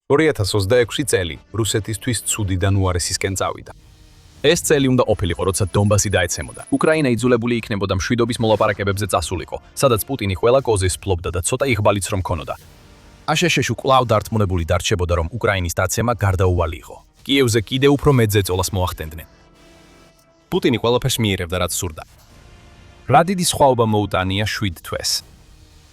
2026 წელი რუსეთისთვის ცუდიდან უარესისკენ წავიდა. ეს წელი უნდა ყოფილიყო, როცა დონბასი დაეცემოდა. უკრაინა იძულებული იქნებოდა მშვიდობის მოლაპარაკებებზე წასულიყო, სადაც პუტინი ყველა კოზის ფლობდა და ცოტა იღბალიც რომ ქონოდა. აშშ-ში კვლავ დარწმუნებული დარჩებოდა, რომ უკრაინის დაცემა გარდაუვალი იყო. კიევზე კიდევ უფრო მეტ ზეწოლას მოახდენდნენ. პუტინი ყველაფერს მიიღებდა, რაც სურდა. რა დიდი სხვაობა მოუტანია 7 თვეს.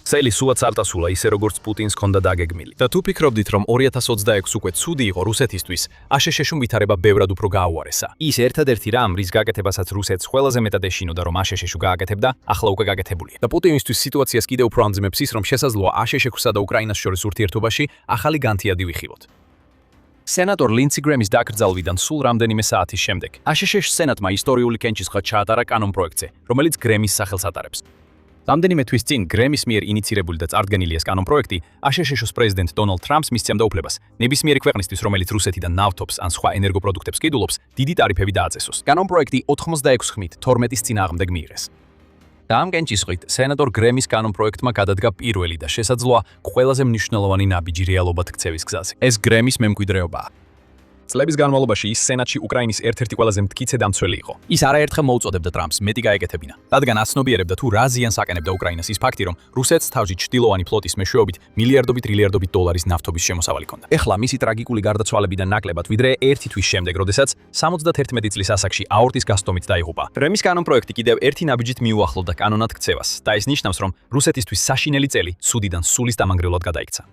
წელი სულაც არ დასულა ისე როგორც პუტინს ჰქონდა დაგეგმილი. და თუ ფიქრობდით, რომ 2026 უკვე ცუდი იყო რუსეთისთვის, აშშ-შუ ვითარება ბევრად უფრო გააუარესა. ის ერთადერთი რამ, რის გაკეთებასაც რუსეთს ყველაზე მეტად ეშინოდა, რომ აშშ-შუ გააკეთებდა, ახლა უკვე გაკეთებულია. და პუტინისთვის სიტუაციას კიდევ უფრო ამძიმებს ის, რომ შესაძლოა აშშ-სა და უკრაინას შორის ურთიერთობაში ახალი განთიადი ვიხილოთ. სენატორ ლინცი გრემის დაკრძალვიდან სულ რამდენიმე საათის შემდეგ, აშშ-ს სენატმა ისტორიული კენჭისყრა ჩაატარა კანონპროექტზე, რომელიც გრემის სახელს ატარებს. რამდენიმე თვის წინ გრემის მიერ ინიცირებული და წარდგენილი ეს კანონპროექტი აშშ-ს პრეზიდენტ დონალდ ტრამპს მისცემდა უფლებას, ნებისმიერი ქვეყნისთვის, რომელიც რუსეთიდან ნავთობს ან სხვა ენერგოპროდუქტებს ყიდულობს, დიდი ტარიფები დააწესოს. კანონპროექტი 86 ხმით 12-ის წინააღმდეგ მიიღეს. და ამ კენჭისყრით სენატორ გრემის კანონპროექტმა გადადგა პირველი და შესაძლოა ყველაზე მნიშვნელოვანი ნაბიჯი რეალობად ქცევის გზაზე. ეს გრემის მემკვიდრეობაა. წლების განმავლობაში ის სენატში უკრაინის ერთ-ერთი ყველაზე მტკიცე დამცველი იყო. ის არაერთხელ მოუწოდებდა ტრამპს მეტი გაეკეთებინა, რადგან აცნობიერებდა თუ რა ზიანს აკენებდა უკრაინას ის ფაქტი, რომ რუსეთს თავში ჩრდილოვანი ფლოტის მეშვეობით მილიარდობით დოლარის ნავთობის შემოსავალი ჰქონდა. ეხლა მისი ტრაგიკული გარდაცვალებიდან ნაკლებად ვიდრე ერთი თვის შემდეგ, როდესაც 71 წლის ასაკში აორტის გასტომით დაიღუპა. გრემის კანონპროექტი კიდევ ერთი ნაბიჯით მიუახლოვდა კანონად ქცევას და ეს ნიშნავს, რომ რუსეთისთვის საშინელი წელი ცუდიდან სულის დამანგრევლად გადაიქცა.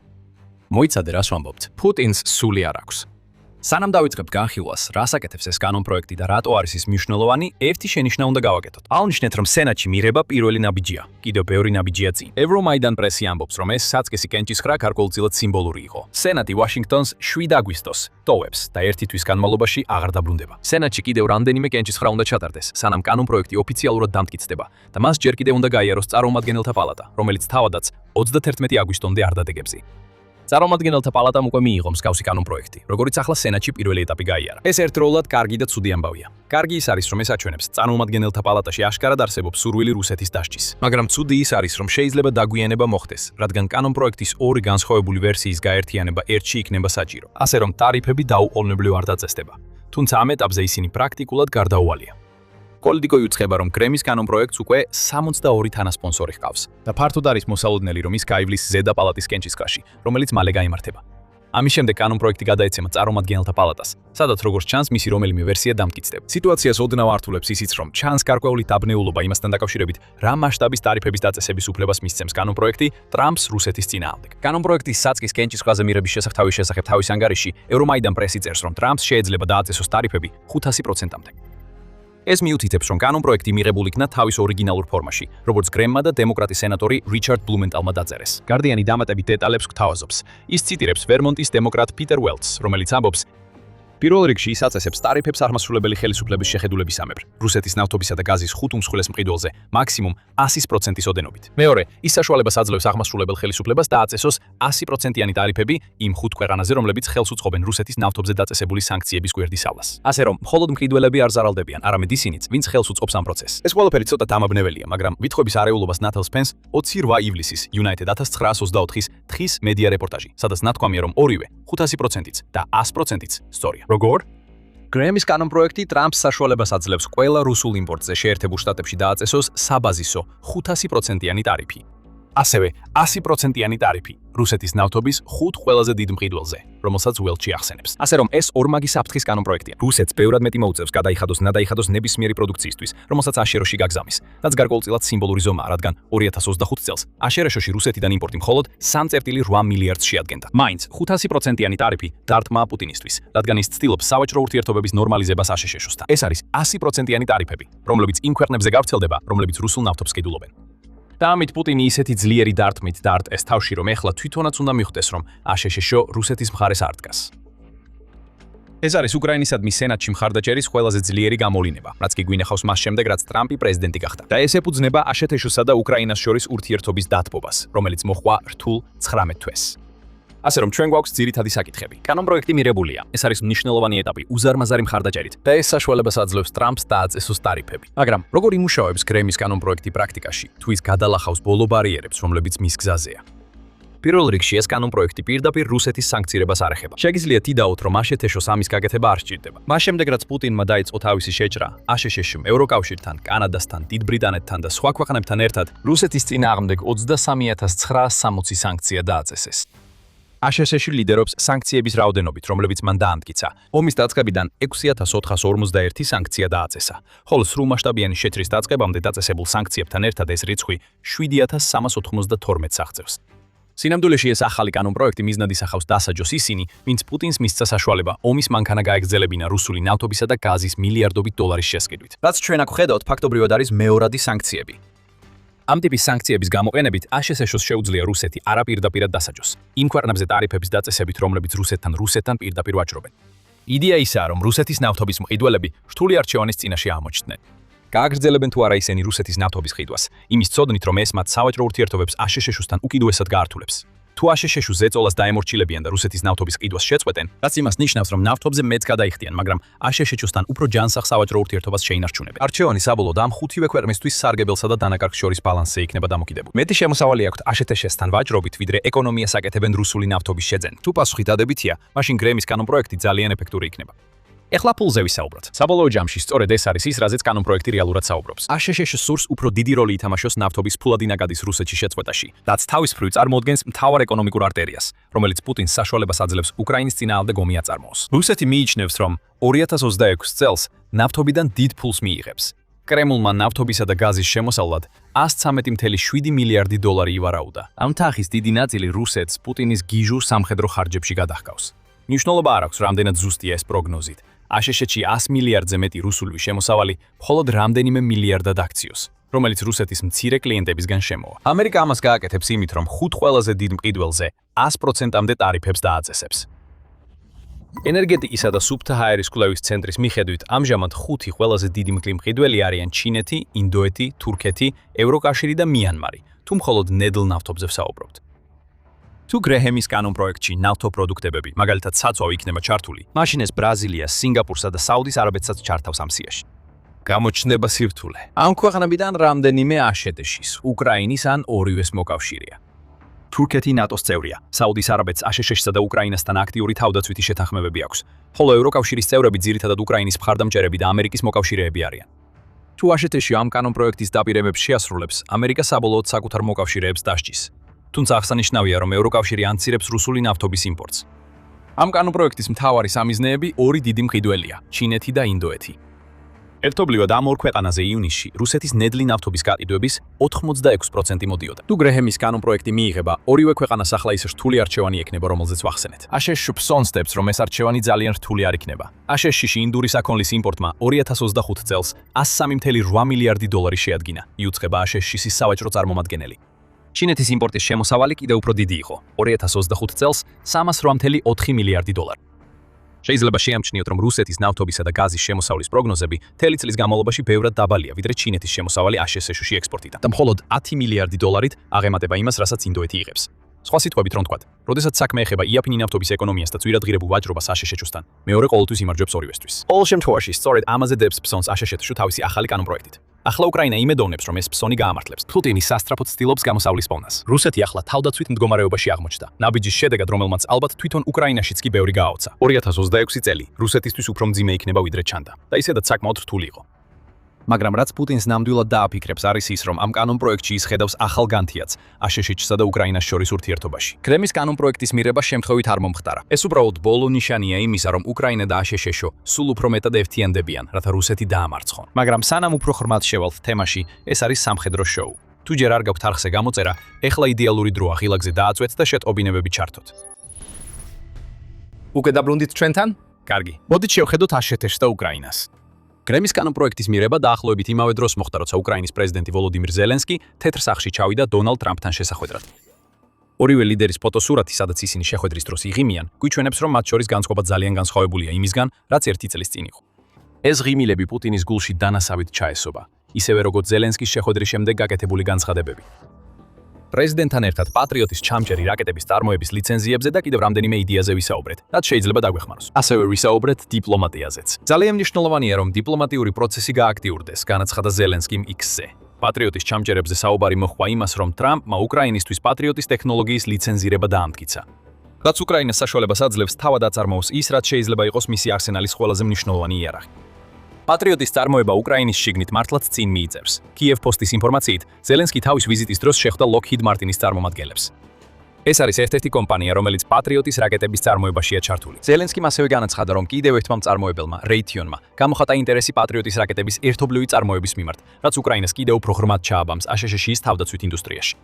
მოიცადე, რას ვამბობთ? პუტინს სული არ აქვს. სანამ დავიწყებთ განხილვას, რას აკეთებს ეს კანონპროექტი და რატო არის ის მნიშვნელოვანი, ერთი შენიშვნა უნდა გავაკეთოთ. აღნიშნეთ, რომ სენატში მიღება პირველი ნაბიჯია, კიდევ ბევრი ნაბიჯია წინ. ევრომაიდან პრესი ამბობს, რომ ეს საწყისი კენჭისყრა გარკვეულწილად სიმბოლური იყო. სენატი ვაშინგტონს 7 აგვისტოს ტოვებს და ერთი თვის განმავლობაში აღარ დაბრუნდება. სენატში კიდევ რამდენიმე კენჭისყრა უნდა ჩატარდეს, სანამ კანონპროექტი ოფიციალურად დამტკიცდება და მას ჯერ კიდევ უნდა გაიაროს წარმომადგენელთა პალატა, რომელიც თავადაც 21 აგვისტომდე არ დადეგებს. წარმომადგენელთა პალატამ უკვე მიიღო მსგავსი კანონპროექტი, როგორც ახლა სენატში პირველი ეტაპი გაიარა. ეს ერთდროულად კარგი და ცუდი ამბავია. კარგი ის არის, რომ ეს აჩვენებს, წარმომადგენელთა პალატაში აშკარად არსებობს სურვილი რუსეთის დასჯის. მაგრამ ცუდი ის არის, რომ შეიძლება დაგვიანება მოხდეს, რადგან კანონპროექტის ორი განსხვავებული ვერსიის გაერთიანება ერთში იქნება საჭირო. ასე რომ ტარიფები დაუყოვნებლივ არ დაწესდება. თუმცა ამ ეტაპზე ისინი პრაქტიკულად გარდაუვალია. პოლიტიკოი უცხება, რომ გრემის კანონპროექტს უკვე 62 თანასპონსორი ჰყავს და ფართოდ არის მოსალოდნელი, რომ ის გაივლის ზედა პალატის კენჭისყრაში, რომელიც მალე გაიმართება. ამის შემდეგ კანონპროექტი გადაეცემა წარმომადგენელთა პალატას, სადაც როგორც ჩანს, მისი რომელიმე ვერსია დამტკიცდება. სიტუაციას ოდნავ ართულებს ისიც, რომ ჩანს გარკვეული დაბნეულობა იმასთან დაკავშირებით, რა მასშტაბის ტარიფების დაწესების უფლებას მისცემს კანონპროექტი ტრამპს რუსეთის წინააღმდეგ. კანონპროექტის საწყის კენჭისყრაზე მიღების შესახებ თავის ანგარიში ევრომაიდან პრესი წერს, რომ ტრამპს შეიძლება დააწესოს ტარიფები 500%-მდე. ეს მიუთითებს, რომ კანონპროექტი მიღებულ იქნა თავის ორიგინალურ ფორმაში, როგორც გრემმა და დემოკრატი სენატორი რიჩარდ ბლუმენტალმა დაწერეს. გარდიანი დამატებით დეტალებს გვთავაზობს. ის ციტირებს ვერმონტის დემოკრატ პიტერ უელცს, რომელიც ამბობს, პირველ რიგში ის აწესებს ტარიფებს აღმასრულებელი ხელისუფლების შეხედულებისამებრ, რუსეთის ნავთობისა და გაზის 5 უმსხვილეს მყიდველზე, მაქსიმუმ 100%-ის ოდენობით. მეორე, ის საშუალებას აძლევს აღმასრულებელ ხელისუფლებას დააწესოს 100%-იანი ტარიფები იმ 5 ქვეყანაზე, რომლებიც ხელს უწყობენ რუსეთის ნავთობზე დაწესებული სანქციების გვერდის ალას. ასე რომ, მხოლოდ მყიდველები არ ზარალდებიან, არამედ ისინიც, ვინც ხელს უწყობს ამ პროცესს. ეს ყველაფერი ცოტა დამაბნეველია, მაგრამ ვითხოვების არეულობას ნათელს ფენს 28 ივლისის United 1924-ის თხის მედია რეპორტაჟი, სადაც ნათქვამია, რომ ორივე 500%-იც და 100%-იც სწორია. როგორ? გრემის კანონპროექტი ტრამპს საშუალებას აძლევს ყველა რუსულ იმპორტზე შეერთებულ შტატებში დააწესოს საბაზისო 500%-იანი ტარიფი. ასევე 100%-იანი ტარიფი რუსეთის ნავთობის 5 ყველაზე დიდ მყიდველზე, რომელსაც უელჩი ახსენებს. ასე რომ ეს ორმაგი საფრთხის კანონპროექტია. რუსეთს ბევრად მეტი მოუწევს გადაიხადოს ნებისმიერი პროდუქციისთვის, რომელსაც აშშ-ში გაგზავნის. რაც გარკვეულწილად სიმბოლური ზომაა, რადგან 2025 წელს აშშ-ში რუსეთიდან იმპორტი მხოლოდ 3.8 მილიარდს შეადგენდა. მაინც 500%-იანი ტარიფი დარტყმაა პუტინისთვის, რადგან ის ცდილობს სავაჭრო ურთიერთობების ნორმალიზებას აშშ-სთან. ეს არის 100%-იანი ტარიფები, რომლებიც იმ ქვეყნებზე გავრცელდება, რომლებიც რუსულ ნავთობს ყიდულობენ. და ამით პუტინი ისეთი ძლიერი დარტყმით დაარტყეს თავში, რომ ეხლა თვითონაც უნდა მიხვდეს, რომ აშშ რუსეთის მხარეს არ დგას. ეს არის უკრაინისადმი სენატში მხარდაჭერის ყველაზე ძლიერი გამოვლინება, რაც კი გვინახავს მას შემდეგ, რაც ტრამპი პრეზიდენტი გახდა. და ეს ეფუძნება აშშ-სა და უკრაინას შორის ურთიერთობის დათბობას, რომელიც მოჰყვა რთულ 19 თვეს. ასე რომ ჩვენ გვაქვს ძირითადი საკითხები. კანონპროექტი მიღებულია. ეს არის მნიშვნელოვანი ეტაპი უზარმაზარი მხარდაჭერით და ეს საშუალებას აძლევს ტრამპს დააწესოს ტარიფები. მაგრამ როგორ იმუშავებს გრემის კანონპროექტი პრაქტიკაში, თუ ის გადალახავს ბოლო ბარიერებს, რომლებიც მის გზაზეა? პირველ რიგში ეს კანონპროექტი პირდაპირ რუსეთის სანქცირებას არ ეხება. შეგიძლიათ იდაოთ, რომ აშშ-ს ამის გაკეთება არ სჭირდება. მას შემდეგ, რაც პუტინმა დაიწყო თავისი შეჭრა აშშ-მ, ევროკავშირთან, კანადასთან, დიდ ბრიტანეთთან და სხვა ქვეყნებთან ერთად, რუსეთის წინააღმდეგ 23,960 სანქცია დააწესეს. აშშ-ში ლიდერობს სანქციების რაოდენობით, რომლებიც მან დაამტკიცა. ომის დაწყებიდან 6451 სანქცია დააწესა, ხოლო სრულმასშტაბიანი შეჭრის დაწყებამდე დაწესებულ სანქციებთან ერთად ეს რიცხვი 7392 აღწევს. სინამდვილეში ეს ახალი კანონპროექტი მიზნად ისახავს დასაჯოს ისინი, ვინც პუტინს მისცა საშუალება ომის მანქანა გაეგრძელებინა რუსული ნავთობისა და გაზის მილიარდობით დოლარის შესყიდვით. რაც ჩვენ აქ ვხედავთ, ფაქტობრივად არის მეორადი სანქციები. ამ ტიპის სანქციების გამოყენებით აშშ-ს შეუძლია რუსეთი არაპირდაპირად დასაჯოს. იმ ქვეყნებზე ტარიფების დაწესებით, რომლებიც რუსეთთან პირდაპირ ვაჭრობენ. იდეა ისაა, რომ რუსეთის ნავთობის მყიდველები რთული არჩევანის წინაშე აღმოჩნდნენ. გააგრძელებენ თუ არა ისინი რუსეთის ნავთობის ყიდვას, იმის ცოდნით, რომ ეს მათ სავაჭრო ურთიერთობებს აშშ-სთან უკიდურესად გაართულებს. თუ აშშ-ს ზეწოლას დაემორჩილებიან და რუსეთის ნავთობის ყიდვას შეწყვეტენ, რაც იმას ნიშნავს, რომ ნავთობზე მეც გადაიხდიან, მაგრამ აშშ-სთან უფრო ჯანსაღ სავაჭრო ურთიერთობას შეინარჩუნებენ. არჩევანი საბოლოოდ ამ ხუთივე ქვეყნისთვის სარგებელსა და დანაკარგ შორის ბალანსზე იქნება დამოკიდებული. მეტი შემოსავალი აქვთ აშშ-სთან ვაჭრობით, ვიდრე ეკონომიას აკეთებენ რუსული ნავთობის შეძენ. თუ პასუხი დადებითია, მაშინ გრემის კანონპროექტი ძალიან ეფექტური იქნება. ეხლა ფულზე ვისაუბროთ. საბოლოო ჯამში სწორედ ეს არის ის, რაზეც კანონპროექტი რეალურად საუბრობს. აშშ-ს სურს უფრო დიდი როლი ითამაშოს ნავთობის ფულადი ნაკადის რუსეთში შეწყვეტაში, რაც თავის მხრივ წარმოადგენს მთავარ ეკონომიკურ არტერიას, რომელიც პუტინს საშუალებას აძლევს უკრაინის წინააღმდეგ ომი აწარმოოს. რუსეთი მიიჩნევს, რომ 2026 წელს ნავთობიდან დიდ ფულს მიიღებს. კრემლმა ნავთობისა და გაზის შემოსავლად 113,7 მილიარდი დოლარი ივარაუდა. ამ თახის დიდი ნაწილი რუსეთს პუტინის გიჟურ სამხედრო ხარჯებში გადაჰყავს. მნიშვნელობა არ აქვს, რამდენად ზუსტია ეს პროგნოზით. აშშ-ში 100 მილიარდზე მეტი რუსული შემოსავალი მხოლოდ რამდენიმე მილიარდად აქციოს, რომელიც რუსეთის მცირე კლიენტებისგან შემოვა. ამერიკა ამას გააკეთებს იმით, რომ 5 ყველაზე დიდ მყიდველზე 100%-მდე ტარიფებს დააწესებს. ენერგეტიკისა და სუფთა ჰაერის კვლევის ცენტრის მიხედვით, ამჟამად 5 ყველაზე დიდი მყიდველი არიან ჩინეთი, ინდოეთი, თურქეთი, ევროკავშირი და მიანმარი, თუ მხოლოდ ნედლ ნავთობზე ვსაუბრობთ. თუ გრეჰემის კანონპროექტში ნავთობპროდუქტებები, მაგალითად საწვავი იქნება ჩართული, მაშინ ეს ბრაზილიას, სინგაპურსა და საუდის არაბეთსაც ჩართავს ამ სიაში. გამოჩნდება სირთულე. ამ ქვეყნებიდან რამდენიმე აშშ-ს, უკრაინის ან ორივეს მოკავშირეა. თურქეთი ნატოს წევრია, საუდის არაბეთს აშშ-სა და უკრაინასთან აქტიური თავდაცვითი შეთანხმებები აქვს, ხოლო ევროკავშირის წევრები ძირითადად უკრაინის მხარდამჭერები და ამერიკის მოკავშირეები არიან. თუ აშშ-ში ამ კანონპროექტის დაპირებებს შეასრულებს, ამერიკა საბოლოოდ საკუთარ მოკავშირეებს დასჯის. თუმცა აღსანიშნავია, რომ ევროკავშირი ანცირებს რუსული ნავთობის იმპორტს. ამ კანონპროექტის მთავარი სამიზნეები ორი დიდი მყიდველია, ჩინეთი და ინდოეთი. ერთობლივად ამ ორ ქვეყანაზე ივნისში რუსეთის ნედლი ნავთობის გაყიდვების 86% მოდიოდა. თუ გრეჰემის კანონპროექტი მიიღება, ორივე ქვეყანას ახლა ის რთული არჩევანი ექნება, რომელზეც ვახსენეთ. აშშ ფსონსდებს, რომ ეს არჩევანი ძალიან რთული არ იქნება. აშშ-ში ინდური საქონლის იმპორტმა 2025 წელს 103,8 მილიარდი დოლარი შეადგინა, იუწყება აშშ-ის სავაჭრო წარმომადგენელი. ჩინეთის იმპორტის შემოსავალი კიდევ უფრო დიდი იყო, 2025 წელს 308,4 მილიარდი დოლარი. შეიძლება შეამჩნიოთ, რომ რუსეთის ნავთობისა და გაზის შემოსავლის პროგნოზები მთელი წლის განმავლობაში ბევრად დაბალია, ვიდრე ჩინეთის შემოსავალი აშშ-ში ექსპორტიდან. და მხოლოდ 10 მილიარდი დოლარით აღემატება იმას, რასაც ინდოეთი იღებს. სხვა სიტყვებით რომ ვთქვათ, როდესაც საქმე ეხება იაფინი ნავთობის ეკონომიას და ძვირადღირებულ ვაჭრობას აშშ-სთან, მეორე ყოველთვის იმარჯვებს ორივესთვის. ყოველ შემთხვევაში, სწორედ ამაზე დებს ფსონს აშშ-ს თავისი ახალი კანონპროექტით. ახლა უკრაინა იმედოვნებს, რომ ეს ფსონი გაამართლებს. პუტინი სასტრაფოდ ცდილობს გამოსავლის პოვნას. რუსეთი ახლა თავდაცვით მდგომარეობაში აღმოჩნდა. ნაბიჯის შედეგად, რომელმაც ალბათ თვითონ უკრაინაშიც კი ბევრი გააოცა. 2026 წელი რუსეთისთვის უფრო მძიმე იქნება ვიდრე ჩანდა და ისედაც საკმაოდ რთული იყო. მაგრამ რაც პუტინს ნამდვილად დააფიქრებს, არის ის, რომ ამ კანონპროექტში ის ხედავს ახალ განთიადს აშშ-სა და უკრაინას შორის ურთიერთობაში. კრემლის კანონპროექტის მიღება შემთხვევით არ მომხდარა. ეს უბრალოდ ბოლო ნიშანია იმისა, რომ უკრაინა და აშშ სულ უფრო მეტად ერთიანდებიან, რათა რუსეთი დაამარცხონ. მაგრამ სანამ უფრო ხმად შევალთ თემაში, ეს არის სამხედრო შოუ. თუ ჯერ არ გაქვთ არხზე გამოწერა, ეხლა იდეალური დროა ღილაკზე დააწვეთ და შეტყობინებები ჩართოთ. უკვე დაბრუნდით ჩვენთან? კარგი. მოდით შევხედოთ აშშ-ს და უკრაინას. გრემის კანონპროექტის მიღება დაახლოებით იმავე დროს მოხდა, როცა უკრაინის პრეზიდენტი ვოლოდიმირ ზელენსკი თეთრ სახლში ჩავიდა დონალდ ტრამპთან შესახვედრად. ორივე ლიდერის ფოტოსურათი, სადაც ისინი შეხვედრის დროს იღიმიან, გვიჩვენებს, რომ მათ შორის განწყობა ძალიან განსხვავებულია იმისგან, რაც 1 წლის წინ იყო. ეს ღიმილები პუტინის გულში დანასავით ჩაესობა, ისევე როგორც ზელენსკის შეხვედრის შემდეგ გაკეთებული განცხადებები. პრეზიდენტთან ერთად პატრიოტის ჩამჭერი რაკეტების წარმოების ლიცენზიებზე და კიდევ რამდენიმე იდეაზე ვისაუბრეთ, რაც შეიძლება დაგვეხმაროს. ასევე ვისაუბრეთ დიპლომატიაზეც. ძალიან მნიშვნელოვანია, რომ დიპლომატიური პროცესი გააქტიურდეს, განაცხადა ზელენსკიმ X-ზე. პატრიოტის ჩამჯერებზე საუბარი მოჰყვა იმას, რომ ტრამპმა უკრაინისთვის პატრიოტის ტექნოლოგიის ლიცენზირება დაამტკიცა. რაც უკრაინას საშუალებას აძლევს თავად აწარმოოს ის, რაც შეიძლება იყოს მისი არსენალის ყველაზე მნიშვნელოვანი იარაღი. პატრიოტის წარმოება უკრაინის შიგნით მართლაც წინ მიიწევს. კიევ პოსტის ინფორმაციით, ზელენსკი თავის ვიზიტის დროს შეხვდა Lockheed Martin-ის წარმომადგენლებს. ეს არის ერთ-ერთი კომპანია, რომელიც პატრიოტის რაკეტების წარმოებაშია ჩართული. ზელენსკიმ ასევე განაცხადა, რომ კიდევ ერთმა მწარმოებელმა, Raytheon-მა, გამოხატა ინტერესი პატრიოტის რაკეტების ერთობლივი წარმოების მიმართ, რაც უკრაინას კიდევ უფრო ღრმად ჩააბამს ASHS-ის თავდაცვით ინდუსტრიაში.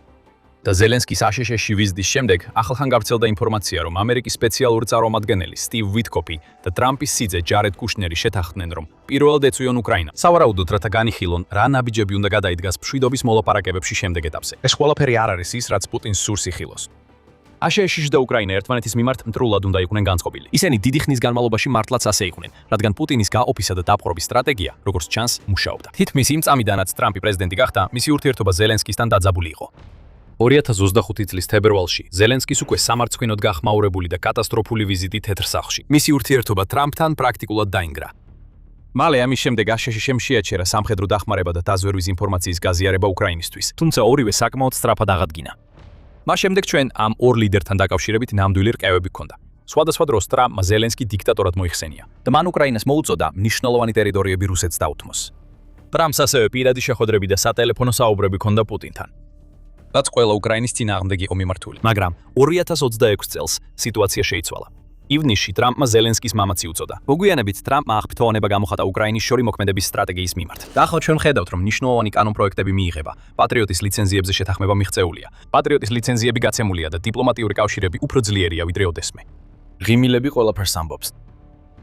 და ზელენსკის ASHS-ში ვიზიტის შემდეგ ახლახან გავრცელდა ინფორმაცია, რომ ამერიკის სპეციალური წარმომადგენელი სტივ ვიტკოფი და ტრამპის სიძე ჯარედ კუშნერი შეთანხმდნენ, რომ პირველად ეწვიონ უკრაინა. სავარაუდოდ, რათა განიხილონ, რა ნაბიჯები უნდა გადაიდგას მშვიდობის მოლაპარაკებებში შემდეგ ეტაპზე. ეს ყველაფერი არ არის ის, რაც პუტინს სურს იხილოს. ASHS და უკრაინა ერთმანეთის მიმართ მტრულად უნდა იყვნენ განწყობილი. ისინი დიდი ხნის განმავლობაში მართლაც ასე იყვნენ, რადგან პუტინის გაყოფისა და დაპყრობის სტრატეგია, როგორც ჩანს, მუშაობდა. თითქმის იმ წამიდანაც ტრამპი პრეზიდენტი გახდა, მისი ურთიერთობა ზელენსკისთან დაძაბული იყო. 2025 წლის თებერვალში ზელენსკის უკვე სამარცხვინოდ გახმაურებული და კატასტროფული ვიზიტი თეთრ სახლში. მისი ურთიერთობა ტრამპთან პრაქტიკულად დაინგრა. მალე ამის შემდეგ ASHS-მ შეაჩერა სამხედრო დახმარება და დაზვერვის ინფორმაციის გაზიარება უკრაინისთვის, თუმცა ორივე საკმაოდ სწრაფად აღადგინა. მას შემდეგ ჩვენ ამ ორ ლიდერთან დაკავშირებით ნამდვილი რკევები გქონდა. სხვადასხვა დროს ტრამპმა ზელენსკი დიქტატორად მოიხსენია და მან უკრაინას მოუწოდა მნიშვნელოვანი ტერიტორიები რუსეთს დაუთმოს. ტრამპს ასევე პირადი შეხვედრები და სატელეფონო საუბრები ჰქონდა პუტინთან. რაც ყველა უკრაინის წინააღმდეგ იყო მიმართული. მაგრამ 2026 წელს სიტუაცია შეიცვალა. ივნისში ტრამპმა ზელენსკის მამაცი უწოდა. მოგვიანებით ტრამპმა აღფრთოვანება გამოხატა უკრაინის შორი მოქმედების სტრატეგიის მიმართ. და ახლა ჩვენ ხედავთ, რომ მნიშვნელოვანი კანონპროექტები მიიღება. პატრიოტის ლიცენზიებზე შეთანხმება მიღწეულია. პატრიოტის ლიცენზიები გაცემულია და დიპლომატიური კავშირები უფრო ძლიერია ვიდრე ოდესმე. ღიმილები ყველაფერს ამბობს.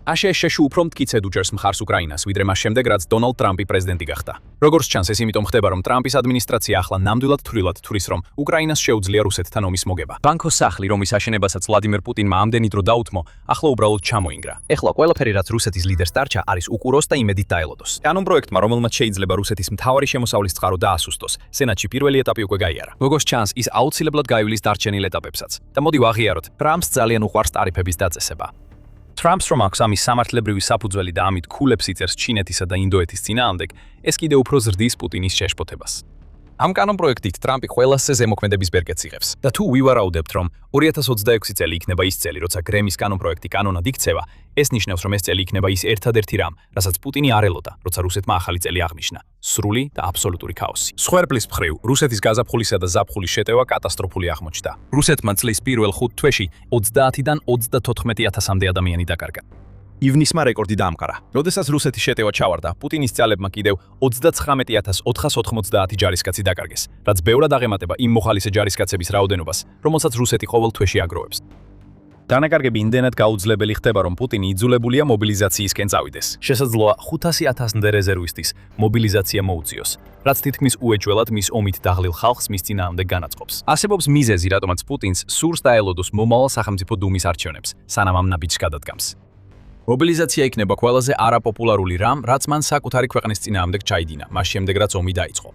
ASHS-ში უფრო მტკიცედ უჭერს მხარს უკრაინას, ვიდრე მას შემდეგ, რაც დონალდ ტრამპი პრეზიდენტი გახდა. როგორც ჩანს, ეს იმიტომ ხდება, რომ ტრამპის ადმინისტრაცია ახლა ნამდვილად თვრილად თვლის, რომ უკრაინას შეუძლია რუსეთთან ომის მოგება. ბანკოს სახლი, რომლის აშენებასაც ვლადიმერ პუტინმა ამდენი დრო დაუთმო, ახლა უბრალოდ ჩამოინგრა. ეხლა ყველაფერი, რაც რუსეთის ლიდერს დარჩა, არის უკუროს და იმედით დაელოდოს. კანონპროექტმა, რომელმაც შეიძლება რუსეთის მთავარი შემოსავლის წყარო დაასუსტოს, სენატში პირველი ეტაპი უკვე გაიარა. როგორც ჩანს, ის აუცილებლად გაივლის დარჩენილ ეტაპებსაც. და მოდი ვაღიაროთ, ტრამპს ძალიან უყვარს ტარიფების დაწესება. ტრამპს რომ აქვს ამის სამართლებრივი საფუძველი და ამით ქულებს იწერს ჩინეთისა და ინდოეთის წინააღმდეგ, ეს კიდევ უფრო ზრდის პუტინის შეშფოთებას. ამ კანონპროექტით ტრამპი ყველასზე ზემოქმედების ბერკეტს იღებს. და თუ ვივარაუდებთ, რომ 2026 წელი იქნება ის წელი, როცა გრემის კანონპროექტი კანონად იქცევა, ეს ნიშნავს, რომ ეს წელი იქნება ის ერთადერთი რამ, რასაც პუტინი არ ელოდა, როცა რუსეთმა ახალი წელი აღნიშნა. სრული და აბსოლუტური ქაოსი. სხვერპლის მხრივ, რუსეთის გაზაფხულისა და ზაფხულის შეტევა კატასტროფული აღმოჩნდა. რუსეთმა წლის პირველ 5 თვეში 30-დან 34,000-მდე ადამიანი დაკარგა. ივნისმა რეკორდი დაამყარა. როდესაც რუსეთის შეტევა ჩავარდა, პუტინის ძალებმა კიდევ 39,490 ჯარისკაცი დაკარგეს, რაც ბევრად აღემატება იმ მოხალისე ჯარისკაცების რაოდენობას, რომელსაც რუსეთი ყოველ თვეში აგროვებს. დანაკარგები იმდენად გაუძლებელი ხდება, რომ პუტინი იძულებულია მობილიზაციისკენ წავიდეს. შესაძლოა 500,000-მდე რეზერვისტის მობილიზაცია მოუწიოს, რაც თითქმის უეჭველად მის ომით დაღლილ ხალხს მის წინააღმდეგ განაწყობს. არსებობს მიზეზი, რატომაც პუტინს სურს დაელოდოს მომავალ სახელმწიფო დუმის არჩევნებს, სანამ ამ ნაბიჯს გადადგამს. მობილიზაცია იქნება ყველაზე არაპოპულარული რამ, რაც მან საკუთარი ქვეყნის წინააღმდეგ ჩაიდინა, მას შემდეგ რაც ომი დაიწყო.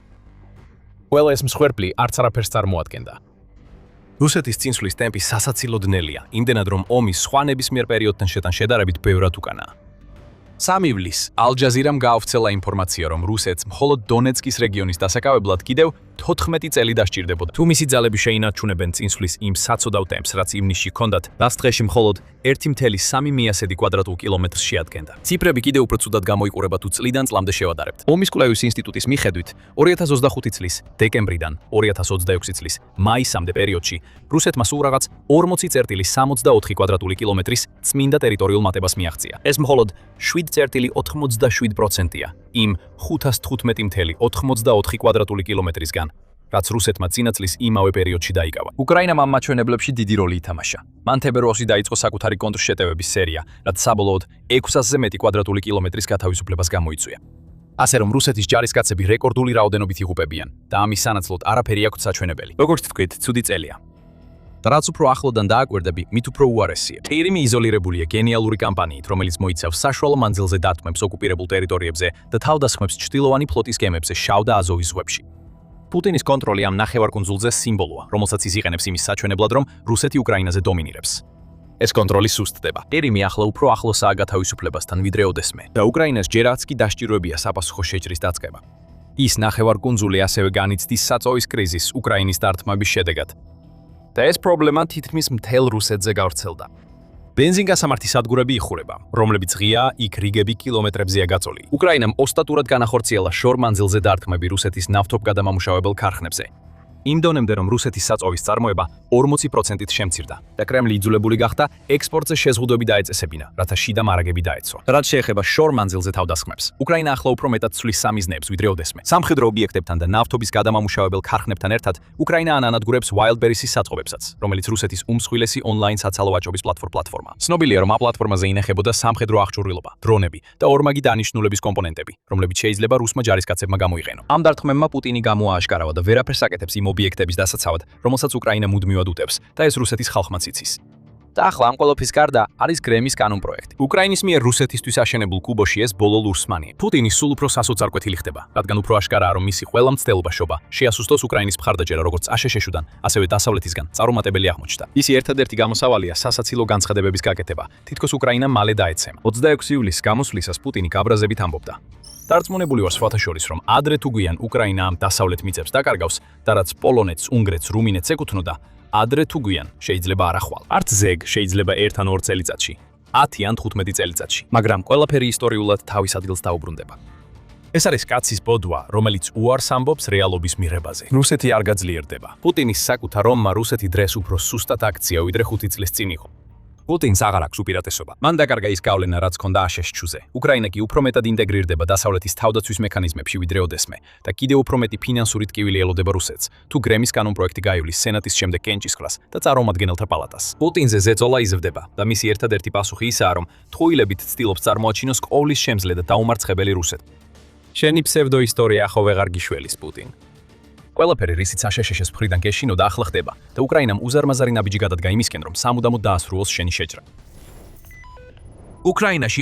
ყველა ეს მსხვერპლი არც არაფერს წარმოადგენდა. რუსეთის წინსვლის ტემპი სასაცილოდ ნელია, იმდენად რომ ომის სხვა ნებისმიერ პერიოდთან შედარებით ბევრად უკანაა. 3 ივლისს ალ-ჯაზირამ გაავრცელა ინფორმაცია, რომ რუსეთს მხოლოდ დონეცკის რეგიონის დასაკავებლად კიდევ 14 წელი დასჭირდებოდა. თუ მისი ძალები შეინარჩუნებენ წინსვლის იმ საცოდავ ტემპს, რაც ივნისში ჰქონდათ, დას დღეში მხოლოდ 1,3 კვადრატულ კილომეტრს შეადგენდა. ციფრები კიდევ უფრო ცუდად გამოიყურება თუ წლიდან წლამდე შევადარებთ. ომის კვლევის ინსტიტუტის მიხედვით, 2025 წლის დეკემბრიდან 2026 წლის მაისამდე პერიოდში რუსეთმა სულ რაღაც 40,74 კვადრატული კილომეტრის წმინდა ტერიტორიულ მატებას მიაღწია. ეს მხოლოდ 7,87%-ია იმ 515,84 კვადრატული კილომეტრისგან, რაც რუსეთმა წინა წლის იმავე პერიოდში დაიკავა. უკრაინამ ამ მაჩვენებლებში დიდი როლი ითამაშა. მან თებერვალში დაიწყო საკუთარი კონტრშეტევების სერია, რაც საბოლოოდ 600-ზე მეტი კვადრატული კილომეტრის გათავისუფლებას გამოიწვია. ასე რომ რუსეთის ჯარისკაცები რეკორდული რაოდენობით იღუპებიან და ამის სანაცვლოდ არაფერი აქვთ საჩვენებელი. როგორც თქვით, ცუდი წელია. და რაც უფრო ახლოდან დააკვირდები, მით უფრო უარესია. ყირიმი იზოლირებულია გენიალური კამპანიით, რომელიც მოიცავს საშუალო მანძილზე დათმებს ოკუპირებულ ტერიტორიებზე და თავდასხმებს ჩრდილოვანი ფლოტის გემებზე შავ და აზოვის ზღვებში. პუტინის კონტროლი ამ ნახევარკუნძულზე სიმბოლოა, რომელსაც ის იყენებს იმის საჩვენებლად, რომ რუსეთი უკრაინაზე დომინირებს. ეს კონტროლი სუსტდება. ყირიმი ახლა უფრო ახლოსაა გათავისუფლებასთან ვიდრე ოდესმე და უკრაინას ჯერაც კი დასჭიროებია საპასუხო შეჭრის დაწყება. ის ნახევარკუნძული ასევე განიცდის საწოვის კრიზისს უკრაინის დარტყმების შედეგად. და ეს პრობლემა თითქმის მთელ რუსეთზე გავრცელდა. ბენზინგასამართი სადგურები იხურება, რომლებიც ღია, იქ რიგები კილომეტრებზეა გაწოლილი. უკრაინამ ოსტატურად განახორციელა შორ-მანძილზე დარტყმები რუსეთის ნავთობგადამამუშავებელ ქარხნებზე. იმ დონემდე, რომ რუსეთის საწოვის წარმოება 40%-ით შემცირდა და კრემლი იძულებული გახდა ექსპორტზე შეზღუდვები დაეწესებინა, რათა შიდა მარაგები დაეცვა. რაც შეეხება შორ-მანძილზე თავდასხმებს, უკრაინა ახლა უფრო მეტად ცვლის სამიზნეებს, ვიდრე ოდესმე. სამხედრო ობიექტებთან და ნავთობის გადამამუშავებელ ქარხნებთან ერთად, უკრაინა ანადგურებს Wildberries-ის საწყობებსაც, რომელიც რუსეთის უმსხვილესი ონლაინ საცალო ვაჭრობის პლატფორმა. ცნობილია, რომ ამ პლატფორმაზე ინახებოდა სამხედრო აღჭურვილობა, დრონები და ორმაგი დანიშნულების კომპონენტები, რომლებიც შეიძლება რუსმა ჯარისკაცებმა გამოიყენო. ამ დარტყმებმა პუტინი გამოააშკარავა და ვერაფერს აკეთებს იმ ობიექტების დასაცავად, რომელსაც უკრაინა მუდმივად უტევს და ეს რუსეთის ხალხმაც იცის. და ახლა ამ ყველაფრის გარდა არის გრემის კანონპროექტი. უკრაინის მიერ რუსეთისთვის აშენებულ კუბოში ეს ბოლო ლურსმანია. პუტინი სულ უფრო სასოწარკვეთილი ხდება, რადგან უფრო აშკარაა, რომ მისი ყველა მცდელობა შეასუსტოს უკრაინის მხარდაჭერა როგორც აშშ-დან, ასევე დასავლეთისგან წარუმატებელი აღმოჩნდა. ისი ერთადერთი გამოსავალია სასაცილო განცხადებების გაკეთება. თითქოს უკრაინა მალე დაეცემა. 26 ივლისს გამოსვლისას პუტინი გაბრაზებით ამბობდა: დარწმუნებული ვარ სხვათა შორის, რომ ადრე თუ გვიან უკრაინა ამ დასავლეთ მიწებს დაკარგავს და რაც პოლონეთს, უნგრეთს, რუმინეთს ეკუთვნოდა, ადრე თუ გვიან შეიძლება არ ახვალ. არც ზეგ შეიძლება 1 ან 2 წელიწადში, 10 ან 15 წელიწადში, მაგრამ ყველაფერი ისტორიულად თავის ადგილს დაუბრუნდება. ეს არის კაცის ბოდვა, რომელიც უარს ამბობს რეალობის მიღებაზე. რუსეთი არ გაძლიერდება. პუტინის საკუთარ ომმა რუსეთი დღეს უფრო სუსტად აქცია, ვიდრე 5 წლის წინ იყო. პუტინს აღარ აქვს უპირატესობა. მან დაკარგა ის გავლენა, რაც ჰქონდა აშშ-ზე. უკრაინა კი უფრო მეტად ინტეგრირდება დასავლეთის თავდაცვის მექანიზმებში, ვიდრე ოდესმე და კიდევ უფრო მეტი ფინანსური ტკივილი ელოდება რუსეთს, თუ გრემის კანონპროექტი გაივლის სენატის შემდეგ კენჭისყრას და წარმომადგენელთა პალატას. პუტინზე ზეწოლა იზრდება და მისი ერთადერთი პასუხი ისაა, რომ თხუილებით ცდილობს წარმოაჩინოს ყოვლის შემძლე და დაუმარცხებელი რუსეთი. შენი ფსევდოისტორია ხო ვეღარ გიშველის, პუტინ. ყველაფერი რისიც აშშ-ს მხრიდან გეშინოდა ახლა ხდება და უკრაინამ უზარმაზარი ნაბიჯი გადადგა იმისკენ, რომ სამუდამოდ დაასრულოს შენი შეჭრა. უკრაინაში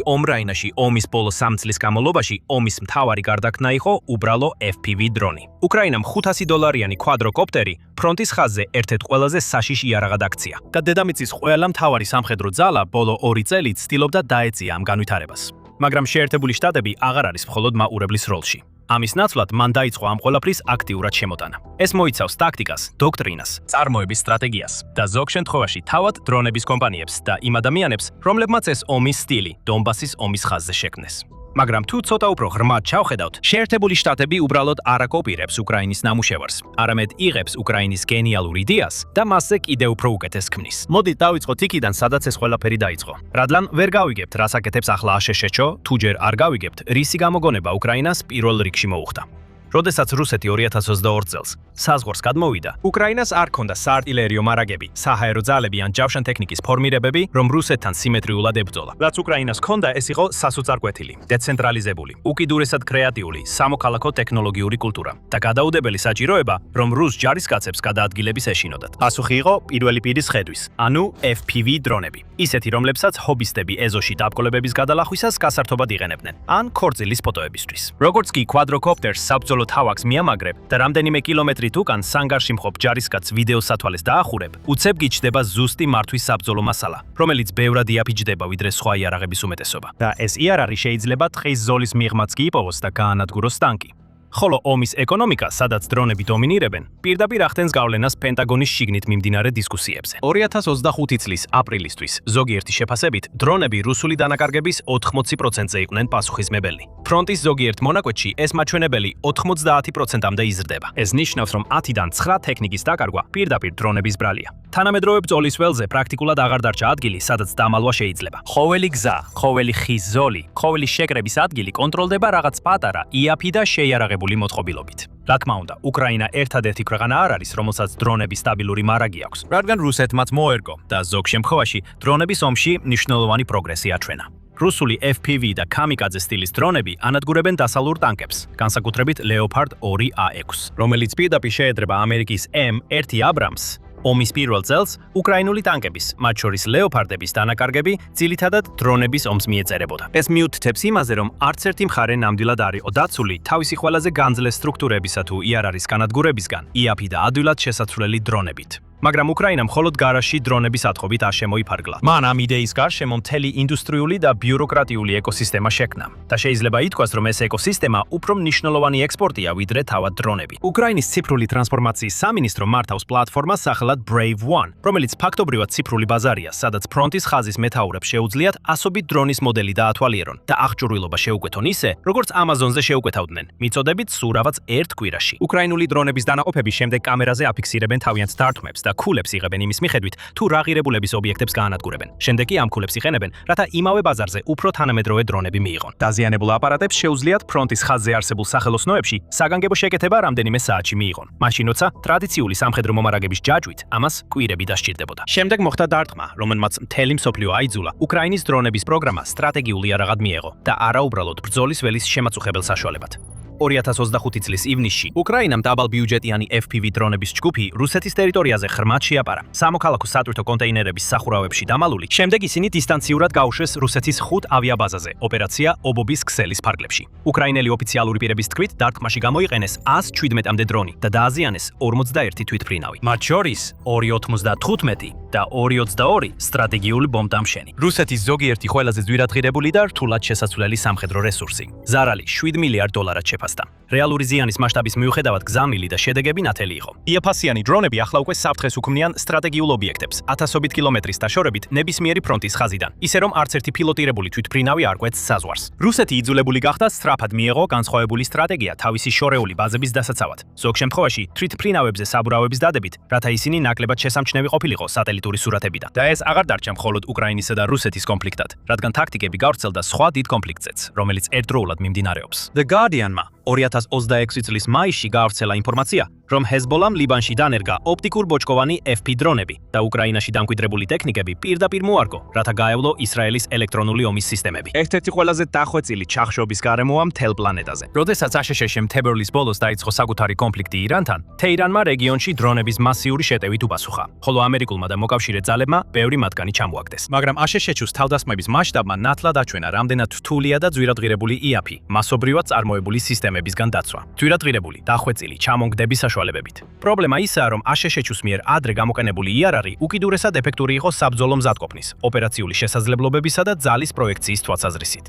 ომის ბოლო 3 წლის განმავლობაში ომის მთავარი გარდაქმნა იყო უბრალო FPV დრონი. უკრაინამ $500 კვადროკოპტერი ფრონტის ხაზზე ერთ-ერთ ყველაზე საშიში იარაღად აქცია და დედამიწის ყველა მთავარი სამხედრო ძალა ბოლო 2 წელით ცდილობდა დაეწია ამ განვითარებას. მაგრამ შეერთებული შტატები აღარ არის მხოლოდ მაყურებლის როლში. ამის ნაცვლად მან დაიწყო ამ ყველაფრის აქტიურად შემოტანა. ეს მოიცავს ტაქტიკას, დოქტრინას, წარმოების სტრატეგიას და ზოგ შემთხვევაში თავად დრონების კომპანიებს და იმ ადამიანებს, რომლებმაც ეს ომის სტილი დონბასის ომის ხაზზე შექმნეს. მაგრამ თუ ცოტა უფრო ღრმად ჩავხედავთ, შეერთებული შტატები უბრალოდ არ აკოპირებს უკრაინის ნამუშევარს, არამედ იღებს უკრაინის გენიალურ იდეას და მასზე კიდევ უფრო უკეთეს ქმნის. მოდით დავიწყოთ იქიდან, სადაც ეს ყველაფერი დაიწყო. რადგან ვერ გავიგებთ, რას აკეთებს ახლა აშშ-ო, თუ ჯერ არ გავიგებთ, რისი გამოგონება უკრაინას პირველ რიგში მოუხდა. როდესაც რუსეთი 2022 წელს საზღვარს გადმოვიდა, უკრაინას არ ჰქონდა საარტილერიო მარაგები, საჰაერო ძალები ან ჯავშან ტექნიკის ფორმირებები, რომ რუსეთთან სიმეტრიულად ებრძოლა. რაც უკრაინას ჰქონდა, ეს იყო სასოწარკვეთილი, დეცენტრალიზებული, უკიდურესად კრეატიული, სამოქალაქო ტექნოლოგიური კულტურა და გადაუდებელი საჭიროება, რომ რუს ჯარისკაცებს გადაადგილების ეშინოდათ. პასუხი იყო პირველი პირის ხედვის, ანუ FPV დრონები. ისეთი, რომლებსაც ჰობისტები ეზოში დაბკოლებების გადალახვისას გასართობად იყენებდნენ, ან ქორწილის ფოტოებისთვის. როგორც კი კვადროკოპტერს საბრძოლო თავაკს მიამაგრებ და რამდენიმე კილომეტრით უკან სანგარში მხობ ჯარისკაცს ვიდეო სათვალეს დაახურებ, უცებ გიჩნდება ზუსტი მართვის საბრძოლო მასალა, რომელიც ბევრად იაფიჯდება ვიდრე სხვა იარაღების უმეტესობა. და ეს იარაღი შეიძლება თხის ზოლის მიღმაც კი იპოვოს და გაანადგუროს ტანკი. ხოლო ომის ეკონომიკა, სადაც დრონები დომინირებენ, პირდაპირ ახდენს გავლენას პენტაგონის შიგნით მიმდინარე დისკუსიებზე. 2025 წლის აპრილისთვის ზოგიერთი შეფასებით, დრონები რუსული დანაკარგების 80%-ზე იყვნენ პასუხისმებელი. ფრონტის ზოგიერთ მონაკვეთში ეს მაჩვენებელი 90%-მდე იზრდება. ეს ნიშნავს, რომ 10-დან 9 ტექნიკის დაკარგვა პირდაპირ დრონების ბრალია. თანამედროვე ბრძოლის ველზე პრაქტიკულად აღარ დარჩა ადგილი, სადაც დამალვა შეიძლება. ყოველი გზა, ყოველი ხის ზოლი, ყოველი შეკრების ადგილი კონტროლდება რაღაც პატარა, იაფი და შეიარაღებული მოწყობილობით. რა თქმა უნდა, უკრაინა ერთადერთი ქვეყანა არ არის, რომელსაც დრონების სტაბილური მარაგი აქვს, რადგან რუსეთმაც მოერგო და ზოგ შემთხვევაში დრონების ომში მნიშვნელოვანი პროგრესი აჩვენა. რუსული FPV და kamikadze სტილის დრონები ანადგურებენ დასალურ ტანკებს, განსაკუთრებით Leopard 2A6, რომელიც პირდაპირ შეედრება ამერიკის M1 Abrams. ომის პირველ წელს უკრაინული ტანკების, მათ შორის ლეოპარდების დანაკარგები ძირითადად დრონების ომს მიეწერებოდა. ეს მიუთითებს იმაზე, რომ არც ერთი მხარე ნამდვილად არ იყო დაცული თავისი ყველაზე განძლეს სტრუქტურებისა თუ იარაღის განადგურებისგან, იაფი და ადვილად შესაცვლელი დრონებით. მაგრამ უკრაინამ მხოლოდ გარაში დრონების ათობით არ შემოიფარგლა. მან ამ იდეის გარშემო მთელი ინდუსტრიული და ბიუროკრატიული ეკოსისტემა შექმნა და შეიძლება ითქვას, რომ ეს ეკოსისტემა უფრო მნიშვნელოვანი ექსპორტია, ვიდრე თავად დრონები. უკრაინის ციფრული ტრანსფორმაციის სამინისტრო მართავს პლატფორმას სახელად Brave One, რომელიც ფაქტობრივად ციფრული ბაზარია, სადაც ფრონტის ხაზის მეთაურებს შეუძლიათ ასობით დრონის მოდელი დაათვალიერონ და აღჭურვილობა შეუკვეთონ ისე, როგორც Amazon-ზე შეუკვეთავდნენ, მიწოდებით სულ რაღაც ერთ კვირაში. უკრაინული დრონების დანაყოფების შემდეგ კამერაზე აფიქსირებენ თავიანთ დარტყმებს და ქულებს იღებენ იმის მიხედვით, თუ რა ღირებულების ობიექტებს გაანადგურებენ. შემდეგ კი ამ ქულებს იყენებენ, რათა იმავე ბაზარზე უფრო თანამედროვე დრონები მიიღონ. დაზიანებულ აპარატებს შეუძლიათ ფრონტის ხაზზე არსებულ სახელოსნოებში საგანგებო შეკეთება რამდენიმე საათში მიიღონ. მაშინ როცა ტრადიციული სამხედრო მომარაგების ჯაჭვით ამას კვირები დასჭირდებოდა. შემდეგ მოხდა დარტყმა, რომელმაც მთელი მსოფლიო აიძულა უკრაინის დრონების პროგრამა სტრატეგიული იარაღად მიეღო და არა უბრალოდ ბრძოლის ველის შემაწუხებელ საშუალებად. 2025 წლის ივნისში უკრაინამ დაბალბიუჯეტიანი FPV დრონების ჯგუფი რუსეთის ტერიტორიაზე ღრმად შეაპარა. სამოქალაქო სატვირთო კონტეინერების სახურავებში დამალული, შემდეგ ისინი დისტანციურად გაუშვეს რუსეთის 5 ავიაბაზაზე, ოპერაცია ობობის ქსელის ფარგლებში. უკრაინელი ოფიციალური პირების თქმით, დარტყმაში გამოიყენეს 117-მდე დრონი და დააზიანეს 41 თვითმფრინავი. მათ შორის 2.95 და 2.22 სტრატეგიული ბომბდამშენი. რუსეთის ზოგიერთი ყველაზე ძვირადღირებული და რთულად შესაძლებელი სამხედრო რესურსი. ზარალი $7 მილიარდ შეფასდა. რეალური ზიანის მასშტაბის მიუხედავად გზამილი და შედეგები ნათელი იყო. იაფასიანი დრონები ახლა უკვე საფრთხეს უქმნიან სტრატეგიულ ობიექტებს, ათასობით კილომეტრის დაშორებით ნებისმიერი ფრონტის ხაზიდან, ისე რომ არც ერთი პილოტირებული თვითმფრინავი არ კვეთს საზღვარს. რუსეთი იძულებული გახდა სწრაფად მიეღო განსხვავებული სტრატეგია თავისი შორეული ბაზების დასაცავად. ზოგ შემთხვევაში თვითმფრინავებზე საბურავების დადებით, რათა ისინი ნაკლებად შესამჩნევი ყოფილიყო სატელიტური სურათებიდან. და ეს აღარ დარჩა მხოლოდ უკრაინისა და რუსეთის კონფლიქტად, რადგან ტაქტიკები გავრცელდა სხვა დიდ კონფლიქტზეც, რომელიც ერთდროულად მიმდინარეობს. The Guardian-მა 2026 წლის მაისში გაავრცელა ინფორმაცია, რომ ჰეზბოლამ ლიბანში დანერგა ოპტიკურ ბოჭკოვანი FP დრონები და უკრაინაში დამკვიდრებული ტექნიკები პირდაპირ მოარგო, რათა გაევლო ისრაელის ელექტრონული ომის სისტემები. ერთ-ერთი ყველაზე დახვეწილი ჩახშობის გარემოა მთელ პლანეტაზე. როდესაც აშშ-მ თებერვლის ბოლოს დაიწყო საკუთარი კონფლიქტი ირანთან, თეირანმა რეგიონში დრონების მასიური შეტევით უბასუხა, ხოლო ამერიკულმა და მოკავშირე ძალებმა ბევრი მათგანი ჩამოაგდეს. მაგრამ აშშ-ს თავდასხმების მასშტაბმა ნათლად აჩვენა, რამდენად რთულია და ძვირადღირებული IAP, მასობრივად წარმოებული სისტემებისგან დაცვა. ძვირადღირებული, დახვეწილი, ჩამონგდების საშუალებებით. პრობლემა ისაა, რომ აშშ-ს მიერ ადრე გამოყენებული IRR უკიდურესად ეფექტური იყო საბრძოლო მზადყოფნის, ოპერაციული შესაძლებლობებისა და ძალის პროექციის თვალსაზრისით.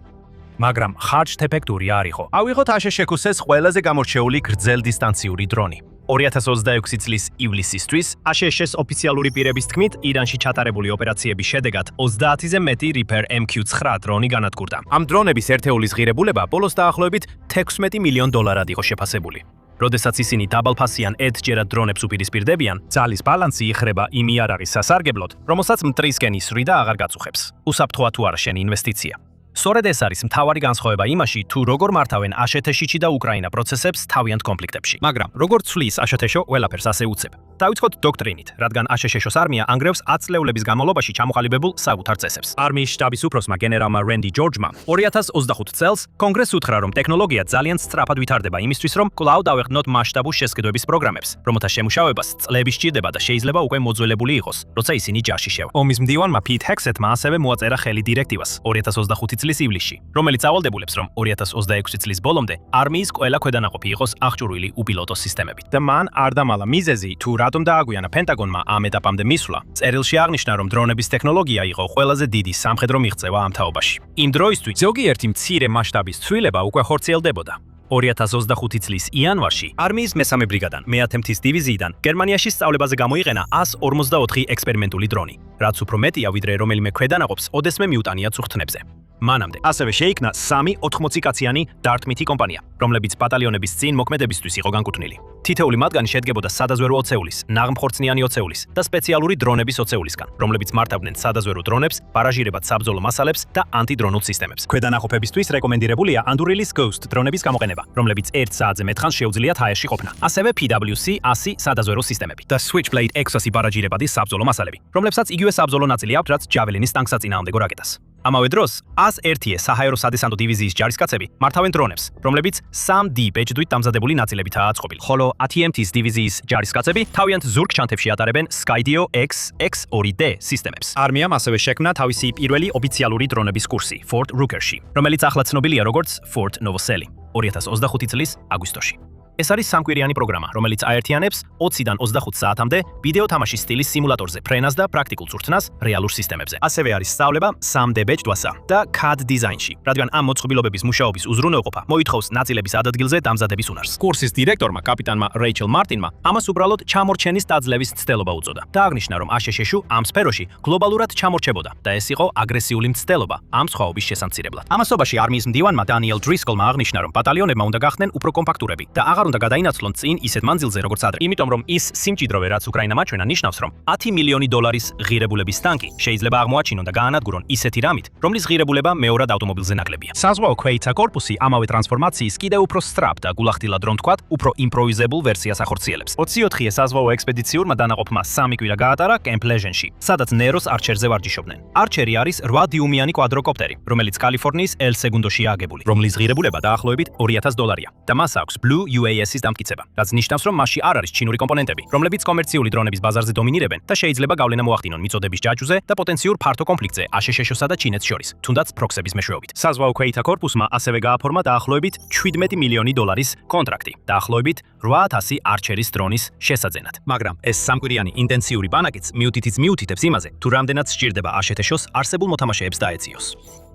მაგრამ ხარჯ-ეფექტური არ იყო. ავიღოთ აშშ-ს ყველაზე გამორჩეული გრძელდისტანციური დრონი. 2026 წლის ივლისისთვის აშშ-ს ოფიციალური პირების თქმით, ირანში ჩატარებული ოპერაციების შედეგად 30-ზე მეტი Reaper MQ-9 დრონი განადგურდა. ამ დრონების ერთეულის ღირებულება ბოლოს დაახლოებით $16 მილიონ იყო შეფასებული. როდესაც ისინი დაბალფასიან ერთჯერად დრონებს უპირისპირდებიან, ძალის ბალანსი იხრება იმ იარაღის სასარგებლოდ, რომელსაც მტრისკენ ისვრი და აღარ გაწუხებს. უსაფრთხოა თუ არა შენი ინვესტიცია. სწორედ ეს არის მთავარი განსხვავება იმაში, თუ როგორ მართავენ აშშ-ში და უკრაინა პროცესებს თავიანთ კონფლიქტებში. მაგრამ როგორც ცვლის აშშ-ო ყველაფერს ასე უცებ. დავიწყოთ დოქტრინით, რადგან აშშ-ს არმია ანგრევს 10 წლეულების განმავლობაში ჩამოყალიბებულ საკუთარ წესებს. არმიის შტაბის უფროსმა გენერალმა რენდი ჯორჯმა 2025 წელს კონგრესს უთხრა, რომ ტექნოლოგია ძალიან სწრაფად ვითარდება იმისთვის, რომ კვლავ დავეყრდნოთ მასშტაბურ შესყიდვების პროგრამებს, რომელთა შემუშავებას წლები სჭირდება და შეიძლება უკვე მოძველებული იყოს, როცა ისინი ჯარში შევა. ომის მდივანმა პიტ ჰექსეთმა ასევე მოაწერა ხელი დირექტივას 2025 წლის ივლისში, რომელიც ავალდებულებს, რომ 2026 წლის ბოლომდე არმიის ყველა ქვედანაყოფი იყოს აღჭურვილი უპილოტო სისტემებით. და მან არ დამალა მიზეზი, თუ რატომ დააგვიანა პენტაგონმა ამ ეტაპამდე მისვლა. წერილში აღნიშნა, რომ დრონების ტექნოლოგია იყო ყველაზე დიდი სამხედრო მიღწევა ამ თაობაში. იმ დროისთვის ზოგიერთი მცირე მასშტაბის ცვლილება უკვე ხორციელდებოდა. 2025 წლის იანვარში არმიის მესამე ბრიგადან მე-10 მთის დივიზიიდან გერმანიაში სწავლებაზე გამოიყენა 154 ექსპერიმენტული დრონი, რაც უფრო მეტია, ვიდრე რომელიმე ქვედანაყოფს ოდესმე მიუტანია წუხთნებზე. მანამდე ასევე შეიქმნა 3 80 კაციანი დარტმითი კომპანია, რომლებიც ბატალიონების წინ მოქმედებისთვის იყო განკუთვნილი. თითოეული მათგანი შედგებოდა სადაზვერო ოცეულის, ნაღმხორცნიანი ოცეულის და სპეციალური დრონების ოცეულისგან, რომლებიც მართავდნენ სადაზვერო დრონებს, ბარაჟირებად საბრძოლო მასალებს და ანტიდრონულ სისტემებს. ქვედანაყოფებისთვის რეკომენდირებულია Andurilis Ghost დრონების გამოყენება, რომლებიც 1 საათზე მეტხანს შეუძლიათ აერში ყოფნა. ასევე PWC-100 სადაზვერო სისტემები და Switchblade X-100 ბარაჟირებადი საბრძოლო მასალები, რომლებსაც იგივე საბრძოლო ნაწილი აქვთ, რაც Javelin-ის ტანკსაწინააღმდეგო რაკეტას. ამავე დროს 101 საჰაერო სადესანტო დივიზიის ჯარისკაცები მართავენ დრონებს, რომლებიც 3D ბეჭდვით დამზადებული ნაწილებითაა აწყობილი, ხოლო ATMT-ის დივიზიის ჯარისკაცები თავიანთ ზურგ-ჩანთებში ატარებენ Skydio X-2D სისტემებს. არმიამ ასევე შექმნა თავისი პირველი ოფიციალური დრონების კურსი Fort Rooker-ში, რომელიც ახლა ცნობილია როგორც Fort Novoseli 2025 წლის აგვისტოში. ეს არის სამკვირიანი პროგრამა, რომელიც აერთიანებს 20-დან 25 საათამდე ვიდეო თამაშის სტილის სიმულატორზე ფრენას და პრაქტიკულ წვრთნას რეალურ სისტემებზე. ასევე არის სწავლება 3D ბეჭდვასა და CAD დიზაინში, რადგან ამ მოწყობილობების მუშაობის უზრუნველყოფა მოითხოვს ნაწილების ადადგილზე დამზადების უნარს. კურსის დირექტორმა, კაპიტანმა რეიჩელ მარტინმა ამას უბრალოდ ჩამორჩენის დაძლევის ცდელობა უწოდა და აღნიშნა, რომ აშშ-ში ამ სფეროში გლობალურად ჩამორჩებოდა და ეს იყო აგრესიული მცდელობა ამ სხვაობის შესამცირებლად. ამასობაში არმიის მდივანმა დანიელ დრისკოლმა აღნიშნა, რომ ბატალიონებმა უნდა გახდნენ უფრო კომპაქტურები და აღარ უნდა გადაინაცვლონ წინ ისეთ მანძილზე, როგორც ადრე. იმიტომ რომ ის სიმჭიდროვე, რაც უკრაინამ აჩვენა, ნიშნავს, რომ 10 მილიონი დოლარის ღირებულების ტანკი შეიძლება აღმოაჩინონ და გაანადგურონ ისეთი რამით, რომლის ღირებულება მეორად ავტომობილზე ნაკლებია. საზღვაო ქვეითთა კორპუსი ამავე ტრანსფორმაციის კიდევ უფრო სწრაფ და გულახდილად რომ თქვათ, უფრო იმპროვიზებულ ვერსიას ახორციელებს. 24-ე საზღვაო ექსპედიციურმა დანაყოფმა 3 კვირა გაატარა კემპ ლეჟენში, სადაც ნეროს არჩერზე ვარჯიშობდნენ. არჩერი არის 8 დიუმიანი კვადროკოპტერი, რომელიც კალიფორნიის ელ-სეგუნდოშია აგებული, რომლის ღირებულება დაახლოებით $2,000-ია და მას აქვს Blue UAS-ის დამტკიცება, რაც ნიშნავს, რომ მასში არ არის ჩინური კომპონენტები, რომლებიც კომერციული დრონების ბაზარზე დომინირებენ და შეიძლება გავლენა მოახდინონ მიწოდების ჯაჭვზე და პოტენციურ ფართო კონფლიქტზე აშშ-სა და ჩინეთს შორის, თუნდაც პროქსების მეშვეობით. საზღვაო ქვეითთა კორპუსმა ასევე გააფორმა დაახლოებით 17 მილიონი დოლარის კონტრაქტი, დაახლოებით 800 არჩერის დრონის შესაძენად. მაგრამ ეს სამკვირიანი ინტენსიური ბანაკიც მიუთითებს იმაზე, თუ რამდენად სჭირდება აშშ-ს არსებულ მოთამაშეებს დაეციოს.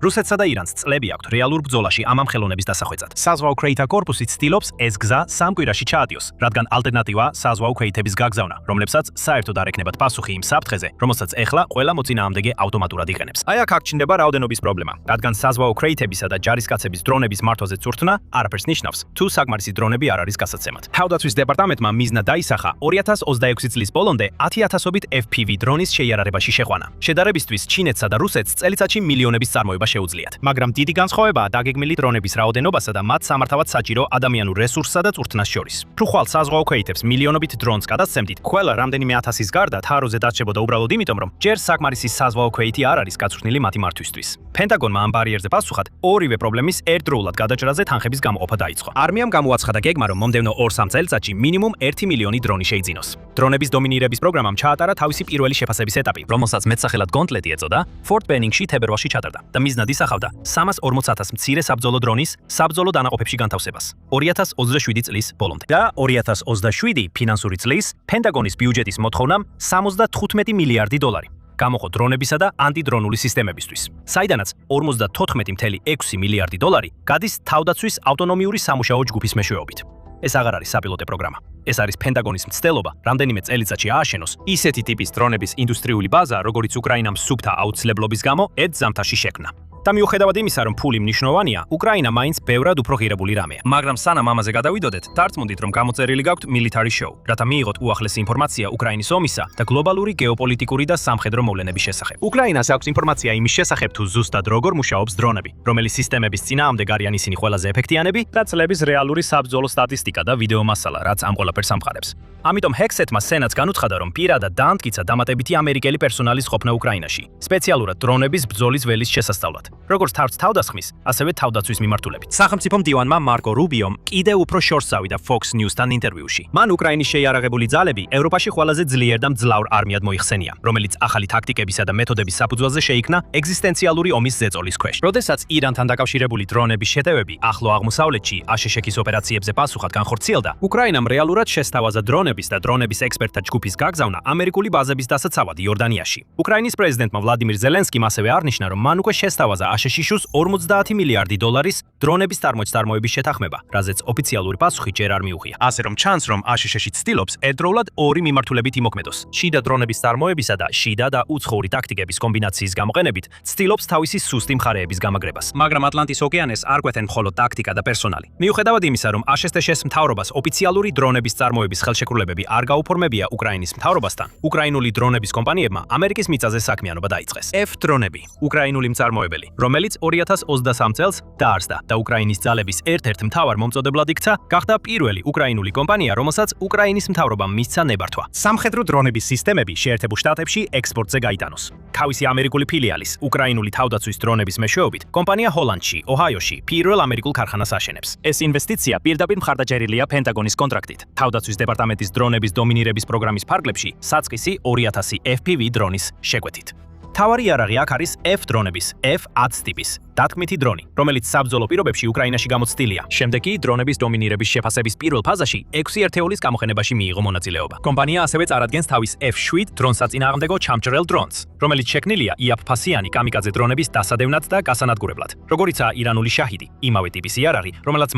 რუსეთსა და ირანს წლები აქვთ რეალურ ბრძოლაში ამ ხელოვნების დასახვეწად. საზღვაო ქვეითთა კორპუსი ცდილობს ეს გზა 3 კვირაში ჩაადიოს, რადგან ალტერნატივა საზღვაო ქვეითების გაგზავნა, რომლებსაც საერთოდ არ ექნებათ პასუხი იმ საფრთხეზე, რომელსაც ეხლა ყველა მოწინააღმდეგე ავტომატურად იყენებს. აი აქ ჩნდება რაოდენობის პრობლემა, რადგან საზღვაო ქვეითებისა და ჯარისკაცების დრონების მართვაზე წვრთნა არაფერს ნიშნავს, თუ საკმარისი დრონები არ არის გასაცემად. თავდაცვის დეპარტამენტმა მიზნად დაისახა 2026 წლის ბოლომდე 10,000-ობით FPV დრონის შეიარარებაში შეყვანა. შედარებისთვის ჩინეთსა და რუსეთს წელიწადში მილიონების წარმოება შეუძლიათ. მაგრამ დიდი განსხვავებაა დაგეგმილი დრონების რაოდენობასა და მათ სამართავად საჭირო ადამიანურ რესურსსა და წვრთნას შორის. თუ ხვალ საზღვაო ქვეითებს მილიონობით დრონს გადასცემდით, ყველა რამდენიმე ათასის გარდა თაროზე დაჭებოდა უბრალოდ იმიტომ, რომ ჯერ საკმარისი საზღვაო ქვეითი არ არის გაწვრთნილი მათი მართვისთვის. პენტაგონმა ამ ბარიერზე პასუხად ორივე პრობლემის ერთდროულად გადაჭრაზე თანხების გამოყოფა დაიწყო. არმიამ გამოაცხადა გეგმა, რომ მომდევნო 2-3 წელიწადში მინიმუმ 1 მილიონი დრონი შეიძინოს. დრონების დომინირების პროგრამამ ჩაატარა თავისი პირველი შეფასების ეტაპი, რომელსაც მეტსახელად გონტლეტი ეწოდა, ფორტ ბენინგში თებერვალში ჩატარდა და მიზნად ისახავდა 340,000 მცირე საბრძოლო დრონის საბრძოლო დანაყოფებში განთავსებას 2027 წლის ბოლომდე. და 2027 ფინანსური წლის პენტაგონის ბიუჯეტის მოთხოვნამ 75 მილიარდი დოლარი. გამოყო დრონებისა და ანტიდრონული სისტემებისთვის, საიდანაც 54.6 მილიარდი დოლარი გადის თავდაცვის ავტონომიური სამუშაო ჯგუფის მეშვეობით. ეს აღარ არის საპილოტე პროგრამა. ეს არის პენტაგონის მცდელობა, რამდენიმე წელიწადში ააშენოს ისეთი ტიპის დრონების ინდუსტრიული ბაზა, როგორიც უკრაინამ სუფთა აუცილებლობის გამო ედ ზამთარში შექმნა. და მიუხედავად იმისა, რომ ფული მნიშვნელოვანია, უკრაინა მაინც ბევრად უფრო ღირებული რამეა. მაგრამ სანამ ამაზე გადავიდოდეთ, დარწმუნდით, რომ გამოწერილი გაქვთ military show, რათა მიიღოთ უახლესი ინფორმაცია უკრაინის ომისა და გლობალური გეოპოლიტიკური და სამხედრო მოვლენების შესახებ. უკრაინას აქვს ინფორმაცია იმის შესახებ, თუ ზუსტად როგორ მუშაობს დრონები, რომელი სისტემების წინააღმდეგ არიან ისინი ყველაზე ეფექტიანები და წლების რეალური საბრძოლო სტატისტიკა და ვიდეო მასალა, რაც ამ ყველაფერს ამყარებს. ამიტომ ჰექსეტმა სენატს განუცხადა, რომ პირადად დაამტკიცა დამატებითი ამერიკელი პერსონალის ყოფნა უკრაინაში, სპეციალურად დრონების ბრძოლის ველის შესასწავლად. როგორც თავდასხმის, ასევე თავდაცვის მიმართულებით. სახელმწიფო მდივანმა მარკო რუბიომ კიდევ უფრო შორს წავიდა Fox News-თან ინტერვიუში. მან უკრაინის შეიარაღებული ძალები ევროპაში ყველაზე ძლიერ და მძლავრ არმიად მოიხსენია, რომელიც ახალი ტაქტიკებისა და მეთოდების საფუძველზე შეიქმნა ეგზისტენციალური ომის ზეწოლის ქვეშ. როდესაც ირანთან დაკავშირებული დრონების შეტევები ახლო აღმოსავლეთში აშშ-ის ოპერაციებზე პასუხად განხორციელდა, უკრაინამ რეალურად შესთავაზა დრონების და დრონების ექსპერტთა ჯგუფის გაგზავნა ამერიკული ბაზების დასაცავად იორდანიაში. უკრაინის პრეზიდენტმა ვლადიმირ ზელენსკიმ ასევე აღნიშნა, რომ მან უკვე შესთავაზა აშშ-ს 50 მილიარდი დოლარის დრონების წარმოების შეთანხმება, რაზეც ოფიციალური პასუხი ჯერ არ მიუღია. ასე რომ ჩანს, რომ აშშ-ში ცდილობს ერთდროულად ორი მიმართულებით იმოქმედოს. შიდა დრონების წარმოებისა და შიდა და უცხოური ტაქტიკების კომბინაციის გამოყენებით ცდილობს თავისი სუსტი მხარეების გამაგრებას. მაგრამ ატლანტის ოკეანეს არ კვეთენ მხოლოდ ტაქტიკა და პერსონალი. მიუხედავად იმისა, რომ აშშ-ს მთავრობას ოფიციალური დრონების წარმოების ხელშეკრულებები არ გაუფორმებია უკრაინის მთავრობასთან, უკრაინული დრონების კომპანიებმა ამერიკის მიწაზე საქმიანობა დაიწყეს. F-დრონები, უკრაინული მწარმოებელი, რომელიც 2023 წელს დაარსდა და უკრაინის ძალების ერთ-ერთ მთავარ მომწოდებლად იქცა, გახდა პირველი უკრაინული კომპანია, რომელსაც უკრაინის მთავრობამ მისცა ნებართვა. სამხედრო დრონების სისტემები შეერთებულ შტატებში ექსპორტზე გაიტანოს. თავისი ამერიკული ფილიალის, უკრაინული თავდაცვის დრონების მეშვეობით, კომპანია ჰოლანდში, ოჰაიოში, პირველ ამერიკულ ქარხანას აშენებს. ეს ინვესტიცია პირდაპირ მხარდაჭერილია პენტაგონის კონტრაქტით. თავდაცვის დეპარტამენტის დრონების დომინირების პროგრამის ფარგლებში საწყისი 2000 FPV დრონის შეკვეთით. თავარი იარაღი აქ არის F-დრონების, F-10 ტიპის დათქმითი დრონი, რომელიც საბრძოლო პირობებში უკრაინაში გამოცდილია. შემდეგ კი დრონების დომინირების შეფასების პირველ ფაზაში 6 ერთეულის გამოყენებაში მიიღო მონაწილეობა. კომპანია ასევე წარადგენს თავის F-7 დრონ-საწინააღმდეგო ჩამჭრელ დრონს, რომელიც შექმნილია იაფფასიანი კამიკაძე დრონების დასადევნად და გასანადგურებლად, როგორიცაა ირანული შაჰიდი, იმავე ტიპის იარაღი, რომელსაც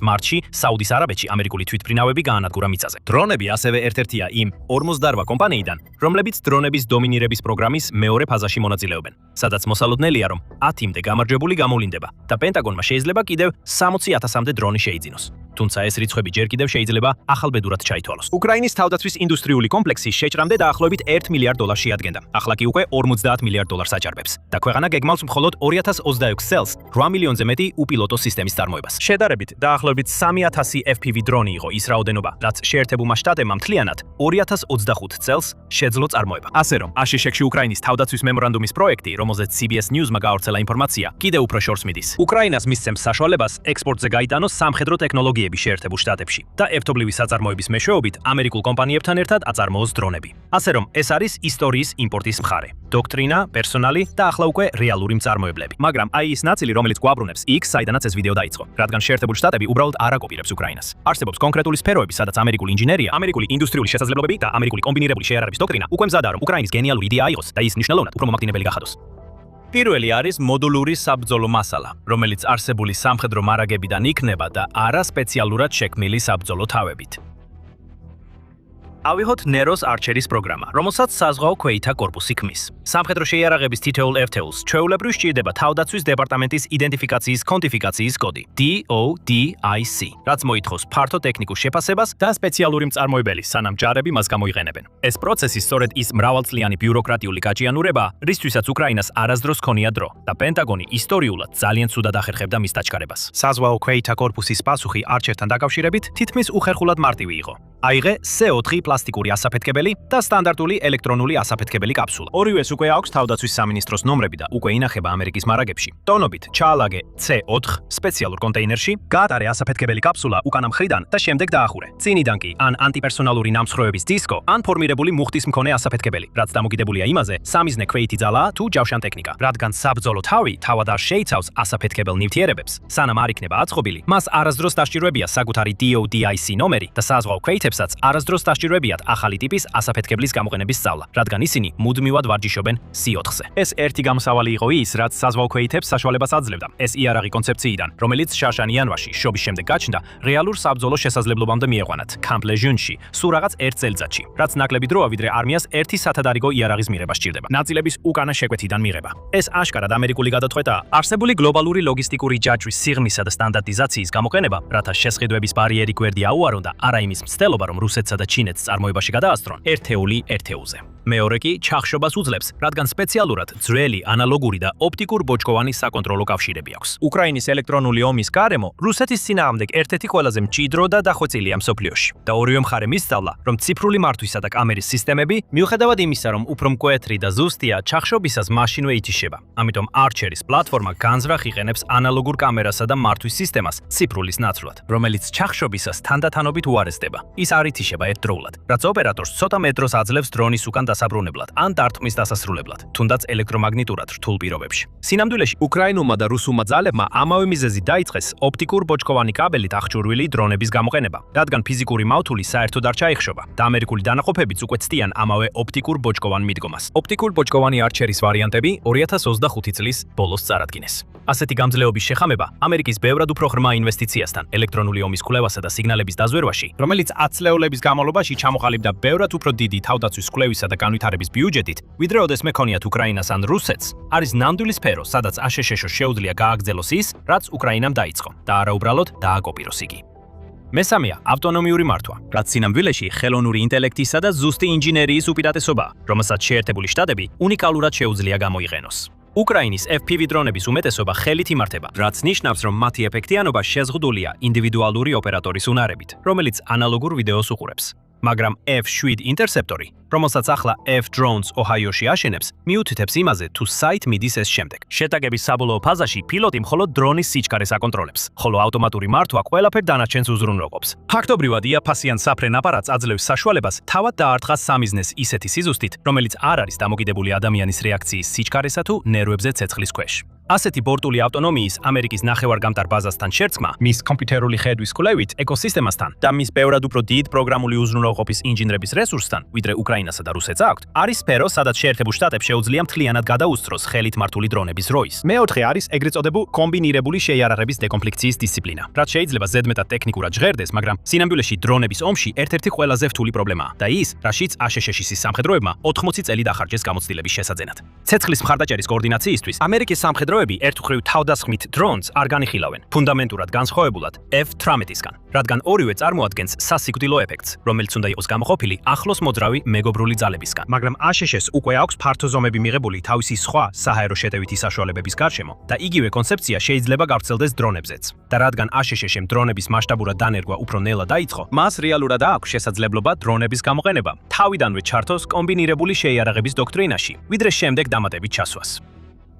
მარტში საუდის არაბეთში ამერიკული თვითმფრინავები გაანადგურა მიწაზე. დრონები ასევე ერთ-ერთია იმ 48 კომპანიიდან, რომლებიც დრონების დომინირების პროგრამის მეორე ფაზაში მონაწილეობენ, სადაც მოსალოდნელია, რომ 10-მდე გამარჯვებული გამოვლინდება და პენტაგონმა შეიძლება კიდევ 60,000-მდე დრონი შეიძინოს. თუმცა ეს რიცხვები ჯერ კიდევ შეიძლება ახალბედურად ჩაითვალოს. უკრაინის თავდაცვის ინდუსტრიული კომპლექსი შეჭრამდე დაახლოებით $1 მილიარდ შეადგენდა. ახლა კი უკვე $50 მილიარდ აჭარბებს და ქვეყანა გეგმავს მხოლოდ 2026 წელს 8 მილიონზე მეტი უპილოტო სისტემის წარმოებას. შედარებით დაახლოებით 3000 FPV დრონი იყო ის რაოდენობა, რაც შეერთებულმა შტატებმა მთლიანად 2025 წელს შეძლო წარმოება. ასე რომ, აშშ-ში უკრაინის თავდაცვის მემორანდუმის პროექტი, რომელზეც CBS News-მა გაავრცელა ინფორმაცია, კიდევ უფრო შორს მიდის. უკრაინას მისცემს საშუალებას ექსპორტზე გაიტანოს სამხედრო ტექნოლოგიები შეერთებულ შტატებში და ერთობლივი საწარმოების მეშვეობით ამერიკულ კომპანიებთან ერთად აწარმოოს დრონები. ასე რომ, ეს არის ისტორიის იმპორტის მხარე. დოქტრინა, პერსონალი და ახლა უკვე რეალური მწარმოებლები. მაგრამ აი ის ნაწილი, რომელიც გვაბრუნებს იქ, საიდანაც ეს ვიდეო დაიწყო, რადგან შეერთებული შტატები უბრალოდ არ აკოპირებს უკრაინას. არსებობს კონკრეტული სფეროები, სადაც ამერიკული ინჟინერია, ამერიკული ინდუსტრიული შესაძლებლობები და ამერიკული კომბინირებული შეიარაღების დოქტრინა უკვე მზადაა, რომ უკრაინის გენიალური იდეა აიღოს და ის მნიშვნელოვნად უფრო მომაყდინებელი გახადოს. პირველი არის მოდულური საბრძოლო მასალა, რომელიც არსებული სამხედრო მარაგებიდან იქნება და არა სპეციალურად შექმნილი საბრძოლო თავებით. ავიღოთ ნეროს არჩერის პროგრამა, რომელსაც საზღვაო ქვეითა კორპუსი ქმნის. სამხედრო შეიარაღების თითოეულ ერთეულს ჩვეულებრივ სჭირდება თავდაცვის დეპარტამენტის იდენტიფიკაციის კონტიფიკაციის კოდი DODIC, რაც მოითხოვს ფართო ტექნიკურ შეფასებას და სპეციალური მწარმოებელი, სანამ ჯარები მას გამოიყენებენ. ეს პროცესი სწორედ ის მრავალწლიანი ბიუროკრატიული გაჭიანურება, რისთვისაც უკრაინას არასდროს ჰქონია დრო და პენტაგონი ისტორიულად ძალიან ცუდად ახერხებდა მის დაჩქარებას. საზღვაო ქვეითა კორპუსის პასუხი არჩერთან დაკავშირებით თითქმის უხერხულად მარტივი იყო. აიღე C4 პლასტიკური ასაფეთქებელი და სტანდარტული ელექტრონული ასაფეთქებელი კაფსულა. ორივეს უკვე აქვს თავდაცვის სამინისტროს ნომრები და უკვე ინახება ამერიკის მარაგებში. ტონობით ჩაალაგე C4 სპეციალურ კონტეინერში, გაატარე ასაფეთქებელი კაფსულა უკანა მხრიდან და შემდეგ დაახურე. წინიდან კი ან ანტიპერსონალური ნამსხვრევების დისკო, ან ფორმირებული მუხტის მქონე ასაფეთქებელი, რაც დამოკიდებულია იმაზე, სამიზნე ქვეითი ძალაა თუ ჯავშან ტექნიკა. რადგან საბრძოლო თავი თავად არ შეიცავს ასაფეთქებელ ნივთიერებებს, სანამ არ იქნება აწყობილი, მას არასდროს დასჭიროებია საკუთარი DODIC ნომერი და საზღვაო ქვეითებსაც არასდროს დასჭიროებიათ ახალი ტიპის ასაფეთქებლის გამოყენების სწავლა, რადგან ისინი მუდმივად ვარჯიშობენ C4-ზე. ეს ერთი გამოსავალი იყო ის, რაც საზღვაო ქვეითებს საშუალებას აძლევდა. ეს იარაღი კონცეფციიდან, რომელიც შარშან იანვარში შობის შემდეგ გაჩნდა, რეალურ საბრძოლო შესაძლებლობამდე მიიყვანათ კამპლეჟუნში, სულ რაღაც 1 წელიწადში, რაც ნაკლები დროა, ვიდრე არმიას ერთი სათადარიგო იარაღის მიღება სჭირდება. ნაწილების უკანა შეკვეთიდან მიღება. ეს აშკარად ამერიკული გადაწყვეტაა. არსებული გლობალური ლოგისტიკური ჯაჭვის სიღრმისა და სტანდარტიზაციის გამოყენება, რათა შესყიდვების ბარიერი გვერდი აუარონ და არა იმის მცდელობა, რომ რუსეთსა და ჩინეთს წარმოებაში გადაასწრონ ერთეული ერთეულზე. მეორე კი ჩახშობას უძლებს, რადგან სპეციალურად ძველი ანალოგური და ოპტიკურ ბოჭკოვანი საკონტროლო კავშირები აქვს. უკრაინის ელექტრონული ომის გარემო რუსეთის წინააღმდეგ ერთ-ერთი ყველაზე მჭიდრო და დახვეწილია მსოფლიოში. და ორივე მხარე მისწავლა, რომ ციფრული მართვისა და კამერის სისტემები, მიუხედავად იმისა, რომ უფრო მკვეთრი და ზუსტია, ჩახშობისას მაშინვე ითიშება. ამიტომ არჩერის პლატფორმა განზრახ იყენებს ანალოგურ კამერასა და მართვის სისტემას ციფრულის ნაცვლად, რომელიც ჩახშობისას თანდათანობით უარესდება. ის არ ითიშება ერთდროულად, რაც ოპერატორს ცოტა მეტროს აძლევს დრონის უკან დასაბრუნებლად ან დარტყმის დასასრულებლად, თუნდაც ელექტრომაგნიტურად რთულ პირობებში. სინამდვილეში უკრაინულმა და რუსულმა ძალებმა ამავე მიზეზით დაიწყეს ოპტიკურ ბოჭკოვანი კაბელით აღჭურვილი დრონების გამოყენება, რადგან ფიზიკური მავთული საერთოდ არ ჩაიხშობა და ამერიკული დანაყოფებიც უკვე ცდიან ამავე ოპტიკურ ბოჭკოვან მიდგომას. ოპტიკურ ბოჭკოვანი არჩერის ვარიანტები 2025 წლის ბოლოს წარადგინეს. ასეთი გამძლეობის შეხამება ამერიკის ბევრად უფრო ღრმა ინვესტიციასთან ელექტრონული ომის კვლევასა და სიგნალების დაზვერვაში, რომელიც 10 წლეულების განმავლობაში ჩამოყალიბდა ბევრად უფრო დიდი თავდაცვის კვლევისა და განვითარების ბიუჯეტით, ვიდრე ოდესმე ქონიათ უკრაინას ან რუსეთს, არის ნამდვილი სფერო, სადაც აშშ-ს შეუძლია გააგრძელოს ის, რაც უკრაინამ დაიწყო და არა უბრალოდ დააკოპიროს იგი. მესამეა ავტონომიური მართვა, რაც სინამდვილეში ხელოვნური ინტელექტისა და ზუსტი ინჟინერიის უპირატესობაა, რომელსაც შეერთებული შტატები უნიკალურად შეუძლია გამოიყენოს. უკრაინის FPV დრონების უმეტესობა ხელით იმართება, რაც ნიშნავს, რომ მათი ეფექტიანობა შეზღუდულია ინდივიდუალური ოპერატორის უნარებით, რომელიც ანალოგურ ვიდეოს უყურებს. მაგრამ F7 ინტერსეპტორი რომელსაც ახლა F-Drones ოჰაიოში აშენებს, მიუთითებს იმაზე, თუ საით მიდის ეს შემდეგ. შეტაკების საბოლოო ფაზაში პილოტი მხოლოდ დრონის სიჩქარეს აკონტროლებს, ხოლო ავტომატური მართვა ყველაფერ დანარჩენს უზრუნველყოფს. ფაქტობრივად იაფფასიან საფრენ აპარატს აძლევს საშუალებას თავად დაარტყას სამიზნეს ისეთი სიზუსტით, რომელიც არ არის დამოკიდებული ადამიანის რეაქციის სიჩქარესა თუ ნერვებზე ცეცხლის ქვეშ. ასეთი ბორტული ავტონომიის ამერიკის ნახევარგამტარ ბაზასთან შერწყმა, მის კომპიუტერული ხედვის კვლევით ეკოსისტემასთან და მის ბევრად უფრო დიდ პროგრამული უზრუნველყოფის ინჟინრების რესურსთან, ვიდრე უკრაინასა და რუსეთს აქვთ, არის სფერო, სადაც შეერთებულ შტატებს შეუძლია მთლიანად გადაუსწროს ხელით მართული დრონების როის. მეოთხე არის ეგრეთ წოდებული კომბინირებული შეიარაღების დეკომპლექციის დისციპლინა, რაც შეიძლება ზედმეტად ტექნიკურად ჟღერდეს, მაგრამ სინამდვილეში დრონების ომში ერთ-ერთი ყველაზე რთული პრობლემაა და ის, რაშიც ASHS-ის სამხედროებმა 80 წელი დახარჯეს გამოცდილების შესაძენად. ცეცხლის მხარდაჭერის კოორდინაციისთვის ამერიკის სამხედრო ერთუხრივ თავდასხმით დრონს არ განიხილავენ, ფუნდამენტურად განსხვავებულად F-13-ისგან, რადგან ორივე წარმოადგენს სასიკვდილო ეფექტს, რომელიც უნდა იყოს გამოყოფილი ახლოს მოძრავი მეგობრული ძალებისგან. მაგრამ ASHS-ს უკვე აქვს ფართო ზომები მიღებული თავისი სხვა საჰაერო შეტევითი საშუალებების გარშემო და იგივე კონცეფცია შეიძლება გავრცელდეს დრონებზეც. და რადგან ASHS-მ დრონების მასშტაბურად დანერგვა უფრო ნელა დაიწყო, მას რეალურად აქვს შესაძლებლობა დრონების გამოყენება თავიდანვე ჩართოს კომბინირებული შეიარაღების დოქტრინაში, ვიდრე შემდეგ დამატებით ჩასვას.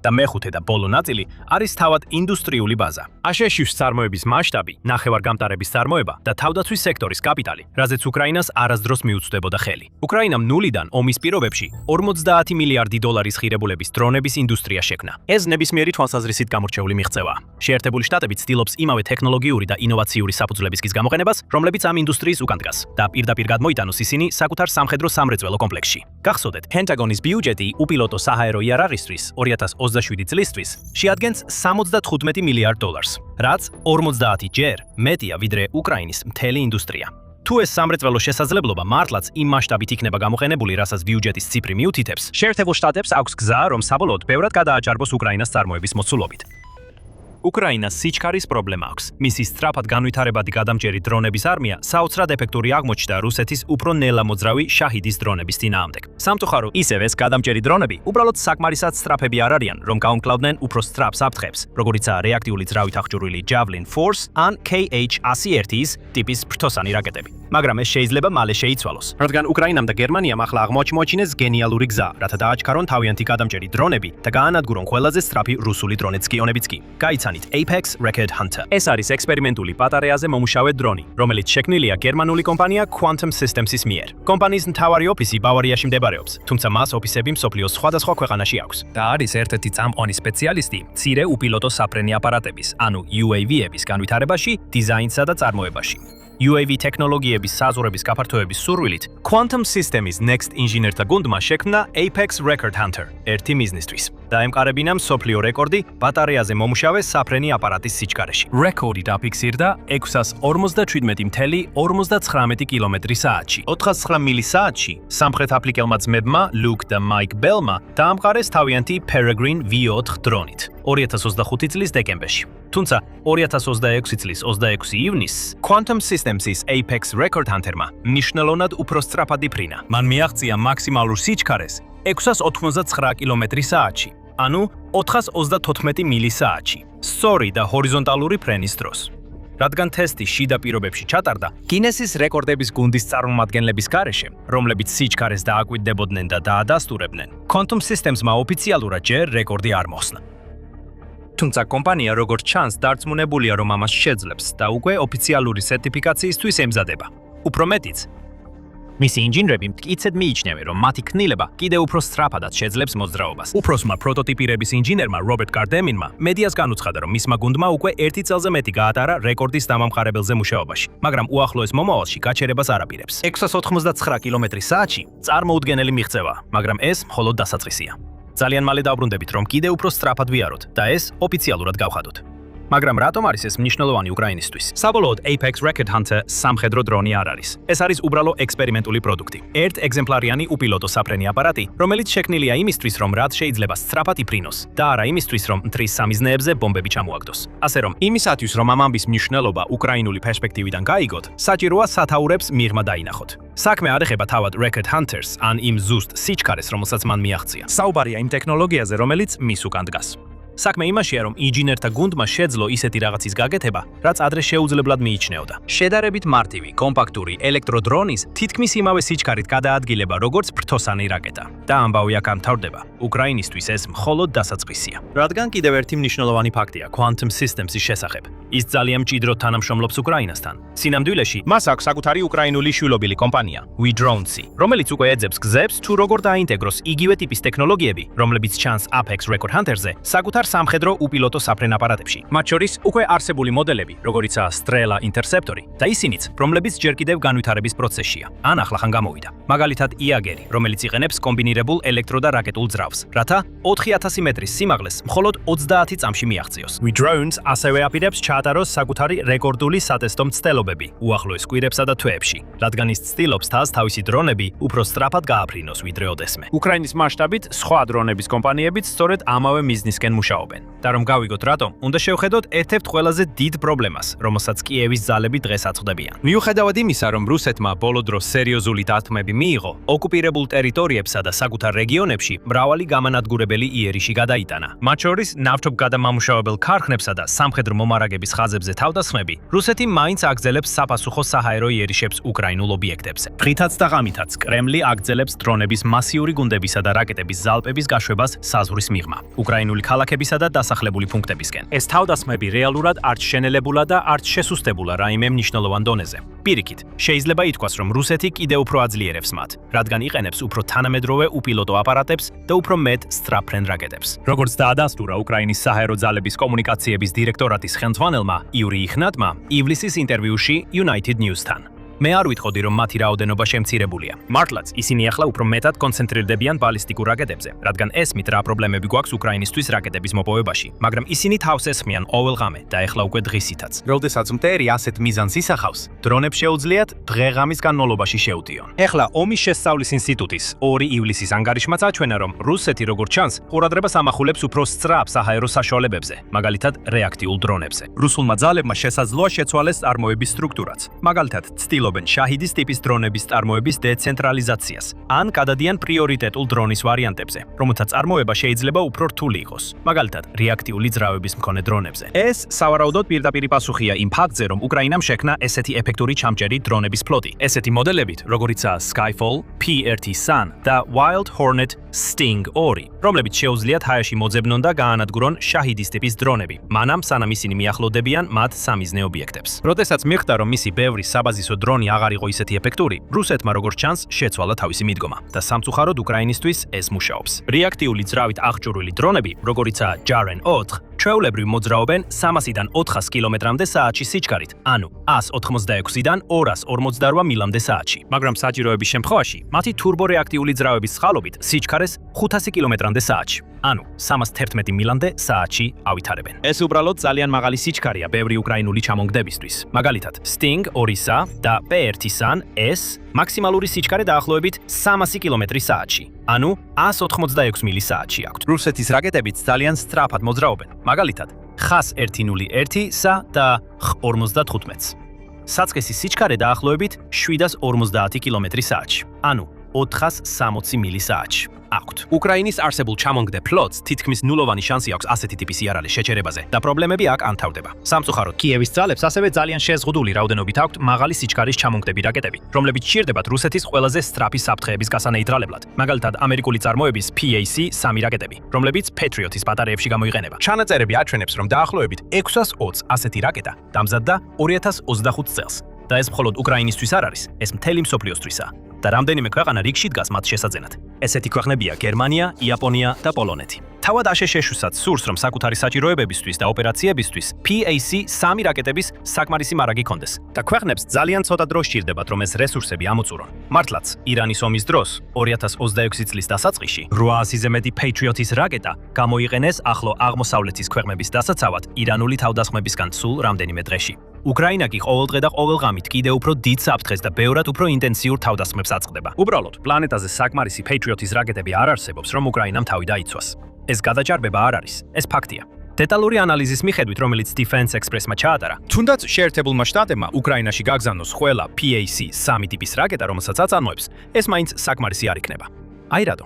და მეხუთე და ბოლო ნაწილი არის თავად ინდუსტრიული ბაზა. ASHS-ის წარმოების მასშტაბი, ნახევარგამტარების წარმოება და თავდაცვის სექტორის კაპიტალი, რაზეც უკრაინას არასდროს მიუწვდებოდა ხელი. უკრაინამ ნულიდან ომის პირობებში 50 მილიარდი დოლარის ღირებულების დრონების ინდუსტრია შექმნა. ეს ნებისმიერი თვალსაზრისით გამორჩეული მიღწევაა. შეერთებული შტატები ცდილობს იმავე ტექნოლოგიური და ინოვაციური საფუძვლების გამოყენებას, რომლებიც ამ ინდუსტრიის უკან დგას და პირდაპირ გადმოიტანოს ისინი საკუთარ სამხედრო სამრეწველო კომპლექსში. გახსოვდეთ, პენტაგონის ბიუჯეტი უპილოტო საჰაერო იარაღისთვის 2027 წლისთვის შეადგენს 75 მილიარდ დოლარს, რაც 50 ჯერ მეტია ვიდრე უკრაინის მთელი ინდუსტრია. თუ ეს სამრეწველო შესაძლებლობა მართლაც იმ მასშტაბით იქნება გამოყენებული, რასაც ბიუჯეტის ციფრი მიუთითებს, შეერთებულ შტატებს აქვს გზა, რომ საბოლოოდ ბევრად გადააჭარბოს უკრაინას წარმოების მოცულობით. უკრაინას სიჩქარის პრობლემა აქვს. მისი სწრაფად განვითარებადი გადამჭერი დრონების არმია საოცრად ეფექტური აღმოჩნდა რუსეთის უფრო ნელა მოძრავი შაჰიდის დრონების წინააღმდეგ. სამწუხაროდ, ისევ ეს გადამჭერი დრონები უბრალოდ საკმარისად სწრაფები არ არიან, რომ გაუმკლავდნენ უფრო სწრაფ საფრთხებს, როგორიცაა რეაქტიული ძრავით აღჭურვილი Javelin Force ან KH-101-ის ტიპის ფრთოსანი რაკეტები. მაგრამ ეს შეიძლება მალე შეიცვალოს, რადგან უკრაინამ და გერმანიამ ახლა აღმოაჩინეს გენიალური გზა, რათა დააჩქარონ თავიანთი გადამჭერი დრონები და გაანადგურონ ყველაზე სწრაფი რუსული დრონებიც კი. გაიცანით Apex Record Hunter. ეს არის ექსპერიმენტული პატარეაზე მომუშავე დრონი, რომელიც შექმნილია გერმანული კომპანია Quantum Systems-ის მიერ. კომპანიის მთავარი ოფისი ბავარიაში მდებარეობს, თუმცა მას ოფისები მსოფლიოს სხვადასხვა ქვეყანაში აქვს და არის ერთ-ერთი წამყვანი სპეციალისტი მცირე უპილოტო საფრენი აპარატების, ანუ UAV-ების განვითარებაში, დიზაინსა და წარმოებაში. UAV ტექნოლოგიების საზღვრების გაფართოების სურვილით, Quantum Systems-ის Next ინჟინერთა გუნდმა შექმნა Apex Record Hunter ერთი მიზნისთვის. დაემყარებინა მსოფლიო რეკორდი ბატარეაზე მომუშავე საფრენი აპარატის სიჩქარეში. რეკორდი დაფიქსირდა 657.49 კმ/სთ-ში. 409 მილისაათში სამხრეთ აფრიკელმა ძმებმა Luke და Mike Bellმა დაამყარეს თავიანთი Peregrine V4 დრონით 2025 წლის დეკემბერში. თუმცა 2026 წლის 26 ივნისს Quantum Systems-ის Apex Record Hunter-მა მნიშვნელოვნად უფრო სწრაფად იფრინა. მან მიაღწია მაქსიმალურ სიჩქარეს 689 კმ/სთ-ში, ანუ 434 მილისაათში, სწორი და ჰორიზონტალური ფრენის დროს. რადგან თესტი შიდა პირობებში ჩატარდა, გინესის რეკორდების გუნდის წარმომადგენლების გარეშე, რომლებიც სიჩქარეს დააკვირდებოდნენ და დაადასტურებდნენ, Quantum Systems-მა ოფიციალურად ჯერ რეკორდი არ მოხსნა. თუმცა კომპანია როგორც ჩანს დარწმუნებულია, რომ ამას შეძლებს და უკვე ოფიციალური სერტიფიკაციისთვის ემზადება. უფრო მეტიც, მისი ინჟინრები მტკიცედ მიიჩნევენ, რომ მათი ქმნილება კიდევ უფრო სწრაფადაც შეძლებს მოძრაობას. უფროსმა პროტოტიპირების ინჟინერმა რობერტ კარდემინმა მედიას განუცხადა, რომ მისმა გუნდმა უკვე 1 წელზე მეტი გაატარა რეკორდის დამამყარებელზე მუშაობაში, მაგრამ უახლოეს მომავალში გაჩერებას არ აპირებს. 689 კმ/სთ-ში წარმოუდგენელი მიღწევა, მაგრამ ეს მხოლოდ დასაწყისია. ძალიან მალე დავბრუნდებით, რომ კიდევ უფრო სწრაფად ვიაროთ და ეს ოფიციალურად გავხადოთ. მაგრამ რატომ არის ეს მნიშვნელოვანი უკრაინისთვის? საბოლოოდ Apex Record Hunter სამხედრო დრონი არ არის. ეს არის უბრალო ექსპერიმენტული პროდუქტი. ერთ ეგზემპლარიანი უპილოტო საფრენი აპარატი, რომელიც შექმნილია იმისთვის, რომ რაც შეიძლება სწრაფად იფრინოს და არა იმისთვის, რომ მტრის სამიზნეებზე ბომბები ჩამოაგდოს. ასე რომ, იმისათვის, რომ ამ ამბის მნიშვნელობა უკრაინული პერსპექტივიდან გაიგოთ, საჭიროა სათაურებს მიღმა დაინახოთ. საქმე არ ეხება თავად Record Hunters ან იმ ზუსტ სიჩქარეს, რომელსაც მან მიაღწია. საუბარია იმ ტექნოლოგიაზე, რომელიც მის უკან დგას. საქმე იმაშია, რომ ინჟინერთა გუნდმა შეძლო ისეთი რაღაცის გაკეთება, რაც ადრე შეუძლებლად მიიჩნეოდა. შედარებით მარტივი, კომპაქტური ელექტროდრონის თითქმის იმავე სიჩქარით გადაადგილება, როგორც ფრთოსანი რაკეტა. და ამბავი აქ ამთავრდება. უკრაინისთვის ეს მხოლოდ დასაწყისია. რადგან კიდევ ერთი მნიშვნელოვანი ფაქტია Quantum Systems-ის შესახებ. ის ძალიან მჭიდროდ თანამშრომლობს უკრაინასთან. სინამდვილეში, მას აქვს საკუთარი უკრაინული შვილობილი კომპანია, WeDronesy, რომელიც უკვე ეძებს გზებს თუ როგორ დაინტეგროს იგივე ტიპის ტექნოლოგიები, რომლებიც ჩანს Apex Record Hunter-ზე, საკუთარ სამხედრო უპილოტო საფრენ აპარატებში. მათ შორის უკვე არსებული მოდელები, როგორიცაა Strela Interceptor და ისინიც, რომლებიც ჯერ კიდევ განვითარების პროცესშია. ან ახლახან გამოვიდა. მაგალითად, Iageri, რომელიც იყენებს კომბინირებულ ელექტრო და რაკეტულ ძრავს, რათა 4000 მეტრის სიმაღლეს მხოლოდ 30 წამში მიაღწიოს. WeDrones ასევე აპირებს ჩაატაროს საკუთარი რეკორდული სატესტო მცდელობები უახლოეს კვირებსა და თვეებში, რადგან ის ცდილობს თავს თავისი დრონები უფრო სწრაფად გააფრინოს ვიდრე ოდესმე. უკრაინის მასშტაბით სხვა დრონების კომპანიებიც სწორედ ამავე მიზნისკენ მუშაობენ. და რომ გავიგოთ რატომ, უნდა შევხედოთ ერთ-ერთ ყველაზე დიდ პრობლემას, რომელსაც კიევის ძალები დღეს აწვდებიან. მიუხედავად იმისა, რომ რუსეთმა ბოლო დროს სერიოზული დათმები მიიღო, ოკუპირებულ ტერიტორიებსა და საკუთარ რეგიონებში მრავალი გამანადგურებელი იერიში გადაიტანა. მათ შორის ნავთობგადამამუშავებელ ქარხნებსა და სამხედრო მომარაგების ხაზებზე თავდასხმები, რუსეთი მაინც აგრძელებს საფასუხო საჰაერო იერიშებს უკრაინულ ობიექტებზე. ფრითაც და ღამითაც კრემლი აგრძელებს დრონების მასიური გუნდებისა და რაკეტების ზალპების გაშვებას საზღვრის მიღმა, უკრაინული ქალაქებისა და დასახლებული პუნქტებისკენ. ეს თავდასხმები რეალურად არც შენელებულა და არც შესუსტებულა რაიმე მნიშვნელოვან დონეზე. პირიქით, შეიძლება ითქვას, რომ რუსეთი კიდევ უფრო აძლიერებს მათ, რადგან იყენებს უფრო თანამედროვე უპილოტო აპარატებს და უფრო მეტ სწრაფფრენ რაკეტებს. როგორც დაადასტურა უკრაინის საჰაერო ძალების კომუნიკაციების დირექტორატის ხელმძღვანელმა იური იხნატმა ივლისის ინტერვიუში United News-თან. მე არ ვიტყოდი, რომ მათი რაოდენობა შემცირებულია. მართლაც, ისინი ახლა უფრო მეტად კონცენტრირდებიან ბალისტიკურ რაკეტებზე, რადგან ესმით რა პრობლემები გვაქვს უკრაინისთვის რაკეტების მოპოვებაში, მაგრამ ისინი თავს ესხმიან ყოველღამე და ეხლა უკვე დღისითაც. როდესაც მტერი ასეთ მიზანს ისახავს, დრონებს შეუძლიათ დღე-ღამის განმავლობაში შეუტიონ. ეხლა ომის შესწავლის ინსტიტუტის 2 ივლისის ანგარიშმაც აჩვენა, რომ რუსეთი როგორც ჩანს, ყურადღებას ამახვილებს უფრო სწრაფ საჰაერო საშუალებებზე, მაგალითად რეაქტიულ დრონებზე. რუსულმა ძალებმა შესაძლოა შეცვალეს წარმოების სტრუქტურაც, მაგალითად შაჰიდის ტიპის დრონების წარმოების დეცენტრალიზაციას, ან გადადიან პრიორიტეტულ დრონის ვარიანტებზე, რომელთა წარმოება შეიძლება უფრო რთული იყოს, მაგალითად რეაქტიული ძრავების მქონე დრონებზე. ეს სავარაუდოდ პირდაპირ პასუხია იმ ფაქტზე, რომ უკრაინამ შექმნა ესეთი ეფექტური ჩამჭერი დრონების ფლოტი. ესეთი მოდელებით, როგორიცაა Skyfall, P1 Sun და Wild Hornet Sting 2, რომლებიც შეუძლიათ ჰაერში მოძებნონ და გაანადგურონ შაჰიდის ტიპის დრონები, მანამ სანამ ისინი მიახლოვდებიან მათ სამიზნე ობიექტებს. როდესაც მიხვდა, რომ მისი ბევრი საბაზისო დრონი აღარ იყო ისეთი ეფექტური, რუსეთმა როგორც ჩანს, შეცვალა თავისი მიდგომა და სამწუხაროდ უკრაინისთვის ეს მუშაობს. რეაქტიული ძრავით აღჭურვილი დრონები, როგორიცაა Jaren 4, ჩვეულებრივ მოძრაობენ 300-დან 400 კილომეტრამდე საათში სიჩქარით, ანუ 186-დან 248 მილამდე საათში. მაგრამ საჭიროების შემთხვევაში, მათი თურბორეაქტიული ძრავების სხალობით სიჩქარეს 500 კილომეტრამდე საათში, ანუ 311 მილამდე საათში ავითარებენ. ეს უბრალოდ ძალიან მაღალი სიჩქარეა ბევრი უკრაინული ჩამონგდებისთვის. მაგალითად, Sting 2-სა და P1 Sun S მაქსიმალური სიჩქარე დაახლოებით 300 კილომეტრი საათში, ანუ 186 მილი საათში აქვთ. რუსეთის რაკეტებიც ძალიან სწრაფად მოძრაობენ, მაგალითად, X101-სა და X-55-ს. საწყისი სიჩქარე დაახლოებით 750 კილომეტრი საათში, ანუ 460 მილი საათში აქვთ. უკრაინის არსებულ ჩამონგდე ფლოტს თითქმის ნულოვანი შანსი აქვს ასეთი ტიპის იარაღის შეჩერებაზე და პრობლემები აქ ანთავრდება. სამწუხაროდ, კიევის ძალებს ასევე ძალიან შეზღუდული რაოდენობით აქვთ მაღალი სიჩქარის ჩამონგდები რაკეტები, რომლებიც ჭირდებათ რუსეთის ყველაზე სწრაფი საფრთხეების გასანეიტრალებლად. მაგალითად, ამერიკული წარმოების PAC-3 რაკეტები, რომლებიც Patriot-ის ბატარეებში გამოიყენება. ჩანაწერები აჩვენებს, რომ დაახლოებით 620 ასეთი რაკეტა დამზადდა 2025 წელს. და ეს მხოლოდ უკრაინისთვის არ არის, ეს მთელი მსოფლიოსთვისაა. და რამდენიმე ქვეყანა რიგში დგას მათ შესაძენად. ესეთი ქვეყნებია გერმანია, იაპონია და პოლონეთი. თავად აშშ-საც სურს, რომ საკუთარი საჭიროებებისთვის და ოპერაციებისთვის PAC-3 რაკეტების საკმარისი მარაგი კონდეს. და ქვეყნებს ძალიან ცოტა დრო სჭირდებათ, რომ ეს რესურსები ამოწურონ. მართლაც, ირანის ომის დროს 2026 წლის დასაწყისში 800-ზე მეტი Patriot-ის რაკეტა გამოიყენეს ახლო აღმოსავლეთის ქვეყნების დასაცავად ირანული თავდასხმებისგან სულ რამდენიმე დღეში. უკრაინა კი ყოველდღე და ყოველღამით კიდევ უფრო დიდ საფრთხეს და ბევრად უფრო ინტენსიურ თავდასხმებს აწყდება. უბრალოდ, პლანეტაზე საკმარისი Patriot-ის რაკეტები არ არსებობს, რომ უკრაინამ თავი დაიცვას. ეს გადაჭარბება არ არის, ეს ფაქტია. დეტალური ანალიზის მიხედვით, რომელიც Defense Express-მა ჩაატარა, თუნდაც შეერთებულმა შტატებმა უკრაინაში გაგზავნოს ყველა PAC-3 ტიპის რაკეტა, რომელსაც აწარმოებს, ეს მაინც საკმარისი არ იქნება. აი რატო?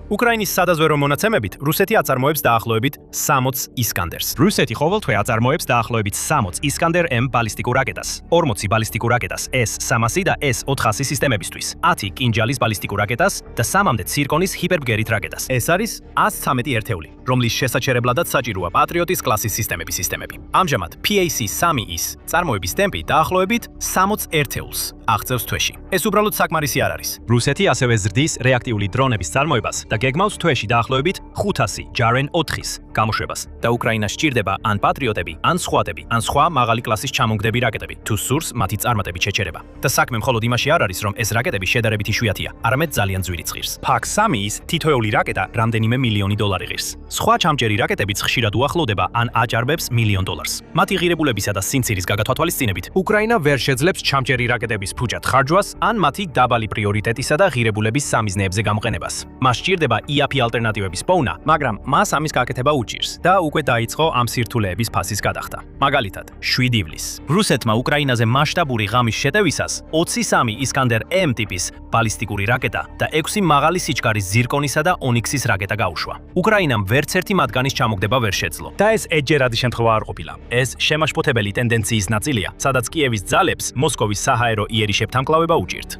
უკრაინის სადაზვერვო მონაცემებით, რუსეთი აწარმოებს დაახლოებით 60 ისკანდერს. რუსეთი ყოველთვე აწარმოებს დაახლოებით 60 ისკანდერ M ბალისტიკურ რაკეტას, 40 ბალისტიკურ რაკეტას S-300 და S-400 სისტემებისთვის, 10 კინჯალის ბალისტიკურ რაკეტას და 3-მდე ცირკონის ჰიპერბგერით რაკეტას. ეს არის 113 ერთეული, რომლის შესაჩერებლადაც საჭიროა პატრიოტის კლასის სისტემები. ამჟამად PAC-3-ის წარმოების ტემპი დაახლოებით 60 ერთეულს აღწევს თვეში. ეს უბრალოდ საკმარისი არ არის. რუსეთი ასევე ზრდის რეაქტიული დრონების წარმოებას და გეგმავს თვეში დაახლოებით 500 ჯარენ 4-ის გამოშვებას. და უკრაინას სჭირდება ან პატრიოტები, ან სხვადები, ან სხვა მაღალი კლასის ჩამონგდები რაკეტები, თუ სურს მათი წარმატებით შეჩერება. და საქმე მხოლოდ იმაში არ არის, რომ ეს რაკეტები შედარებით იშვიათია, არამედ ძალიან ძვირიც ღირს. PAC-3-ის თითოეული რაკეტა რამდენიმე მილიონი დოლარი ღირს. სხვა ჩამჭერი რაკეტებიც ხშირად უახლოვდება ან აჭარბებს $1 მილიონ. მათი ღირებულებისა და სინცირის გაგათვალისწინებით, უკრაინა ვერ შეძლებს ჩამჭერი რაკეტების ფუჭად ხარჯვას ან მათი დაბალი პრიორიტეტისა და ღირებულების სამიზნეებზე გამოყენებას. მას სჭირდება IAP ალტერნატივების პოვნა, მაგრამ მას ამის გაკეთება უჭირს და უკვე დაიწყო ამ სირთულეების ფასის გადახდა. მაგალითად, 7 ივლისს რუსეთმა უკრაინაზე მასშტაბური ღამის შეტევისას 23 ისკანდერ M ტიპის ბალისტიკური რაკეტა და 6 მაღალი სიჩქარის ზირკონისა და ონიქსის რაკეტა გაუშვა. უკრაინამ ვერც ერთი მათგანის ჩამოგდება ვერ შეძლო. და ეს ეჯერადი შემთხვევა არ ყოფილა. ეს შემაშფოთებელი ტენდენციის ნაწილია, სადაც კიევის ძალებს მოსკოვის საჰაერო იერიშებთან კლავება უჭირთ.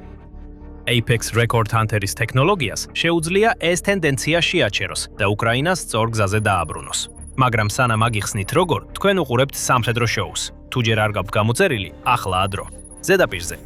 Apex Record Hunter-ის ტექნოლოგიას შეუძლია ეს ტენდენცია შეაჩეროს და უკრაინას სწორ გზაზე დააბრუნოს. მაგრამ სანამ აგიხსნით როგორ, თქვენ უყურებთ სამხედრო შოუს. თუ ჯერ არ გაქვთ გამოწერილი, ახლა დრო. ზედაპირზე.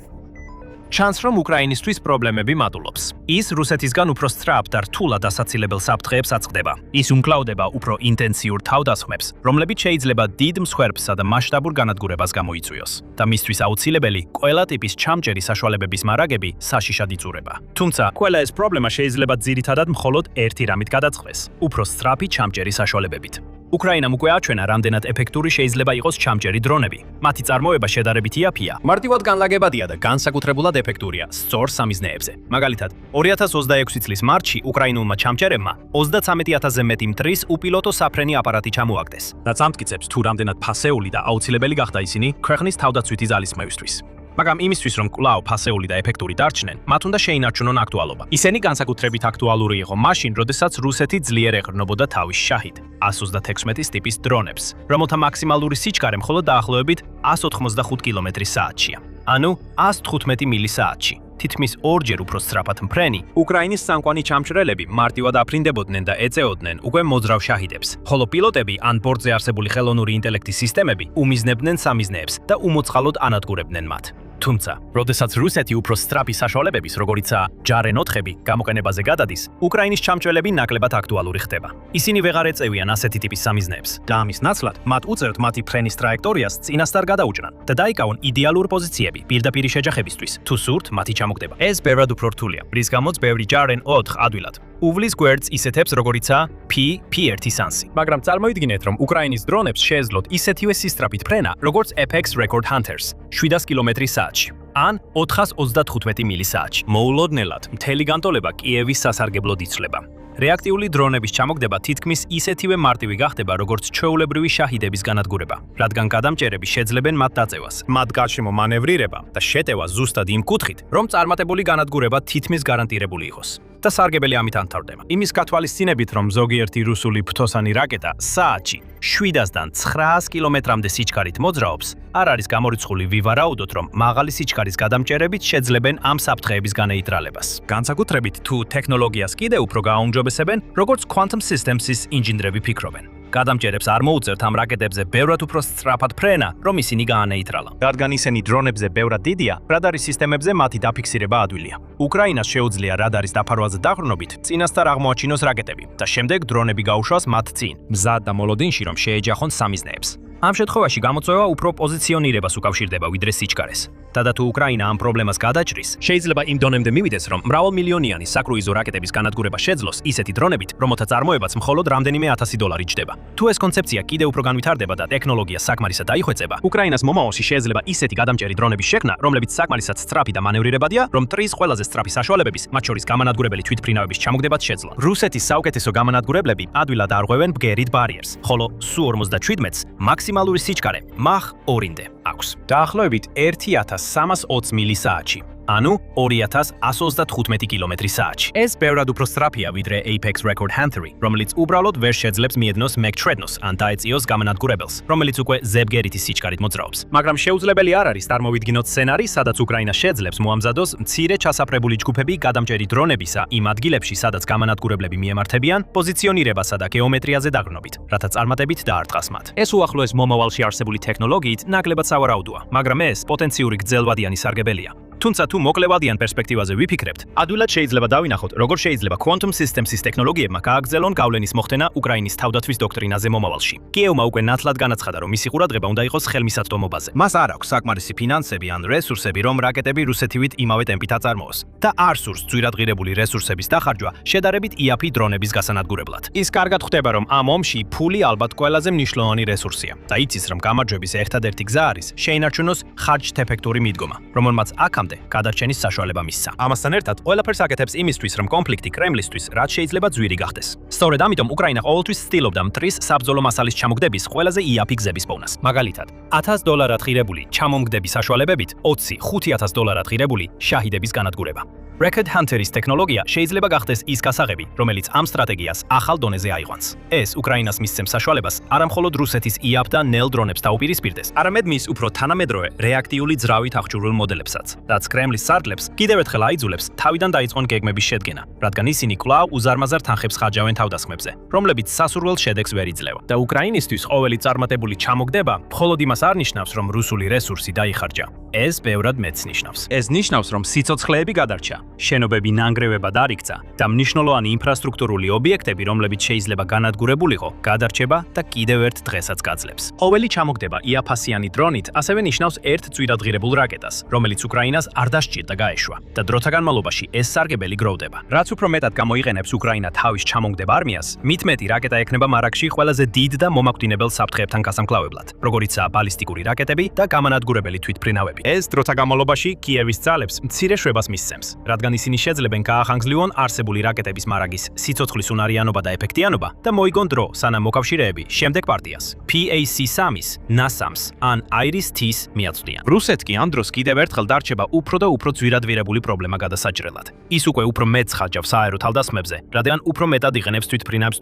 ჩანს, რომ უკრაინისთვის პრობლემები მატულობს. ის რუსეთისგან უფრო სწრაფ და რთულად ასაცილებელ საფრთხეებს აწყდება. ის უმკლავდება უფრო ინტენსიურ თავდასხმებს, რომლებიც შეიძლება დიდ მსხვერპლსა და მასშტაბურ განადგურებას გამოიწვიოს. და მისთვის აუცილებელი ყველა ტიპის ჩამჭერი საშუალებების მარაგები საშიშად იწურება. თუმცა, ყველა ეს პრობლემა შეიძლება ძირითადად მხოლოდ ერთი რამით გადაწყდეს: უფრო სწრაფი ჩამჭერი საშუალებებით. უკრაინამ უკვე აჩვენა, რამდენად ეფექტური შეიძლება იყოს ჩამჭერი დრონები. მათი წარმოება შედარებით იაფია, მარტივად განლაგებადია და განსაკუთრებულად ეფექტურია სწორ სამიზნეებზე. მაგალითად, 2026 წლის მარტში უკრაინულმა ჩამჭერებმა 33000-ზე მეტი მტრის უპილოტო საფრენი აპარატი ჩამოაგდეს. რაც ამტკიცებს, თუ რამდენად ფასეული და აუცილებელი გახდა ისინი ქვეყნის თავდაცვითი ძალისხმევისთვის. მაგრამ იმისთვის, რომ კვლავ ფასეული და ეფექტური დარჩნენ, მათ უნდა შეინარჩუნონ აქტუალობა. ისინი განსაკუთრებით აქტუალური იყო მაშინ, როდესაც რუსეთი ძლიერ ეყრდნობოდა თავის შაჰიდ 136 ტიპის დრონებს, რომელთა მაქსიმალური სიჩქარე მხოლოდ დაახლოებით 185 კმ/სთ-ია. ანუ 115 მილი/სთ-ში. თითქმის ორჯერ უფრო სწრაფად მფრენი, უკრაინის სამკვანი ჩამჭრელები მარტივად აფრინდებოდნენ და ეწეოდნენ უკვე მოძრავ შაჰიდებს, ხოლო პილოტები ან ბორტზე არსებული ხელოვნური ინტელექტის სისტემები უმიზნებდნენ სამიზნეებს და უმოწყალოდ ანადგურებდნენ მათ. თუმცა, როდესაც რუსეთი უფრო სწრაფი საშუალებების, როგორიცაა ჯარენ 4-ები, გამოყენებაზე გადადის, უკრაინის ჩამჭრელები ნაკლებად აქტუალური ხდება. ისინი ვეღარ ეწევიან ასეთი ტიპის სამიზნეებს და ამის ნაცვლად მათ უწევთ მათი ფრენის ტრაექტორიას წინასწარ გადაუჭრან და დაიკავონ იდეალური პოზიციები პირდაპირი შეჯახებისთვის, თუ სურთ მათი ჩამოგდება. ეს ბევრად უფრო რთულია, რის გამოც ბევრი ჯარენ 4 ადვილად უვლის გვერდს ისეთებს, როგორიცაა P-1 სანსი. მაგრამ წარმოიდგინეთ, რომ უკრაინის დრონებს შეეძლოთ ისეთივე სისწრაფით ფრენა, როგორც Apex Record Hunters 700 კმ/სთ-ში ან 435 მილი/სთ-ში. მოულოდნელად, მთელი განტოლება კიევის სასარგებლოდ იცვლება. რეაქტიული დრონების ჩამოგდება თითქმის ისეთივე მარტივი გახდება, როგორც ჩვეულებრივი შაჰიდების განადგურება, რადგან გადამჭერები შეძლებენ მათ დაწევას, მათ გარშემო მანევრირება და შეტევა ზუსტად იმ კუთხით, რომ წარმატებული განადგურება თითქმის გარანტირებული იყოს. და სარგებელი ამით ანთავრდება. იმის გათვალისწინებით, რომ ზოგიერთი რუსული ფრთოსანი რაკეტა საათში 700-დან 900 კმ-მდე სიჩქარით მოძრაობს, არ არის გამორიცხული ვივარაუდოთ, რომ მაღალი სიჩქარის გადამჭერებით შეძლებენ ამ საფრთხეების განეიტრალებას. განსაკუთრებით თუ ტექნოლოგიას კიდევ უფრო გააუმჯობესებენ, როგორც Quantum Systems-ის ინჟინრები ფიქრობენ. გადამჭერებს არ მოუწევთ ამ რაკეტებზე ბევრად უფრო სწრაფად ფრენა, რომ ისინი გაანეიტრალა. რადგან ისინი დრონებზე ბევრად დიდია, რადარის სისტემებზე მათი დაფიქსირება ადვილია. უკრაინას შეუძლია რადარის დაფარვაზე დაყრდნობით წინასწარ აღმოაჩინოს რაკეტები და შემდეგ დრონები გაუშვას მათ წინ, მზად და მოლოდინში, რომ შეეჯახონ სამიზნეებს. ამ შემთხვევაში გამოწვევა უფრო პოზიციონირებას უკავშირდება ვიდრე სიჩქარეს. და თუ უკრაინა ამ პრობლემას გადაჭრის, შეიძლება იმ დონემდე მივიდეს, რომ მრავალმილიონიანი საკრუიზო რაკეტების განადგურება შეძლოს ისეთი დრონებით, რომელთა წარმოებაც მხოლოდ რამდენიმე $1000 ჯდება. თუ ეს კონცეფცია კიდევ უფრო განვითარდება და ტექნოლოგია საკმარისად დაიხვეწება, უკრაინას მომავალში შეიძლება ისეთი გადამჭერი დრონების შექმნა, რომლებიც საკმარისად სწრაფი და მანევრირებადია, რომ მტრის ყველაზე სწრაფი საშუალებების, მათ შორის გამანადგურებელი თვითმფრინავების ჩამოგდებაც შეძლონ. რუსეთის საუკეთესო გამანადგურებლები ადვილად არღვევენ ბგერით ბარიერს, ხოლო Su-57-ს მაქსიმალური სიჩქარე Mach 2-მდე აქვს. დაახლოებით 1320 მილი/სთ-ში. ანუ 2135 კმ/სთ. ეს ბევრად უფრო სწრაფია ვიდრე Apex Record Hunter-ი, რომელიც უბრალოდ ვერ შეძლებს მიედნოს მეგტრედნოს ან დაეწიოს გამანადგურებელს, რომელიც უკვე ზებგერითის სიჩქარით მოძრაობს. მაგრამ შეუძლებელი არ არის წარმოვიდგინოთ სცენარი, სადაც უკრაინა შეძლებს მოამზადოს მცირე ჩასაფრებული ჯგუფები გადამჭერი დრონებისა იმ ადგილებში, სადაც გამანადგურებლები მიემართებიან პოზიციონირებასა და გეომეტრიაზე დაგრნობით, რათა წარმატებით დაარტყას მათ. ეს უახლოეს მომავალში არსებული ტექნოლოგიით ნაკლებად სავარაუდოა, მაგრამ ეს პოტენციური გრძელვადიანი სარგებელია. თუმცა თუ მოკლევადიან პერსპექტივაზე ვიფიქრებთ, ადვილად შეიძლება დავინახოთ, როგორ შეიძლება Quantum Systems-ის ტექნოლოგიებმა გააგრძელონ გავლენის მოხდენა უკრაინის თავდაცვის დოქტრინაზე მომავალში. კიევმა უკვე ნათლად განაცხადა, რომ მისი ყურადღება უნდა იყოს ხელმისაწვდომობაზე. მას არ აქვს საკმარისი ფინანსები ან რესურსები, რომ რაკეტები რუსეთივით იმავე ტემპით აწარმოოს და არ სურს ძვირადღირებული რესურსების დახარჯვა შედარებით იაფი დრონების გასანადგურებლად. ის კარგად ხვდება, რომ ამ ომში ფული ალბათ ყველაზე მნიშვნელოვანი რესურსია და იცის, რომ გამარჯვების ერთადერთი გზა არის შეინარჩუნოს ხარჯ-ეფექტური მიდგომა, რომელმაც აქამდე გადარჩენის საშუალება მისცა. ამასთან ერთად, ყველაფერს აკეთებს იმისთვის, რომ კონფლიქტი კრემლისთვის რაც შეიძლება ძვირი გახდეს. სწორედ ამიტომ უკრაინა ყოველთვის ცდილობდა მტრის საბრძოლო მასალის ჩამოგდების ყველაზე იაფი გზების პოვნას. მაგალითად, $1000 ღირებული ჩამომგდების საშუალებებით 25,000 ღირებული შაჰიდების განადგურება. Record Hunter-ის ტექნოლოგია შეიძლება გახდეს ის გასაღები, რომელიც ამ სტრატეგიას ახალ დონეზე აიყვანს. ეს უკრაინას მისცემს საშუალებას არამხოლოდ რუსეთის იაფ და ნელ დრონებს დაუპირისპირდეს, არამედ მის უფრო თანამედროვე რეაქტიული ძრავით აღჭურვილ მოდელებსაც. რაც კრემლის სარდლებს კიდევ ერთხელ აიძულებს თავიდან დაიწყონ გეგმების შედგენა, რადგან ისინი კვლავ უზარმაზარ თანხებს ხარჯავენ თავდასხმებზე, რომლებიც სასურველ შედეგს ვერ იძლევა. და უკრაინისთვის ყოველი წარმატებული ჩამოგდება მხოლოდ იმას არ ნიშნავს, რომ რუსული რესურსი დაიხარჯა. ეს ბევრად მეც ნიშნავს. ეს ნიშნავს, რომ სიცოცხლეები გადარჩა, შენობები ნანგრევებად არ იქცა და მნიშვნელოვანი ინფრასტრუქტურული ობიექტები, რომლებიც შეიძლება განადგურებულიყო, გადარჩება და კიდევ ერთ დღესაც გაძლებს. ყოველი ჩამოგდება იაფასიანი დრონით ასევე ნიშნავს ერთ ძვირადღირებულ რაკეტას, რომელიც უკრაინას არ დასჭირდა გაეშვა და დროთა განმავლობაში ეს სარგებელი გროვდება. რაც უფრო მეტად გამოიყენებს უკრაინა თავის ჩამოგდებ არმიას, მით მეტი რაკეტა ექნება მარაგში ყველაზე დიდ და მომაკვდინებელ საფრთხეებთან გასამკლავებლად, როგორიცაა ბალისტიკური რაკეტები და გამანადგურებელი თვითმფრინავები. ეს დროთა განმავლობაში კიევის ძალებს მცირე შვებას მისცემს, რადგან ისინი შეძლებენ გაახანგრძლივონ არსებული რაკეტების მარაგის სიცოცხლის უნარიანობა და ეფექტიანობა და მოიგონ დრო, სანამ მოკავშირეები შემდეგ პარტიას PAC-3-ის, NASAMS ან IRIS-T-ის მიაწვდიან. რუსეთს კი ამ დროს კიდევ ერთხელ დარჩება უფრო და უფრო ძვირადღირებული პრობლემა გადასაჭრელად. ის უკვე უფრო მეტ ხარჯავს საერო თავდასხმებზე, რადგან უფრო მეტად იყენებს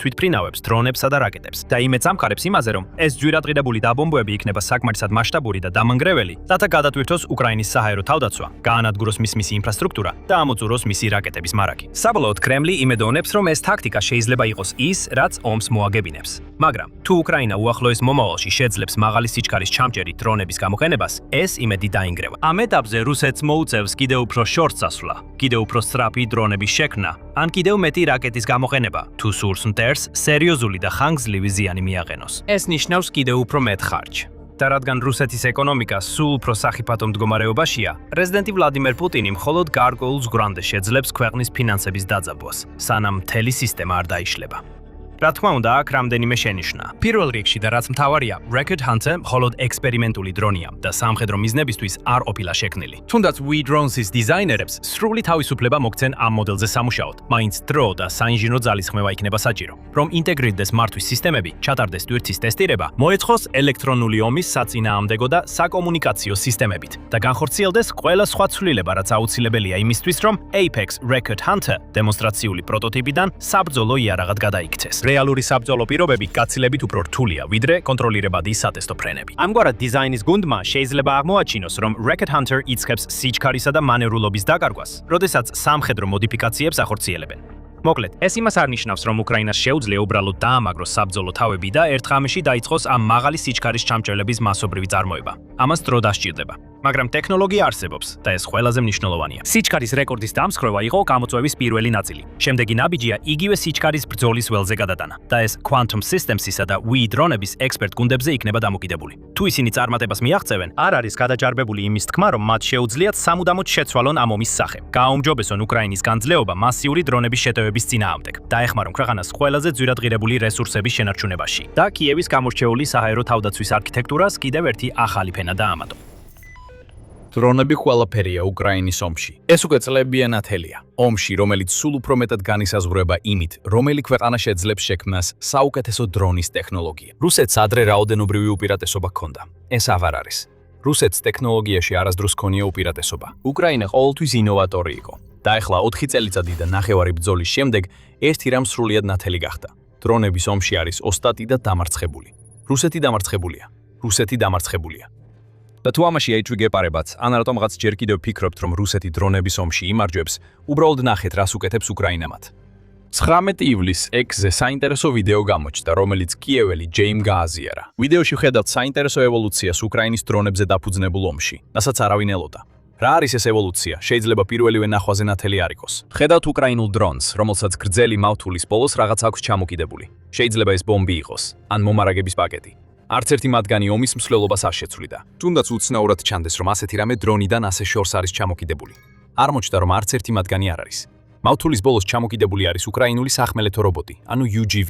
თვითმფრინავებს, დრონებსა და რაკეტებს. და იმედს ამხარებს იმაზე, რომ ეს ძვირადღირებული დაბომბვები იქნება საკმარისად მასშტაბური და დამანგრეველი, რათა გადატვირთოს უკრაინის საჰაერო თავდაცვა, გაანადგუროს მისი ინფრასტრუქტურა და ამოწუროს მისი რაკეტების მარაგი. საბოლოოდ კრემლი იმედოვნებს, რომ ეს ტაქტიკა შეიძლება იყოს ის, რაც ომს მოაგებინებს. მაგრამ თუ უკრაინა უახლოეს მომავალში შეძლებს მაღალი სიჩქარის ჩამჭერი დრონების გამოყენებას, ეს იმედი დაინგრევა. ამ ეტაპზე რუსეთს მოუწევს კიდევ უფრო შორს წასვლა, კიდევ უფრო სწრაფი დრონების შექმნა, ან კიდევ მეტი რაკეტის გამოყენება, თუ სურს მტერს სერიოზული და ხანგრძლივი ზიანი მიაყენოს. ეს ნიშნავს კიდევ უფრო მეტ ხარჯ. და რადგან რუსეთის ეკონომიკა სულ უფრო სახიფათო მდგომარეობაშია, პრეზიდენტი ვლადიმერ პუტინი მხოლოდ გარკვეულ ზღვრამდე შეძლებს ქვეყნის ფინანსების დაძაბვას, სანამ მთელი სისტემა არ დაიშლება. რა თქმა უნდა, აქ რამდენიმე შენიშვნა. პირველ რიგში და რაც მთავარია, Record Hunter მხოლოდ ექსპერიმენტული დრონია და სამხედრო მიზნებისთვის არ ყოფილა შექმნილი. თუნდაც We Drones-ის დიზაინერებს სრული თავისუფლება მოგცენ ამ მოდელზე სამუშაოდ, მაინც დრო და საინჟინრო ძალისხმევა იქნება საჭირო. რომ ინტეგრირდეს მართვის სისტემები, ჩატარდეს ტვირთის ტესტირება, მოეწყოს ელექტრონული ომის საწინააღმდეგო და საკომუნიკაციო სისტემებით და განხორციელდეს ყველა სხვა ცვლილება, რაც აუცილებელია იმისთვის, რომ Apex Record Hunter დემონსტრაციული პროტოტიპიდან საბრძოლო იარაღად გადაიქცეს. რეალური საბრძოლო პირობები გაცილებით უფრო რთულია, ვიდრე კონტროლირებადი სატესტო ფრენები. ამგვარად დიზაინის გუნდმა შეიძლება აღმოაჩინოს, რომ Record Hunter იწყებს სიჩქარისა და მანევრულობის დაკარგვას, როდესაც სამხედრო მოდიფიკაციებს ახორციელებენ. მოკლედ, ეს იმას არ ნიშნავს, რომ უკრაინას შეუძლია უბრალოდ დაამაგროს საბრძოლო თავები და ერთ ღამეში დაიწყოს ამ მაღალი სიჩქარის ჩამჭრელების მასობრივი წარმოება. ამას დრო დასჭირდება. მაგრამ ტექნოლოგია არსებობს და ეს ყველაზე მნიშვნელოვანია. სიჩქარის რეკორდის დამსხვრევა იყო გამოწვევის პირველი ნაწილი. შემდეგი ნაბიჯია იგივე სიჩქარის ბრძოლის ველზე გადატანა და ეს Quantum Systems-ისა და We Drone-ების ექსპერტ გუნდებზე იქნება დამოკიდებული. თუ ისინი წარმატებას მიაღწევენ, არ არის გადაჭარბებული იმის თქმა, რომ მათ შეუძლიათ სამუდამოდ შეცვალონ ამ ომის სახე. გააუმჯობესონ უკრაინის განძლეობა მასიური დრონების შეტევების წინააღმდეგ და ეხმარონ ქვეყანას ყველაზე ძვირადღირებული რესურსების შენარჩუნებაში და კიევის გამორჩეული საჰაერო თავდაცვის არქიტექტურას კიდევ ერთი ახალი ფენა დაამატო. დრონები ყველაფერია უკრაინის ომში. ეს უკვე წლებია ნათელია. ომში, რომელიც სულ უფრო მეტად განისაზღვრება იმით, რომელი ქვეყანა შეძლებს შექმნას საუკეთესო დრონის ტექნოლოგია. რუსეთს ადრე რაოდენობრივი უპირატესობა ჰქონდა. ეს აღარ არის. რუსეთს ტექნოლოგიაში არასდროს ჰქონია უპირატესობა. უკრაინა ყოველთვის ინოვატორი იყო. და ახლა 4 წელიწადი და ნახევარი ბრძოლის შემდეგ ერთი რამ სრულიად ნათელი გახდა. დრონების ომში არის ოსტატი და დამარცხებული. რუსეთი დამარცხებულია. რუსეთი დამარცხებულია. და თუ ამაში ეჭვიგეპარებაც, ან რატომღაც ჯერ კიდევ ფიქრობთ, რომ რუსეთი დრონების ომში იმარჯვებს, უბრალოდ ნახეთ, რას უკეთებს უკრაინა მათ. 19 ივლისს X-ზე საინტერესო ვიდეო გამოჩნდა, რომელიც კიეველი ჯეიმ გააზიარა. ვიდეოში ხედავთ საინტერესო ევოლუციას უკრაინის დრონებზე დაფუძნებულ ომში, რასაც არავინ ელოდა. რა არის ეს ევოლუცია? შეიძლება პირველივე ნახვაზე ნათელი არ იყოს. ხედავთ უკრაინულ დრონს, რომელსაც გრძელი მავთულის ბოლოს რაღაც აქვს ჩამოკიდებული. შეიძლება ეს ბომბი იყოს, ან მომარაგების პაკეტი. არც ერთი მათგანი ომის მსვლელობას არ შეცვლიდა. თუნდაც უცნაურად ჩანდეს, რომ ასეთი რამე დრონიდან ასე შორს არის ჩამოკიდებული. არ მოჩნდა, რომ არც ერთი მათგანი არ არის. მავთულის ბოლოს ჩამოკიდებული არის უკრაინული სახმელეთო რობოტი, ანუ UGV,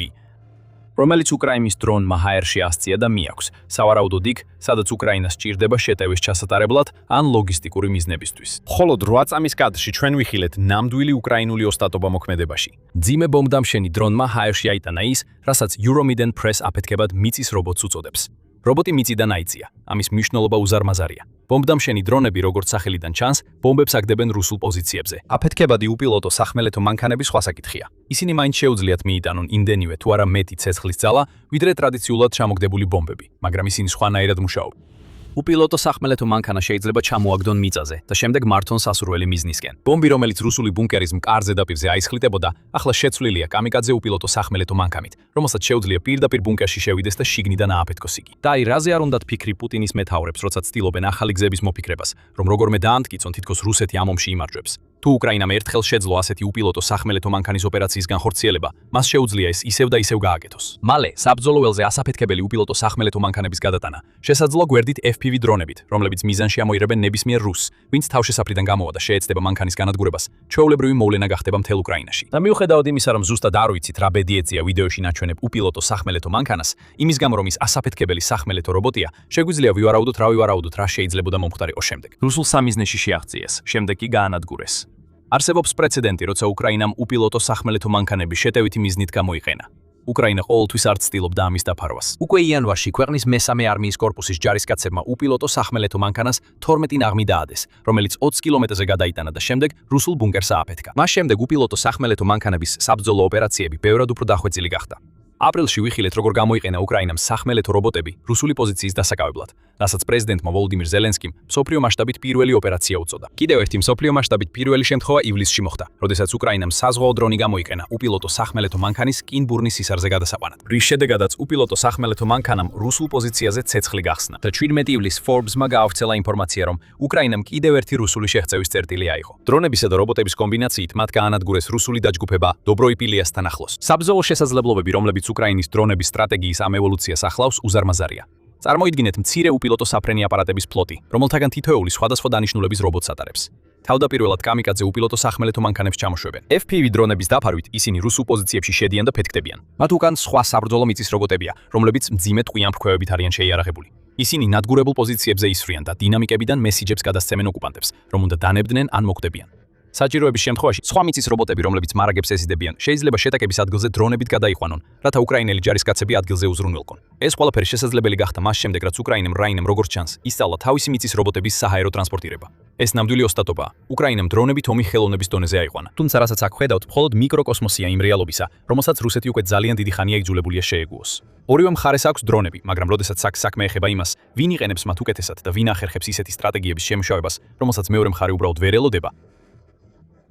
რომელიც უკრაინის დრონმა ჰაერში ასწია და მიაქვს, სავარაუდოდ იქ, სადაც უკრაინას სჭირდება შეტევის ჩასატარებლად ან ლოგისტიკური მიზნებისთვის. მხოლოდ 8 წამის კადრში ჩვენ ვიხილეთ ნამდვილი უკრაინული ოსტატობა მოქმედებაში. მძიმე ბომბდამშენი დრონმა ჰაერში აიტანა ის, რასაც Euromiden Press აფეთქებად მიწის რობოტს უწოდებს. რობოტი მიწიდან აიწია, ამის მნიშვნელობა უზარმაზარია. ბომბდამშენი დრონები, როგორც სახელიდან ჩანს, ბომბებს აგდებენ რუსულ პოზიციებზე. აფეთქებადი უპილოტო სახმელეთო მანქანების სხვა საკითხია. ისინი მაინც შეუძლიათ მიიტანონ იმდენივე თუ არა მეტი ცეცხლის ძალა, ვიდრე ტრადიციულად ჩამოგდებული ბომბები, მაგრამ ისინი სხვანაირად მუშაობენ. უპილოტო სახმელეთო მანქანა შეიძლება ჩამოაგდონ მიწაზე და შემდეგ მართონ სასურველი მიზნისკენ. ბომბი, რომელიც რუსული ბუნკერის მკარ ზედაპირზე აისხლიტებოდა, ახლა შეცვლილია კამიკაძე უპილოტო სახმელეთო მანქანით, რომელსაც შეუძლია პირდაპირ ბუნკერში შევიდეს და შიგნიდან ააფეთქოს იგი. და აი, რაზე არ უნდათ ფიქრი პუტინის მეთაურებს, როცა ცდილობენ ახალი გზების მოფიქრებას, რომ როგორმე დაამტკიცონ თითქოს რუსეთი ამ ომში იმარჯვებს. თუ უკრაინამ ერთხელ შეძლო ასეთი უპილოტო სახმელეთო მანქანის ოპერაციის განხორციელება, მას შეუძლია ეს ისევ და ისევ გააკეთოს. მალე, საბრძოლო ველზე ასაფეთქებელი უპილოტო სახმელეთო მანქანების გადატანა შესაძლოა გვერდით FPV დრონებით, რომლებიც მიზანში ამოიღებენ ნებისმიერ რუსს, ვინც თავშესაფრიდან გამოვა და შეეცდება მანქანის განადგურებას, ჩვეულებრივი მოვლენა გახდება მთელ უკრაინაში. და მიუხედავად იმისა, რომ ზუსტად არ ვიცით რა ბედი ეწია ვიდეოში ნაჩვენებ უპილოტო სახმელეთო მანქანას, იმის გამო რომ ის ასაფეთქებელი სახმელეთო რობოტია, შეგვიძლია ვივარაუდოთ რა შეიძლებოდა მომხდარიყო შემდეგ. რუსულ სამიზნეში შეაღწიეს, შემდეგ კი გაანადგურეს. არსებობს პრეცედენტი, როცა უკრაინამ უპილოტო სახმელეთო მანქანები შეტევითი მიზნით გამოიყენა. უკრაინა ყოველთვის არ ცდილობდა ამის დაფარვას. უკვე იანვარში ქვეყნის მესამე არმიის კორპუსის ჯარისკაცებმა უპილოტო სახმელეთო მანქანას 12 ნაღმი დაადეს, რომელიც 20 კილომეტრზე გადაიტანა და შემდეგ რუსულ ბუნკერს ააფეთქა. მას შემდეგ უპილოტო სახმელეთო მანქანების საბრძოლო ოპერაციები ბევრად უფრო დახვეწილი გახდა. აპრილში ვიხილეთ, როგორ გამოიყენა უკრაინამ სახმელეთო რობოტები რუსული პოზიციის დასაკავებლად, რასაც პრეზიდენტმა ვოლოდიმირ ზელენსკიმ მსოფლიო მასშტაბით პირველი ოპერაცია უწოდა. კიდევ ერთი მსოფლიო მასშტაბით პირველი შემთხვევა ივლისში მოხდა, როდესაც უკრაინამ საზღვაო დრონი გამოიყენა უპილოტო სახმელეთო მანქანის კინბურნის სისარზე გადასაყვანად. რის შედეგადაც უპილოტო სახმელეთო მანქანამ რუსულ პოზიციაზე ცეცხლი გახსნა. და 17 ივლისს Forbes-მა გაავრცელა ინფორმაცია, რომ უკრაინამ კიდევ ერთი რუსული შეღწევის წერტილი აიღო. დრონებისა და რობოტების კომბინაციით მათ გაანადგურეს რუსული დაჯგუფება დობროიპილიასთან ახლოს. საბრძოლო შესაძლებლობები, რომლებიც უკრაინის დრონების სტრატეგიის ამ ევოლუციას ახლავს, უზარმაზარია. წარმოიდგინეთ მცირე უპილოტო საფრენი აპარატების ფლოტი, რომელთაგან თითოეული სხვადასხვა დანიშნულების რობოტს ატარებს. თავდაპირველად კამიკაძე უპილოტო სახმელეთო მანქანებს ჩამოშვებენ. FPV დრონების დაფარვით ისინი რუსულ პოზიციებში შედიან და ფეთქდებიან. მათ უკან სხვა საბრძოლო მიწის რობოტებია, რომლებიც მძიმე ტყვიან ფქვევებით არიან შეიარაღებული. ისინი ნადგურებულ პოზიციებზე ისვრიან და დინამიკებიდან მესიჯებს გადასცემენ ოკუპანტებს, რომ უნდა დანებდნენ ან მოკვდებიან. საჭიროების შემთხვევაში სხვა მიწის რობოტები, რომლებიც მარაგებს ეზიდებიან, შეიძლება შეტაკების ადგილზე დრონებით გადაიყვანონ, რათა უკრაინელი ჯარისკაცები ადგილზე უზრუნველყონ. ეს ყველაფერი შესაძლებელი გახდა მას შემდეგ, რაც უკრაინამ რაინემ როგორც ჩანს, ისწავლა თავისი მიწის რობოტების საჰაერო ტრანსპორტირება. ეს ნამდვილი ოსტატობაა. უკრაინამ დრონებით ომი ხელოვნების დონეზე აიყვანა. თუმცა რასაც აქ ხედავთ, მხოლოდ მიკროკოსმოსია იმ რეალობისა, რომელსაც რუსეთი უკვე ძალიან დიდი ხანია იძულებულია შეეგუოს. ორივე მხარეს აქვს დრონები, მაგრამ როდესაც საქმე ეხება იმას, ვინ იყენებს მათ უკეთესად და ვინ ახერხებს ისეთი სტრატეგიების შემუშავებას, რომელსაც მეორე მხარე უბრალოდ ვერ ელოდება,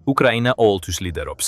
უკრაინა ყოველთვის ლიდერობს.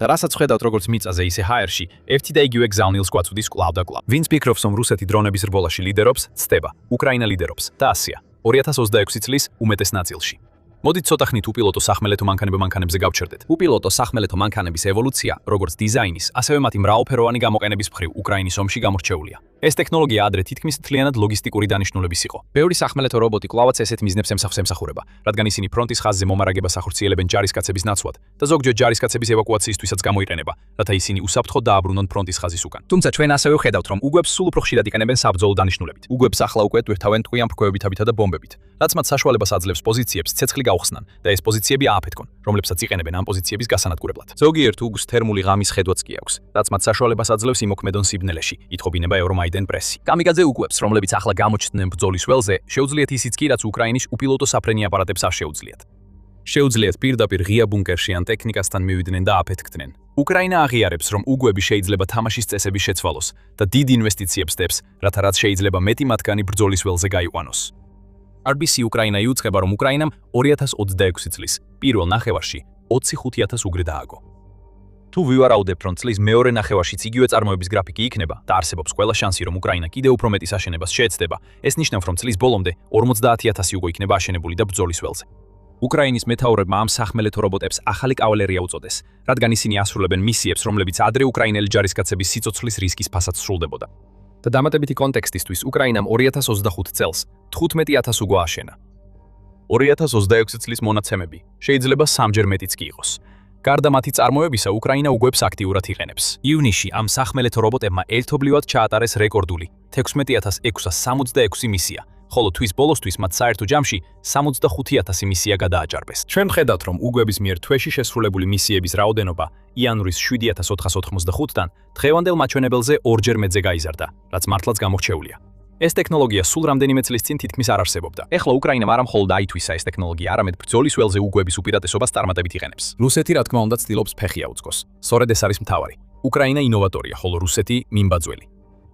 და რასაც ხედავთ როგორც მიწაზე, ისე ჰაერში, ერთი და იგივე გზავნილს გვაწვდის კვლავ და კვლავ. ვინც ფიქრობს, რომ რუსეთი დრონების რბოლაში ლიდერობს, ცდება. უკრაინა ლიდერობს და ასია. 2026 წლის უმეტეს ნაწილში. მოდით ცოტა ხნით უპილოტო სახმელეთო მანქანებზე გავჩერდეთ. უპილოტო სახმელეთო მანქანების ევოლუცია, როგორც დიზაინის, ასევე მათი მრავალფეროვანი გამოყენების მხრივ უკრაინის ომში გამორჩეულია. ეს ტექნოლოგია ადრე თითქმის მთლიანად ლოგისტიკური დანიშნულების იყო. ბევრი სახმელეთო რობოტი კვლავაც ესეთ მიზნებს ემსახურება, რადგან ისინი ფრონტის ხაზზე მომარაგებას ახორციელებენ ჯარისკაცების ნაცვლად და ზოგჯერ ჯარისკაცების ევაკუაციისთვისაც გამოიყენება, რათა ისინი უსაფრთხოდ დააბრუნონ ფრონტის ხაზის უკან. თუმცა ჩვენ ასევე ვხედავთ, რომ უგვებს სულ უფრო ხშირად იყენებენ საბრძოლო დანიშნულებით. უგვებს ახლა უკვე ტვირთავენ ტყვიან ფქვევებითა და ბომბებით, რაც მათ საშუალებას აძლევს პოზიციებს ცეცხლი გაუხსნან და ეს პოზიციები ააფეთქონ, რომლებსაც იყენებენ ამ პოზიციების გასანადგურებლად. ზოგიერთ უგს თერმული ღამის ხედვაც კი აქვს, რაც მათ საშუალებას აძლევს იმოქმედონ სიბნელეში, ითხოვინება ევრომაიდენ პრესი. კამიკაძე უგუებს, რომლებიც ახლა გამოჩნდნენ ბრძოლის ველზე, შეუძლიათ ისიც კი, რაც უკრაინის უპილოტო საფრენი აპარატებს არ შეუძლიათ. შეუძლიათ პირდაპირ ღია ბუნკერში ან ტექნიკასთან მივიდნენ და აფეთქდნენ. უკრაინა აღიარებს, რომ უგვები შეიძლება თამაშის წესების შეცვალოს და დიდ ინვესტიციებს დებს, რათა რაც შეიძლება მეტი მათგანი ბრძოლის ველზე გაიყვანოს. RBC უკრაინა იუწყება, რომ უკრაინამ 2026 წლის პირველ ნახევარში 25,000 უგრი დააგო. თუ ვივარაუდებთ, რომ წლის მეორე ნახევარშიც იგივე წარმოების გრაფიკი იქნება და არსებობს ყველა შანსი, რომ უკრაინა კიდევ უფრო მეტის აშენებას შეეცდება, ეს ნიშნავს, რომ წლის ბოლომდე 50,000 უგო იქნება აშენებული და ბრძოლის ველზე. უკრაინის მეთაურებმა ამ სახმელეთო რობოტებს ახალი კავალერია უწოდეს, რადგან ისინი ასრულებენ მისიებს, რომლებიც ადრე უკრაინელი ჯარისკაცების სიცოცხლის რისკის ფასად სრულდებოდა. და დამატებითი კონტექსტისთვის, უკრაინამ 2025 წელს 15,000 უგო აშენა. 2026 წლის მონაცემები შეიძლება სამჯერ მეტიც კი იყოს. გარდა მათი წარმოებისა, უკრაინა უგვებს აქტიურად იყენებს. ივნისში ამ სახმელეთო რობოტებმა ერთობლივად ჩაატარეს რეკორდული 16,666 მისია, ხოლო თვის ბოლოსთვის მათ საერთო ჯამში 65,000 მისია გადააჭარბეს. ჩვენ ვხედავთ, რომ უგვების მიერ თვეში შესრულებული მისიების რაოდენობა იანვრის 7,485-დან დღევანდელ მაჩვენებელზე ორჯერ მეტზე გაიზარდა, რაც მართლაც გამორჩეულია. ეს ტექნოლოგია სულ რამდენიმე წლის წინ თითქმის არ არსებობდა. ეხლა უკრაინამ არა მხოლოდ აითვისა ეს ტექნოლოგია, არამედ ბრძოლის ველზე უგვების უპირატესობას წარმატებით იყენებს. რუსეთი რა თქმა უნდა ცდილობს ფეხი აუწყოს. სწორედ ეს არის მთავარი. უკრაინა ინოვატორია, ხოლო რუსეთი მიმბაძველი.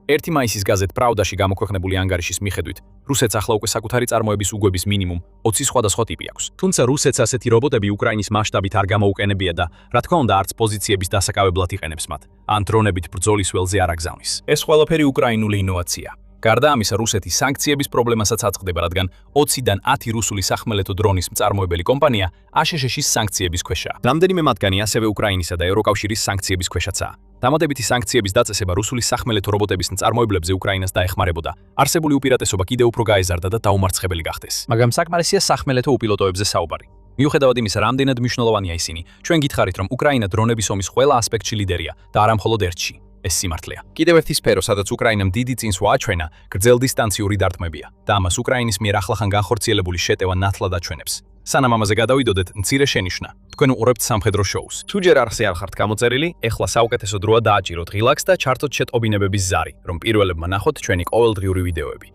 1 მაისის გაზეთ პრაუდაში გამოქვეყნებული ანგარიშის მიხედვით, რუსეთს ახლა უკვე საკუთარი წარმოების უგვების მინიმუმ 20 სხვადასხვა ტიპი აქვს. თუმცა რუსეთს ასეთი რობოტები უკრაინის მასშტაბით არ გამოუყენებია და, რა თქმა უნდა, არც პოზიციების დასაკავებლად იყენებს მათ, ან დრონებით ბრძოლის ველზე არ აგზავნის. ეს ყველაფერი უკრაინული ინოვაცია. გარდა ამისა, რუსეთი სანქციების პრობლემასაც აწყდება, რადგან 20-დან 10 რუსული სახმელეთო დრონის მწარმოებელი კომპანია ASHS-ის სანქციების ქვეშაა. რამდენიმე მათგანი ასევე უკრაინისა და ევროკავშირის სანქციების ქვეშაცაა. დამატებითი სანქციების დაწესება რუსული სახმელეთო რობოტების მწარმოებლებზე უკრაინას დაეხმარებოდა. არსებული უპირატესობა კიდევ უფრო გაეზარდა და დაუმარცხებელი გახდეს. მაგრამ საკმარისია სახმელეთო უპილოტოებზე საუბარი. მიუხედავად იმისა, რამდენად მნიშვნელოვანია ისინი, ჩვენ გითხარით, რომ უკრაინა დრონების ომის ყველა ასპექტში ლიდერია და არა მხოლოდ ერთში. ეს სიმართლეა. კიდევ ერთი სფერო, სადაც უკრაინამ დიდი წინსვლა აჩვენა, გრძელდისტანციური დარტყმებია და ამას უკრაინის მიერ ახლახან განხორციელებული შეტევა ნათლად აჩვენებს. სანამ ამაზე გადავიდოდეთ, მცირე შენიშვნა. თქვენ უყურებთ სამხედრო შოუს. თუ ჯერ არსი არ ხართ გამოწერილი, ეხლა საუკეთესო დროა დააჭიროთ ღილაკს და ჩართოთ შეტყობინებების ზარი, რომ პირველებმა ნახოთ ჩვენი ყოველდღიური ვიდეოები.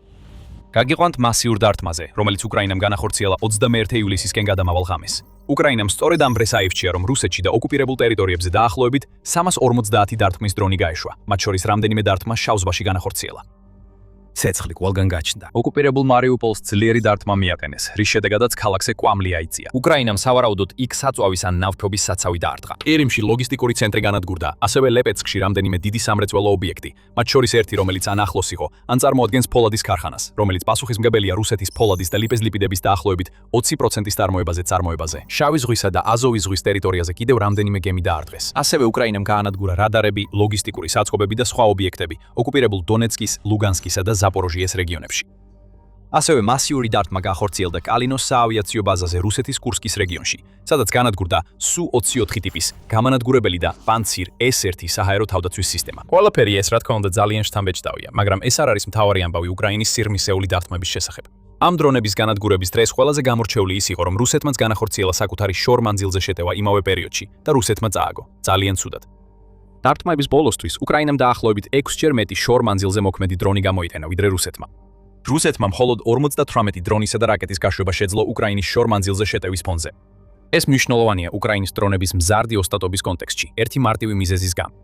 გაგიყვანთ მასიურ დარტყმაზე, რომელიც უკრაინამ განახორციელა 21 ივლისისკენ გადამავალ ღამეს. უკრაინამ სწორედ ამ დრეს აირჩია, რომ რუსეთში და ოკუპირებულ ტერიტორიებზე დაახლოებით 350 დარტყმის დრონი გაეშვა, მათ შორის რამდენიმე დარტყმა შავ ზღვაში განახორციელა. ცეცხლი ყველგან გაჩნდა. ოკუპირებულ მარიუპოლს ძლიერი დარტყმა მიაყენეს, რის შედეგადაც ქალაქზე კვამლი აიწია. უკრაინამ სავარაუდოდ იქ საწვავის ან ნავთობის საცავი დაარტყა. ყირიმში ლოგისტიკური ცენტრი განადგურდა, ასევე ლეპეცკში რამდენიმე დიდი სამრეწველო ობიექტი, მათ შორის ერთი, რომელიც ან ახლოს იყო, ან წარმოადგენს ფოლადის ქარხანას, რომელიც პასუხისმგებელია რუსეთის ფოლადის და ლიპეზლიპიდების დაახლოებით 20%-ის წარმოებაზე. შავი ზღვისა და აზოვის ზღვის ტერიტორიაზე კიდევ რამდენიმე გემი დაარტყეს. ასევე უკრაინამ გაანადგურა რადარები, ლოგისტიკური საწყობები და სხვა ობიექტები ოკუპირებულ დონეცკის, ლუგანსკისა და ზაპოროჟიეს რეგიონებში. ასევე მასიური დარტყმა განხორციელდა კალინოს საავიაციო ბაზაზე რუსეთის კურსკის რეგიონში, სადაც განადგურდა Su-24 ტიპის გამანადგურებელი და პანცირ S1 საჰაერო თავდაცვის სისტემა. ყველაფერი ეს, რა თქმა უნდა, ძალიან შთამბეჭდავია, მაგრამ ეს არ არის მთავარი ამბავი უკრაინის სირმისეული დარტყმების შესახებ. ამ დრონების განადგურების დღეს ყველაზე გამორჩეული ის იყო, რომ რუსეთმაც განახორციელა საკუთარი შორ მანძილზე შეტევა იმავე პერიოდში და რუსეთმა წააგო. ძალიან ცუდად. დარტყმების ბოლოსთვის უკრაინამ დაახლოებით 6-ჯერ მეტი შორ მანძილზე მოქმედი დრონი გამოიყენა, ვიდრე რუსეთმა. რუსეთმა მხოლოდ 58 დრონისა და რაკეტის გაშვება შეძლო უკრაინის შორ მანძილზე შეტევის ფონზე. ეს მნიშვნელოვანია უკრაინის დრონების მზარდი ოსტატობის კონტექსტში, ერთი მარტივი მიზეზის გამო.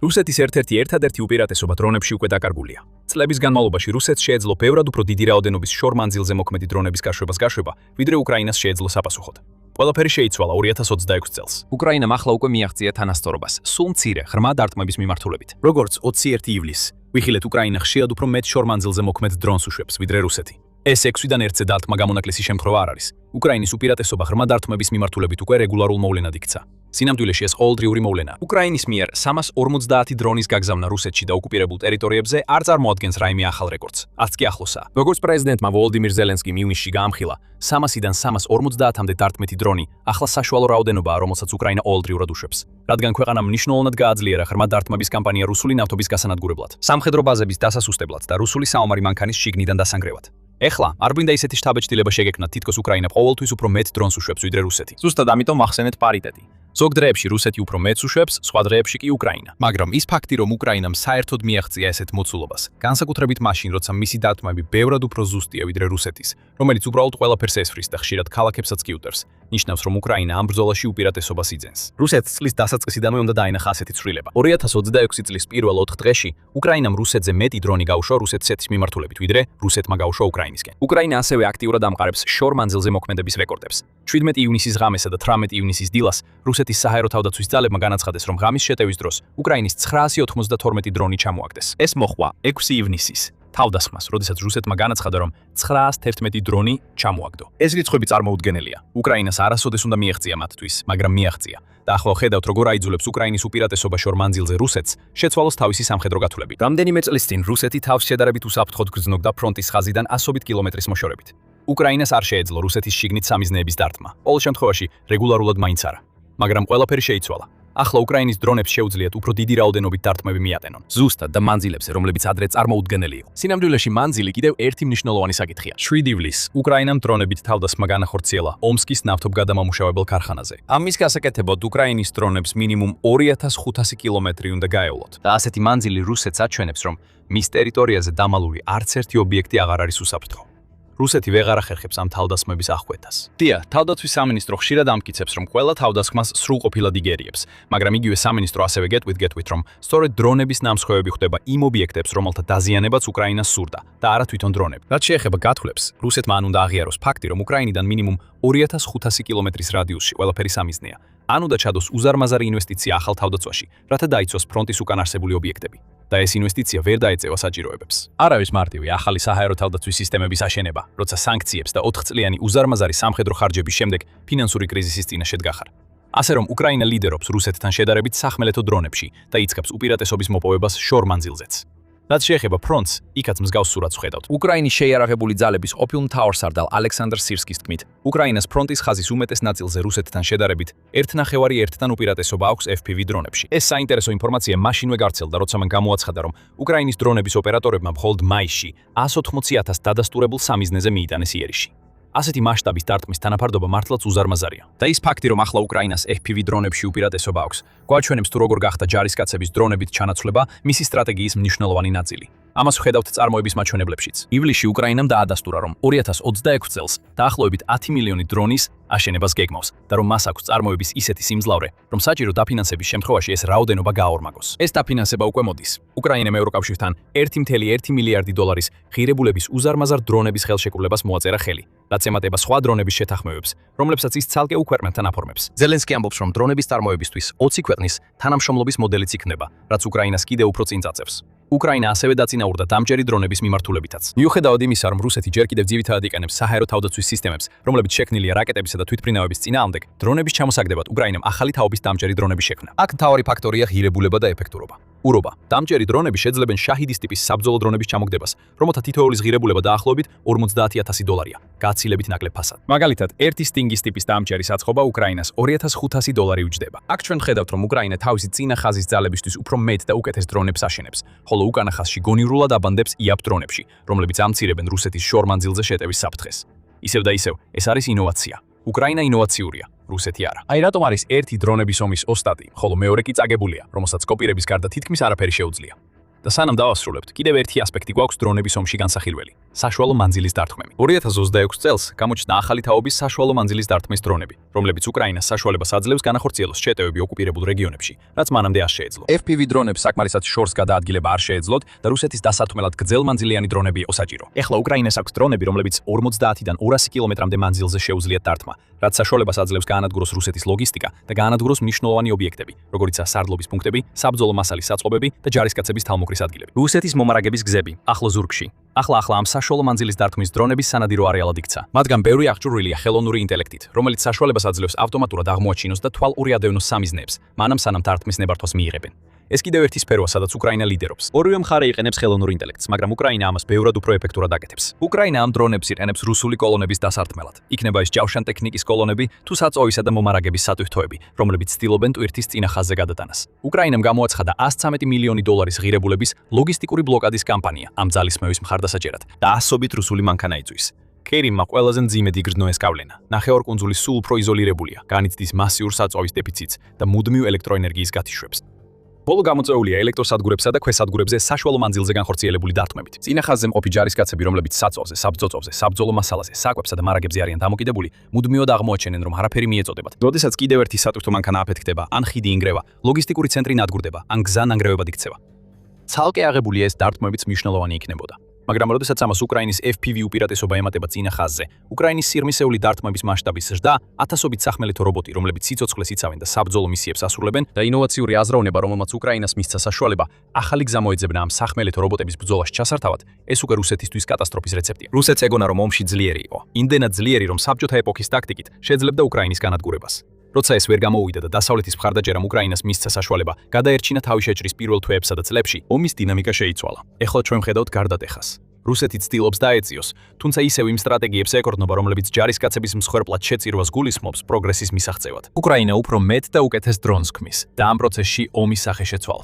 რუსეთის ერთადერთი უპირატესობა დრონებში უკვე დაკარგულია. წლების განმავლობაში რუსეთს შეეძლო ბევრად უფრო დიდი რაოდენობის შორ მანძილზე მოქმედი დრონების გაშვება, ვიდრე უკრაინას შეეძლო საპასუხოდ. ყველაფერი შეიცვალა 2026 წელს. უკრაინამ ახლა უკვე მიაღწია თანასწორობას, სულ მცირე, ღრმა დარტყმების მიმართულებით. როგორც 21 ივლისს, ვიხილეთ უკრაინა ხშირად უფრო მეტ შორ მანძილზე მოქმედ დრონს უშვებს, ვიდრე რუსეთი. ეს 6-დან 1-ზე დარტყმა გამონაკლისი შემთხვევა არ არის. უკრაინის უპირატესობა ღრმა დარტყმების მიმართულებით უკვე რეგულარულ მოვლენად იქცა. სინამდვილეში ეს ყოველდღიური მოვლენაა. უკრაინის მიერ 350 დრონის გაგზავნა რუსეთში და ოკუპირებულ ტერიტორიებზე არ წარმოადგენს რაიმე ახალ რეკორდს. არც კი ახლოსაა. როგორც პრეზიდენტმა ვოლოდიმირ ზელენსკიმ ივნისში გაამხილა, 300-დან 350-მდე დარტყმითი დრონი ახლა საშუალო რაოდენობაა, რომელსაც უკრაინა ყოველდღიურად უშვებს. რადგან ქვეყანამ მნიშვნელოვნად გააძლიერა ღრმა დარტყმების კამპანია რუსული ნავთობის გასანადგურებლად, სამხედრო ბაზების დასასუსტებლად და რუსული საომარი მანქანის შიგნიდან დასანგრევად. ეხლა არ გვინდა ისეთი შთაბეჭდილება შეგექმნათ, თითქოს უკრაინა ყოველთვის უფრო მეტ დრონს უშვებს ვიდრე რუსეთი. ზუსტად ამიტომ ახსენეთ პარიტეტი. ზოგ დროებში რუსეთი უფრო მეტს უშვებს, სხვა დროებში კი უკრაინა. მაგრამ ის ფაქტი, რომ უკრაინამ საერთოდ მიაღწია ესეთ მოცულობას, განსაკუთრებით მაშინ, როცა მისი დარტყმები ბევრად უფრო ზუსტია ვიდრე რუსეთის, რომელიც უბრალოდ ყველაფერს ესვრის და ხშირად ქალაქებსაც კი უტევს, ნიშნავს, რომ უკრაინა ამ ბრძოლაში უპირატესობას იძენს. რუსეთს წლის დასაწყისიდანვე უნდა დაენახა ასეთი ცვლილება. 2026 წლის პირველ 4 დღეში უკრაინამ რუსეთზე მეტი დრონი გაუშვა რუსეთის მიმართულებით, ვიდრე რუსეთმა გაუშვა უკრაინისკენ. უკრაინა ასევე აქტიურად ამყარებს შორ მანძილზე მოქმედების რეკორდებს. 17 ივნისის ღამესა და 18 ივნისის დილას რუსეთის საჰაერო თავდაცვის ძალებმა განაცხადეს, რომ ღამის შეტევის დროს უკრაინის 992 დრონი ჩამოაგდეს. ეს მოხდა 6 ივნისის თავდასხმას, როდესაც რუსეთმა განაცხადა, რომ 911 დრონი ჩამოაგდო. ეს რიცხვები წარმოუდგენელია. უკრაინას არასოდეს უნდა მიაღწია მათთვის, მაგრამ მიაღწია. და ახლა ხედავთ, როგორ აიძულებს უკრაინის უპირატესობა შორ მანძილზე რუსეთს შეცვალოს თავისი სამხედრო გათვლები. რამდენიმე წლის წინ რუსეთი თავს შედარებით უსაფრთხოდ გრძნობდა ფრონტის ხაზიდან 100 კილომეტრის მოშორებით. უკრაინას არ შეეძლო რუსეთის შიგნით სამიზნეების დარტყმა. ყოველ შემთხვევაში რეგულარულად მაინც არა. მაგრამ ყველაფერი შეიცვალა. ახლა უკრაინის დრონებს შეუძლიათ უფრო დიდი რაოდენობით დარტყმები მიატენონ. ზუსტად და მანძილებზე, რომლებიც ადრე წარმოუდგენელი იყო. სინამდვილეში მანძილი კიდევ ერთი მნიშვნელოვანი საკითხია. 7 ივლისს უკრაინამ დრონებით თავდასხმა განახორციელა ომსკის ნავთობგადამამუშავებელ ქარხანაზე. ამის გასაკეთებლად უკრაინის დრონებს მინიმუმ 2500 კილომეტრი უნდა გაევლოთ. და ასეთი მანძილი რუსეთს აჩვენებს, რომ მის ტერიტორიაზე დამალული არც ერთი ობიექტი აღარ არის უსაფრთხო. რუსეთი ვეღარ ახერხებს ამ თავდასხმების აღკვეთას. დია, თავდაცვის სამინისტრო ხშირად ამტკიცებს, რომ ყველა თავდასხმას სრულყოფილად იგერიებს, მაგრამ იგივე სამინისტრო ასევე გეტყვით, რომ სწორედ დრონების ნამსხევები ხდება იმ ობიექტებს, რომელთა დაზიანებაც უკრაინას სურდა და არა თვითონ დრონები. რაც შეეხება გათვლებს, რუსეთმა ან უნდა აღიაროს ფაქტი, რომ უკრაინიდან მინიმუმ 2500 კილომეტრის რადიუსში ყველაფერი სამიზნეა. ან უნდა ჩადოს უზარმაზარი ინვესტიცია ახალ თავდაცვაში, რათა დაიცვას ფრონტის უკან არსებული ობიექტები. და ეს ინვესტიცია ვერ დაეწევა საჭიროებებს. არავის მარტივი ახალი საჰაერო თავდაცვის სისტემების აშენება, როცა სანქციებს და 4 წლიანი უზარმაზარი სამხედრო ხარჯების შემდეგ ფინანსური კრიზისის წინაშე დგახარ. ასე რომ უკრაინა ლიდერობს რუსეთთან შედარებით სახმელეთო დრონებში და იწყებს უპირატესობის მოპოვებას შორ მანძილზეც. რაც შეეხება ფრონტს, იქაც მსგავს სურათს ხედავთ. უკრაინის შეიარაღებული ძალების ყოფილ მთავარსარდალ ალექსანდრ სირსკის თქმით, უკრაინას ფრონტის ხაზის უმეტეს ნაწილზე რუსეთთან შედარებით 1.5-თან უპირატესობა აქვს FPV დრონებში. ეს საინტერესო ინფორმაცია მაშინვე გავრცელდა, როცა მან გამოაცხადა, რომ უკრაინის დრონების ოპერატორებმა მხოლოდ მაისში 180,000 დადასტურებულ სამიზნეზე მიიტანეს იერიში. ასეთი მასშტაბის დარტყმის თანაფარდობა მართლაც უზარმაზარია. და ის ფაქტი, რომ ახლა უკრაინას FPV დრონებში უპირატესობა აქვს, გვაჩვენებს თუ როგორ გახდა ჯარისკაცების დრონებით ჩანაცვლება მისი სტრატეგიის მნიშვნელოვანი ნაწილი. ამას ვხედავთ წარმოების მაჩვენებლებშიც. ივლისში უკრაინამ დაადასტურა, რომ 2026 წელს დაახლოებით 10 მილიონი დრონის აშენებას გეგმავს და რომ მას აქვს წარმოების ისეთი სიმძლავრე, რომ საჭირო დაფინანსების შემთხვევაში ეს რაოდენობა გააორმაგოს. ეს დაფინანსება უკვე მოდის. უკრაინამ ევროკავშირთან 1.1 მილიარდი დოლარის ღირებულების უზარმაზარ დრონების ხელშეკრულებას მოაწერა ხელი, რაც ემატება სხვა დრონების შეთანხმებებს, რომლებსაც ის ცალკე უქვეყნებთან აფორმებს. ზელენსკი ამბობს, რომ დრონების წარმოებისთვის 20 ქვეყნის თანამშრომლობის მოდელიც იქნება, რაც უკრაინას კიდევ უფრო წინ წაწევს. უკრაინა ასევე დაწინაურდა დამჯერი დრონების მიმართულებითაც. მიუხედავად იმისა, რომ რუსეთი ჯერ კიდევ ძირითადად იყენებს საჰაერო თავდაცვის სისტემებს, რომლებიც შექმნილია რაკეტებისა და თვითმფრინავების წინააღმდეგ, დრონების ჩამოსაგდებად უკრაინამ ახალი თაობის დამჯერი დრონები შექმნა. აქ მთავარი ფაქტორია ღირებულება და ეფექტურობა. ურობა. დამჯერი დრონები შეძლებენ შაჰიდის ტიპის საბრძოლო დრონების ჩამოგდებას, რომელთა თითოეულის ღირებულება დაახლოებით 50,000 დოლარია, გაცილებით ნაკლებ ფასად. მაგალითად, ერთი სტინგის ტიპის დამჯერი საწყობა უკრაინას 2500 დოლარი უჯდება. აქ ჩვენ ხედავთ, რომ უკრაინა თავისი წინა ხაზის ძალებისთვის უფრო მეტ და უკეთეს დრონებს აშენებს, ხოლო უკანა ხაზში გონივრულად აბანდებს იაპ დრონებში, რომლებიც ამცირებენ რუსეთის შორ მანძილზე შეტევის საფრთხეს. ისევ და ისევ, ეს არის ინოვაცია. უკრაინა ინოვაციურია, რუსეთი არა. აი რატომ არის ერთი დრონების ომის ოსტატი, ხოლო მეორე კი წაგებულია, რომელსაც კოპირების გარდა თითქმის არაფერი შეუძლია. და სანამ დავასრულებთ, კიდევ ერთი ასპექტი გვაქვს დრონების ომში განსახილველი. საშუალო მანძილის დარტყმები. 2026 წელს გამოჩნდა ახალი თაობის საშუალო მანძილის დარტყმის დრონები, რომლებიც უკრაინას საშუალებას აძლევს განახორციელოს შეტევები ოკუპირებულ რეგიონებში, რაც მანამდე არ შეეძლო. FPV დრონებს საკმარისად შორს გადაადგილება არ შეეძლოთ და რუსეთის დასათმელად გრძელმანძილიანი დრონები იყო საჭირო. ეხლა უკრაინას აქვს დრონები, რომლებიც 50-დან 200 კილომეტრამდე მანძილზე შეუძლიათ დარტყმა, რაც საშუალებას აძლევს გაანადგუროს რუსეთის ლოგისტიკა და გაანადგუროს მნიშვნელოვანი ობიექტები, როგორიცაა სარდლობის პუნქტები, საბრძოლო მასალის საწყობები და ჯარისკაცების თავმოყრის ადგილები. რუსეთის მომარაგების გზები, ახლო ზურგში. ახლა ამ საშუალო მანძილის დარტყმის დრონების სანადირო არეალად იქცა. მათგან ბევრი აღჭურვილია ხელოვნური ინტელექტით, რომელიც საშუალებას აძლევს ავტომატურად აღმოაჩინოს და თვალყური ადევნოს სამიზნეებს, მანამ სანამ დარტყმის ნებართვას მიიღებენ. ეს კიდევ ერთი სფეროა, სადაც უკრაინა ლიდერობს. ორივე მხარე იყენებს ხელოვნურ ინტელექტს, მაგრამ უკრაინა ამას ბევრად უფრო ეფექტურად აკეთებს. უკრაინა ამ დრონებს იყენებს რუსული კოლონების დასარტყმელად. იქნება ეს ჯავშან ტექნიკის კოლონები, თუ საწოვისა და მომარაგების სატვირთოები, რომლებიც ცდილობენ ტვირთის წინა ხაზზე გადატანას. უკრაინამ გამოაცხადა 113 მილიონი დოლარის ღირებულების ლოგისტიკური ბლოკადის კამპანია ამ ძალისმევის მხარდასაჭერად და ასობით რუსული მანქანა იწვის. კერიმმა ყველაზე მძიმე იგრძნო ეს გავლენა. ნახევარკუნძული სულ უფრო იზოლირებულია, განიცდის მასიურ საწვავის დეფიციტს და მუდმივ ელექტროენერგიის გათიშვებს. ბოლო გამოწვეულია ელექტროსადგურებსა და ქვესადგურებზე საშუალო მანძილზე განხორციელებული დარტყმებით. წინა ხაზზე მყოფი ჯარისკაცები, რომლებიც საწვავზე, საბრძოლველზე, საბრძოლო მასალაზე, საკვებსა და მარაგებზე არიან დამოკიდებული, მუდმივად აღმოაჩენენ, რომ არაფერი მიეწოდებათ. როდესაც კიდევ ერთი სატვირთო მანქანა აფეთქდება, ან ხიდი ინგრევა, ლოგისტიკური ცენტრი ნადგურდება, ან გზა ნანგრევებად იქცევა. ცალკე აღებული ეს დარტყმებიც მნიშვნელოვანი იქნებოდა. მაგრამ როდესაც ამას უკრაინის FPV უპირატესობა ემატება წინა ხაზზე, უკრაინის სიღრმისეული დარტყმების მასშტაბის ზრდა, ათასობით სახმელეთო რობოტი, რომლებიც სიცოცხლეს იცავენ და საბრძოლო მისიებს ასრულებენ და ინოვაციური აზროვნება, რომელმაც უკრაინას მისცა საშუალება, ახალი გზა მოეძებნა ამ სახმელეთო რობოტების ბრძოლაში ჩასართავად, ეს უკვე რუსეთისთვის კატასტროფის რეცეპტია. რუსეთს ეგონა, რომ ომში ძლიერი იყო. იმდენად ძლიერი, რომ საბჭოთა ეპოქის ტაქტიკით შეძლებდა უკრაინის განადგურებას. როცა ეს ვერ გამოუვიდა და დასავლეთის მხარდაჭერამ უკრაინას მისცა საშუალება, გადაერჩინა თავი შეჭრის პირველ თვეებსა და წლებში, ომის დინამიკა შეიცვალა. ეხლა ჩვენ ვხედავთ გარდატეხას. რუსეთი ცდილობს დაეწიოს, თუმცა ისევ იმ სტრატეგიებს ეკორდნობა, რომლებიც ჯარისკაცების მსხვერპლად შეწირვას გულისხმობს პროგრესის მისაღწევად. უკრაინა უფრო მეტ და უკეთეს დრონს ქმნის და ამ პროცესში ომის სახე შეცვალა.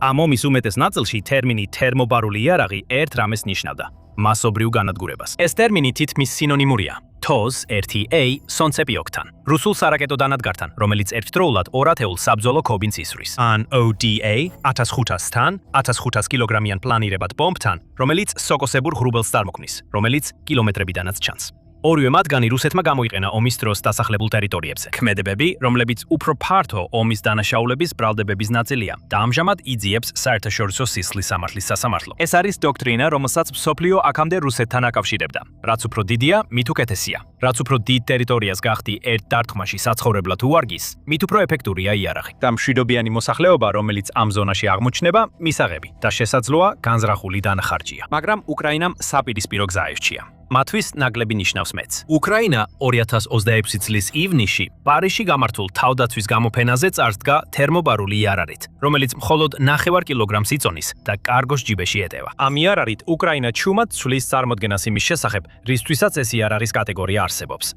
ამ ომის უმეტეს ნაწილში ტერმინი თერმობარული იარაღი ერთ რამეს ნიშნავდა: მასობრივ განადგურებას. ეს ტერმინი თითქმის სინონიმურია. TOS 1A სონცეპიოქთან, რუსულ სარაკეტო დანადგართან, რომელიც ერთდროულად 2 ათეულ საბრძოლო ქობინს ისვრის. ან ODA 1500-თან, 1500 კილოგრამიან პლანირებად ბომბთან, რომელიც სოკოსებურ ღრუბელს წარმოქმნის, რომელიც კილომეტრებიდანაც ჩანს. ორივე მათგანი რუსეთმა გამოიყენა ომის დროს დასახლებულ ტერიტორიებზე. ქმედებები, რომლებიც უფრო ფართო ომის დანაშაულების ბრალდებების ნაწილია და ამჟამად იძიებს საერთაშორისო სისხლის სამართლის სასამართლო. ეს არის დოქტრინა, რომელსაც მსოფლიო აქამდე რუსეთთან აკავშირებდა. რაც უფრო დიდია, მით უკეთესია. რაც უფრო დიდ ტერიტორიას გახდი ერთ დარტყმაში საცხოვრებლად უვარგის, მით უფრო ეფექტურია იარაღი. და მშვიდობიანი მოსახლეობა, რომელიც ამ ზონაში აღმოჩნდება, მისაღები და შესაძლოა განზრახული დანახარჯია. მაგრამ უკრაინამ საპირისპირო გზა ერჩია. მათთვის ნაკლები ნიშნავს მეც. უკრაინა 2026 წლის ივნისში პარიზში გამართულ თავდაცვის გამოფენაზე წარსდგა თერმობარული იარაღით, რომელიც მხოლოდ 9 კილოგრამს იწონის და კარგოს ჯიბეში ეტევა. ამ იარაღით უკრაინა ჩუმად ცვლის წარმოდგენას იმის შესახებ, რისთვისაც ეს იარაღის კატეგორია არსებობს.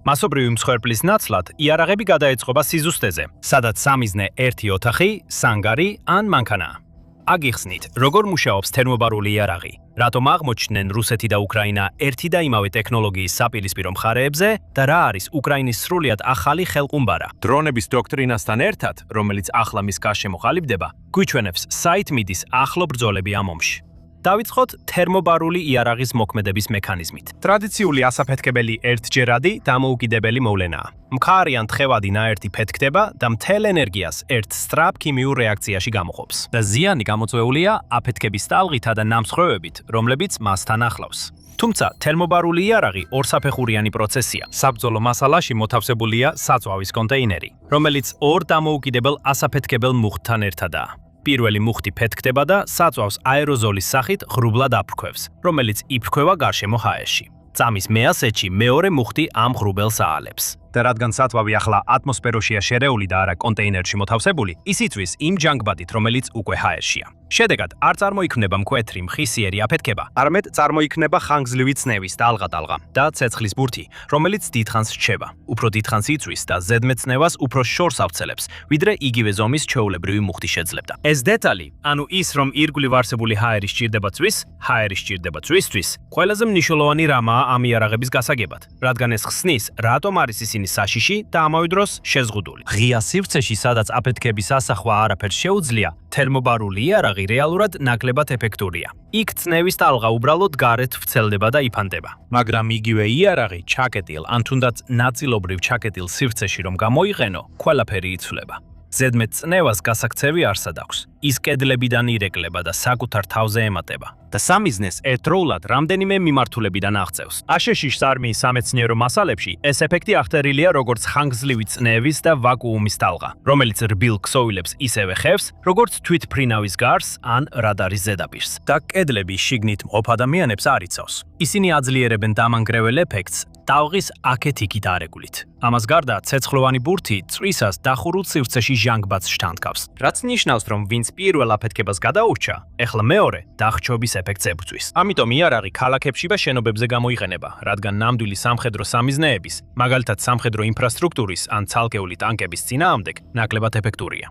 მასობრივი მსხვერპლის ნაცვლად იარაღები გადაეწყობა სიზუსტეზე, სადაც სამიზნე ერთი ოთახი, სანგარი ან მანქანაა. აგიხსნით, როგორ მუშაობს თერმობარული იარაღი, რატომ აღმოჩნდნენ რუსეთი და უკრაინა ერთი და იმავე ტექნოლოგიის საპირისპირო მხარეებზე და რა არის უკრაინის სრულიად ახალი ხელყუმბარა. დრონების დოქტრინასთან ერთად, რომელიც ახლა მის გარშემო ყალიბდება, გვიჩვენებს საითმიდის ახლო ბრძოლები ამ ომში. დავიწყოთ თერმობარული იარაღის მოქმედების მექანიზმით. ტრადიციული ასაფეთქებელი ერთჯერადი დამოუკიდებელი მოვლენაა. მქარიან თხევადი ნაერთი ფეთქდება და მთელ ენერგიას ერთ სწრაფ ქიმიურ რეაქციაში გამოყოფს. და ზიანი გამოწვეულია აფეთქების ტალღითა და ნამსხვრევებით, რომლებიც მასთან ახლავს. თუმცა თერმობარული იარაღი ორსაფეხურიანი პროცესია. საბრძოლო მასალაში მოთავსებულია საწვავის კონტეინერი, რომელიც ორ დამოუკიდებელ ასაფეთქებელ მუხტთან ერთადაა. პირველი მუხტი ფეთქდება და საწვავს აეროზოლის სახით ღრუბლად აფრქვევს, რომელიც იფრქვევა გარშემო ჰაერში. წამის მეასეთში მეორე მუხტი ამ ღრუბელს აალებს. და რადგან საწვავი ახლა ატმოსფეროშია შერეული და არა კონტეინერში მოთავსებული, ის იწვის იმ ჯანგბადით, რომელიც უკვე ჰაერშია. შედეგად, არ წარმოიქმნება მკვეთრი მხისიერი აფეთქება, არამედ წარმოიქმნება ხანგრძლივი წნევის ტალღა და ცეცხლის ბურთი, რომელიც დიდხანს რჩება. უფრო დიდხანს იწვის და ზედმეტ წნევას უფრო შორს ავრცელებს, ვიდრე იგივე ზომის ჩვეულებრივი მუხტი შეძლებდა. ეს დეტალი, ანუ ის, რომ ირგვლივ არსებული ჰაერი სჭირდება წვის, ჰაერი სჭირდება წვისთვის, ყველაზე მნიშვნელოვანი რამაა ამ იარაღების გასაგებად, რადგან ეს ხსნის, რატომ არის ისინი საშიში და ამავე დროს შეზღუდული. ღია სივრცეში, სადაც აფეთქების ასახვა არაფერს შეუძლია, თერმობარული იარაღი რეალურად ნაკლებად ეფექტურია. იქ წნევის ტალღა უბრალოდ გარეთ ვრცელდება და იფანტება. მაგრამ იგივე იარაღი ჩაკეტილ ან თუნდაც ნაწილობრივ ჩაკეტილ სივრცეში რომ გამოიყენო, ყველაფერი იცვლება. ზედმეტ წნევას გასაქცევი არსად აქვს. ის კედლებიდან ირეკლება და საკუთარ თავზე ემატება. და სამიზნეს ერთდროულად რამდენიმე მიმართულებიდან აღწევს. აშშ-ის არმიის სამეცნიერო მასალებში ეს ეფექტი აღწერილია როგორც ხანგრძლივი წნევის და ვაკუუმის ტალღა, რომელიც რბილ ქსოვილებს ისევე ხევს, როგორც თვითმფრინავის გარს ან რადარის ზედაპირს. და კედლები შიგნით მყოფ ადამიანებს არ იცავს. ისინი აძლიერებენ დამანგრეველ ეფექტს ტალღის აქეთ-იქით არეგულით. ამას გარდა, ცეცხლოვანი ბურთი წვისას დახურულ სივრცეში ჟანგბადს შთანთქავს, რაც ნიშნავს, რომ ვინც პირველ აფეთქებას გადაურჩა, ეხლა მეორე დახჩობის ეფექტს ებრძვის. ამიტომ იარაღი ქალაქებში და შენობებზე გამოიყენება, რადგან ნამდვილი სამხედრო სამიზნეების, მაგალითად სამხედრო ინფრასტრუქტურის ან ცალკეული ტანკების წინააღმდეგ ნაკლებად ეფექტურია.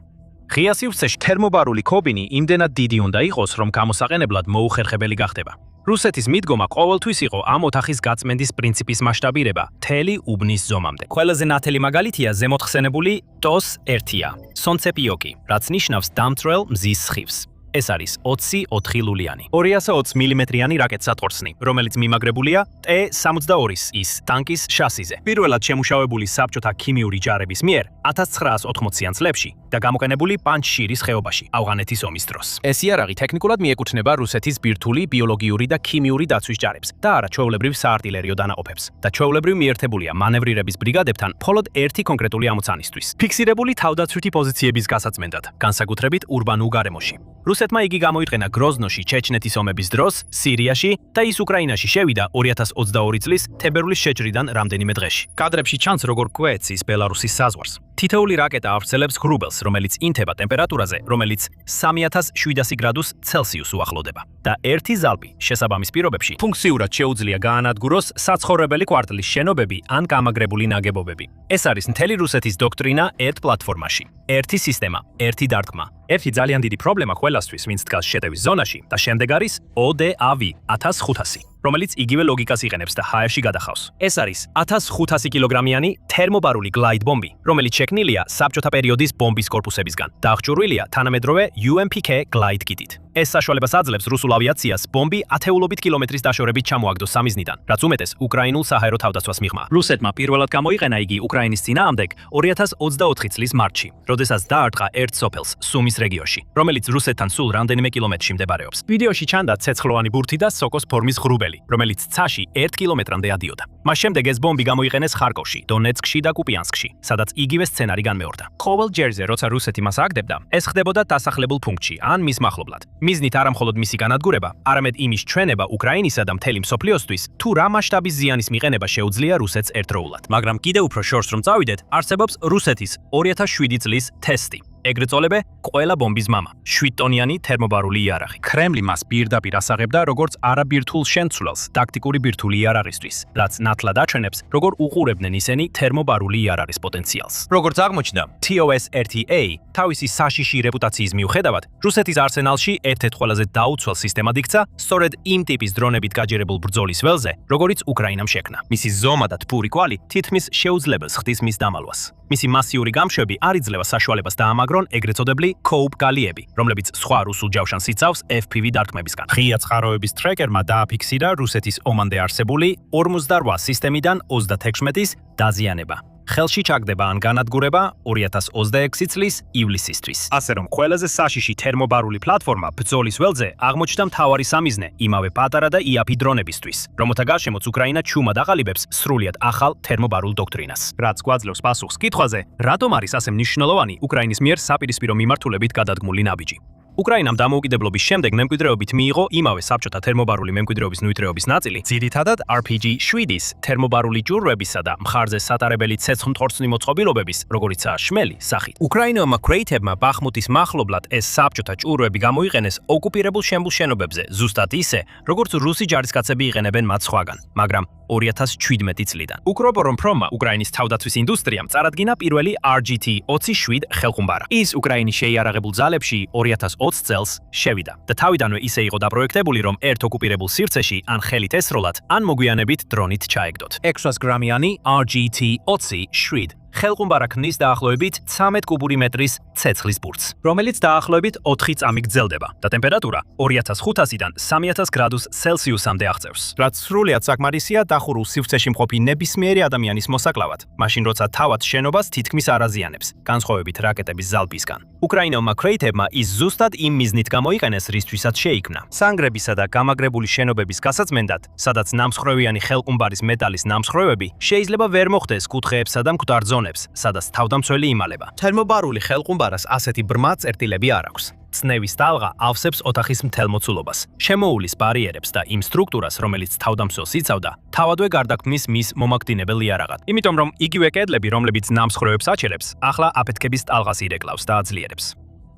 ღია სივრცეში თერმობარული ქობინი იმდენად დიდი უნდა იყოს, რომ გამოსაყენებლად მოუხერხებელი გახდება. რუსეთის მიდგომა ყოველთვის იყო ამ ოთახის გაწმენდის პრინციპის მასშტაბირება მთელი უბნის ზომამდე. ყველაზე ნათელი მაგალითია ზემოთხსენებული TOS 1-ია, სონცეპიოკი, რაც ნიშნავს დამწვრელ მზის სხივს. ეს არის 24 ლულიანი, 220 მმ-იანი რაკეტსატყორცნი, რომელიც მიმაგრებულია T-72-ის ტანკის შასიზე. პირველად შემუშავებული საბჭოთა ქიმიური ჯარების მიერ 1980-იან წლებში და გამოყენებული პანჯშირის ხეობაში, ავღანეთის ომის დროს. ეს იარაღი ტექნიკურად მიეკუთვნება რუსეთის ბირთვული, ბიოლოგიური და ქიმიური დაცვის ჯარებს და არა ჩვეულებრივ საარტილერიო დანაყოფებს და ჩვეულებრივ მიერთებულია მანევრირების ბრიგადებთან მხოლოდ ერთი კონკრეტული ამოცანისთვის. ფიქსირებული თავდაცვითი პოზიციების გასაწმენდად, განსაკუთრებით ურბანულ გარემოში. რუსეთმა იგი გამოიყენა გროზნოში ჩეჩნეთის ომების დროს, სირიაში და ის უკრაინაში შევიდა 2022 წლის თებერვლის შეჭრიდან რამდენიმე დღეში. კადრებში ჩანს, როგორ კვეცის ბელარუსის საზღვარს. თითოეული რაკეტა ავრცელებს ღრუბელს, რომელიც ინთება ტემპერატურაზე, რომელიც 3700 გრადუს ცელსიუსს უახლოვდება. და ერთი ზალპი შესაბამის პირობებში ფუნქციურად შეუძლია გაანადგუროს საცხოვრებელი კვარტლის შენობები ან გამაგრებული ნაგებობები. ეს არის მთელი რუსეთის დოქტრინა ერთ პლატფორმაში. ერთი სისტემა, ერთი დარტყმა. ერთი ძალიან დიდი პრობლემა ყველასთვის, ვინც დგას შეტევის ზონაში და შემდეგ არის ODAV 1500, რომელიც იგივე ლოგიკას იყენებს და ჰაერში გადახავს. ეს არის 1500 კილოგრამიანი თერმობარული გლაიდ ბომბი, რომელიც შექმნილია საბჭოთა პერიოდის ბომბის კორპუსებისგან და აღჭურვილია თანამედროვე UMPK გლაიდ კიტით. ეს საშუალებას აძლევს რუსულ ავიაციას ბომბი ათეულობით კილომეტრის დაშორებით ჩამოაგდოს სამიზნიდან, რაც უმეტეს უკრაინულ საჰაერო თავდაცვას მიღმა. რუსეთმა პირველად გამოიყენა იგი უკრაინის წინააღმდეგ 2024 წლის მარტში, როდესაც დაარტყა ერთ სოფელს სუმის რეგიონში, რომელიც რუსეთთან სულ რამდენიმე კილომეტრში მდებარეობს. ვიდეოში ჩანდა ცეცხლოვანი ბურთი და სოკოს ფორმის ღრუბელი, რომელიც ცაში 1 კილომეტრამდე ადიოდა. მას შემდეგ ეს ბომბი გამოიყენეს ხარკოვში, დონეცკში და კუპიანსკში, სადაც იგივე სცენარი განმეორდა. ყოველ ჯერზე, როცა რუსეთი მას აგდებდა, ეს ხდებოდა დასახლებულ პუნქტში ან მის მახლობლად. მიზნით არა მხოლოდ მისი განადგურება, არამედ იმის ჩვენება უკრაინისა და მთელი მსოფლიოსთვის, თუ რა მასშტაბის ზიანის მიყენება შეუძლია რუსეთს ერთდროულად. მაგრამ კიდევ უფრო შორს რომ წავიდეთ, არსებობს რუსეთის 2007 წლის ტესტი. ეგრეთ წოლებე ყველა ბომბის მამა, 7 ტონიანი თერმობარული იარაღი. კრემლი მას პირდაპირ ასაღებდა როგორც არაბირთულ შემცვლელს ტაქტიკური ბირთვული იარაღისთვის, რაც ნათლად აჩვენებს, როგორ უყურებდნენ ისინი თერმობარული იარაღის პოტენციალს. როგორც აღმოჩნდა, TOS 1A თავისი საშიში რეპუტაციის მიუხედავად, რუსეთის არსენალში ერთ-ერთ ყველაზე დაუცველ სისტემად იქცა, სწორედ იმ ტიპის დრონებით გაჯერებულ ბრძოლის ველზე, როგორიც უკრაინამ შექმნა. მისი ზომა და თბური კვალი თითქმის შეუძლებელს ხდის მის დამალვას. მისი მასიური გამშვები არ იძლევა საშუალებას დაამაგრონ ეგრეთ წოდებული COPE გალიები, რომლებიც სხვა რუსულ ჯავშანს იცავს FPV დარტყმებისგან. ღია წყაროების ტრეკერმა დააფიქსირა რუსეთის ომამდე არსებული 48 სისტემიდან 36-ის დაზიანება. ხელში ჩაგდება ან განადგურება 2026 წლის ივლისისთვის. ასე რომ ყველაზე საშიში თერმობარული პლატფორმა ბრძოლის ველზე აღმოჩნდა მთავარი სამიზნე იმავე პატარა და იაფი დრონებისთვის, რომელთა გარშემოც უკრაინა ჩუმად აყალიბებს სრულიად ახალ თერმობარულ დოქტრინას. რაც გვაძლევს პასუხს კითხვაზე, რატომ არის ასე მნიშვნელოვანი უკრაინის მიერ საპირისპირო მიმართულებით გადადგმული ნაბიჯი. უკრაინამ დამოუკიდებლობის შემდეგ მემკვიდრეობით მიიღო იმავე საბჭოთა თერმობარული მემკვიდრეობის ნივთრეობის ნაწილი, ძირითადად RPG-7-ის თერმობარული ჯვრებისა და მხარზე სატარებელი ცეცხლმტყორცნი მოწყობილობების, როგორიცაა შმელი, სახით. უკრაინელმა კრეითებმა ბახმუტის მახლობლად ეს საბჭოთა ჯვრები გამოიყენეს ოკუპირებულ შემბულ შენობებზე, ზუსტად ისე, როგორც რუსი ჯარისკაცები იყენებენ მათ სხვაგან, მაგრამ 2017 წლიდან. უკროპორომპრომმა, უკრაინის თავდაცვის ინდუსტრიამ წარადგინა პირველი RGT-27 ხელხუმბარა. ის უკრაინის შეიარაღებულ ძალებში 2020 წელს შევიდა და თავიდანვე ისე იყო დაპროექტებული, რომ ერთ ოკუპირებულ სივრცეში ან ხელით ესროლათ, ან მოგვიანებით დრონით ჩაეგდოთ. 600 გრამიანი RGT-27 ხელყუმბარა ქმნის დაახლოებით 13 კუბური მეტრის ცეცხლის ბურთს, რომელიც დაახლოებით 4 წამი გრძელდება და ტემპერატურა 2500-დან 3000 გრადუს ცელსიუსამდე აღწევს. რაც სრულიად საკმარისია დახურულ სივრცეში მყოფი ნებისმიერი ადამიანის მოსაკლავად, მაშინ როცა თავად შენობას თითქმის არ აზიანებს, განსხვავებით რაკეტების ზალპისგან. უკრაინელმა კრეითებმა ის ზუსტად იმ მიზნით გამოიყენეს, რისთვისაც შეიქმნა. სანგრებისა და გამაგრებული შენობების გასაწმენდად, სადაც ნამსხვრევიანი ხელყუმბარის მეტალის ნამსხვრევები შეიძლება ვერ მოხდეს კუთხეებსა და მკვდარ ზონებს, სადაც თავდამცველი იმალება. თერმობარული ხელყუმბარას ასეთი ბრმა წერტილები არ აქვს. წნევის ტალღა ავსებს ოთახის მთელ მოცულობას, შემოულის ბარიერებს და იმ სტრუქტურას, რომელიც თავდამსხმელს იცავდა, თავადვე გარდაქმნის მის მომაგდინებელ იარაღად. იმიტომ რომ იგივე კედლები, რომლებიც ნამსხვრევებს აჩერებს, ახლა აფეთქების ტალღას ირეკლავს და აძლიერებს.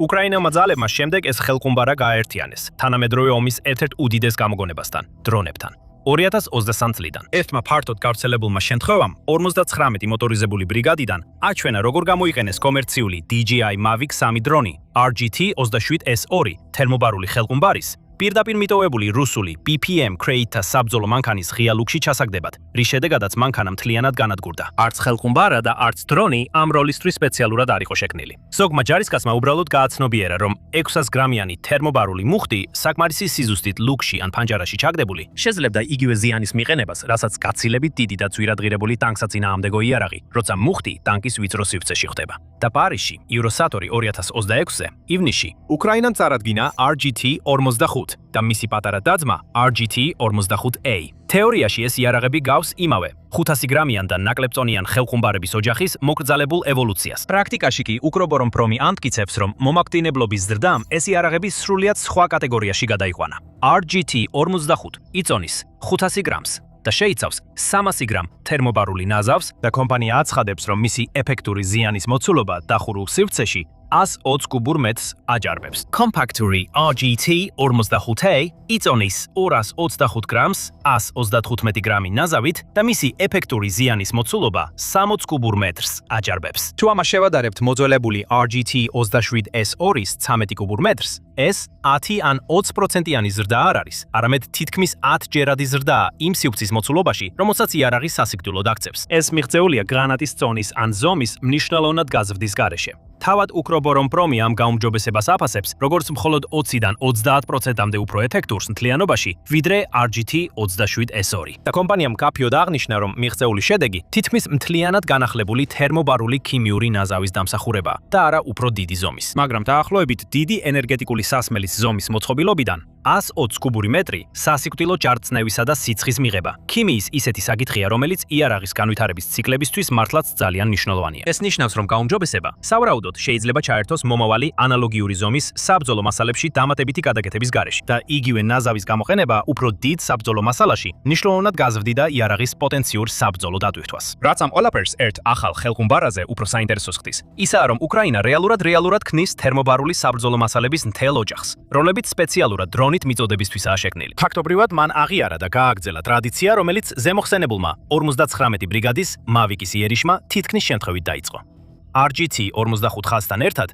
უკრაინელმა ძალებმა შემდეგ ეს ხელყუმბარა გააერთიანეს თანამედროვე ომის ერთ-ერთ უდიდეს გამოგონებასთან, დრონებთან. 2023 წლიდან ერთმა ფართოდ გავრცელებულმა შემთხვევამ 59 მოტორიზებული ბრიგადიდან აჩვენა როგორ გამოიყენეს კომერციული DJI Mavic 3 დრონი RGT-27S2 თერმობარული ხელყუმბარის პირდაპირ მიტოვებული რუსული BPM Crate-თა საბრძოლო მანქანის ღია ლუკში ჩასაგდებად, რის შედეგადაც მანქანა მთლიანად განადგურდა. არც ხელყუმბარა და არც დრონი ამ როლისთვის სპეციალურად არ იყო შექმნილი. ზოგმა ჯარისკაცმა უბრალოდ გააცნობიერა, რომ 600 გრამიანი თერმობარული მუხტი საკმარისი სიზუსტით ლუკში ან ფანჯარაში ჩაგდებული შეძლებდა იგივე ზიანის მიყენებას, რასაც გაცილებით დიდი და ძვირადღირებული ტანკს აწინააღმდეგო იარაღი, როცა მუხტი ტანკის ვიწრო სივრცეში ხდება. და პარიზში Eurosatory 2026-ზე ივნისში უკრაინამ წარადგინა RGT-45 და მისი პატარა დაძმა RGT-45A. თეორიაში ეს იარაღები გავს იმავე 500 გრამიან და ნაკლებწონიან ხელყუმბარების ოჯახის მოკრძალებულ ევოლუციას. პრაქტიკაში კი უკრობორომპრომი ამტკიცებს, რომ მომაკვდინებლობის ზრდამ ეს იარაღები სრულიად სხვა კატეგორიაში გადაიყვანა. RGT-45 იწონის 500 გრამს და შეიცავს 300 გრამ თერმობარული ნაზავს და კომპანია აცხადებს, რომ მისი ეფექტური ზიანის მოცულობა დახურულ სივრცეში 120 კუბურ მეტრს აჯარბებს. კომპაქტური RGT-45A იწონის 225 გრამს 135 გრამი ნაზავით და მისი ეფექტური ზიანის მოცულობა 60 კუბურ მეტრს აჯარბებს. თუ ამას შევადარებთ მოძველებული RGT-27S2-ის 13 კუბურ მეტრს, ეს 10 ან 20%-იანი ზრდა არ არის, არამედ თითქმის 10 ჯერადი ზრდაა იმ სივრცის მოცულობაში, რომელსაც იარაღი სასიკვდილოდ აქცევს. ეს მიღწეულია გრანატის წონის ან ზომის მნიშვნელოვნად გაზრდის გარეშე. თავად უკრობორომპრომი ამ გაუმჯობესებას აფასებს, როგორც მხოლოდ 20-დან 30%-მდე უფრო ეფექტურს მთლიანობაში, ვიდრე RGT-27S2. და კომპანიამ მკაფიოდ აღნიშნა, რომ მიღწეული შედეგი თითქმის მთლიანად განახლებული თერმობარული ქიმიური ნაზავის დამსახურებაა და არა უფრო დიდი ზომის. მაგრამ დაახლოებით დიდი ენერგეტიკული სასმელის ზომის მოწყობილობიდან 120 კუბური მეტრი სასიკვდილო ჯარწნევისა და სიცხის მიღება. ქიმიის ისეთი საკითხია, რომელიც იარაღის განვითარების ციკლებისთვის მართლაც ძალიან მნიშვნელოვანია. ეს ნიშნავს, რომ გაუმჯობესება სავარაუდოდ შეიძლება ჩაერთოს მომავალი ანალოგიური ზომის საბრძოლო მასალებში დამატებითი გადაკეთების გარეშე და იგივე ნაზავის გამოყენება უფრო დიდ საბრძოლო მასალაში მნიშვნელოვნად გაზრდიდა იარაღის პოტენციურ საბრძოლო დატვირთვას. რაც ამ ყველაფერს ერთ ახალ ხელყუმბარაზე უფრო საინტერესოს ხდის, ისაა, რომ უკრაინა რეალურად ქმნის თერმობარული საბრძოლო მასალების მთელ ოჯახს, რომლებიც სპეციალურად დრონით მიწოდებისთვისაა შექმნილი. ფაქტობრივად მან აღიარა და გააგრძელა ტრადიცია, რომელიც ზემოხსენებულმა 59 ბრიგადის Mavic-ის იერიშმა თითქმის შემთხვევით დაიწყო. RGT-45 ხაზთან ერთად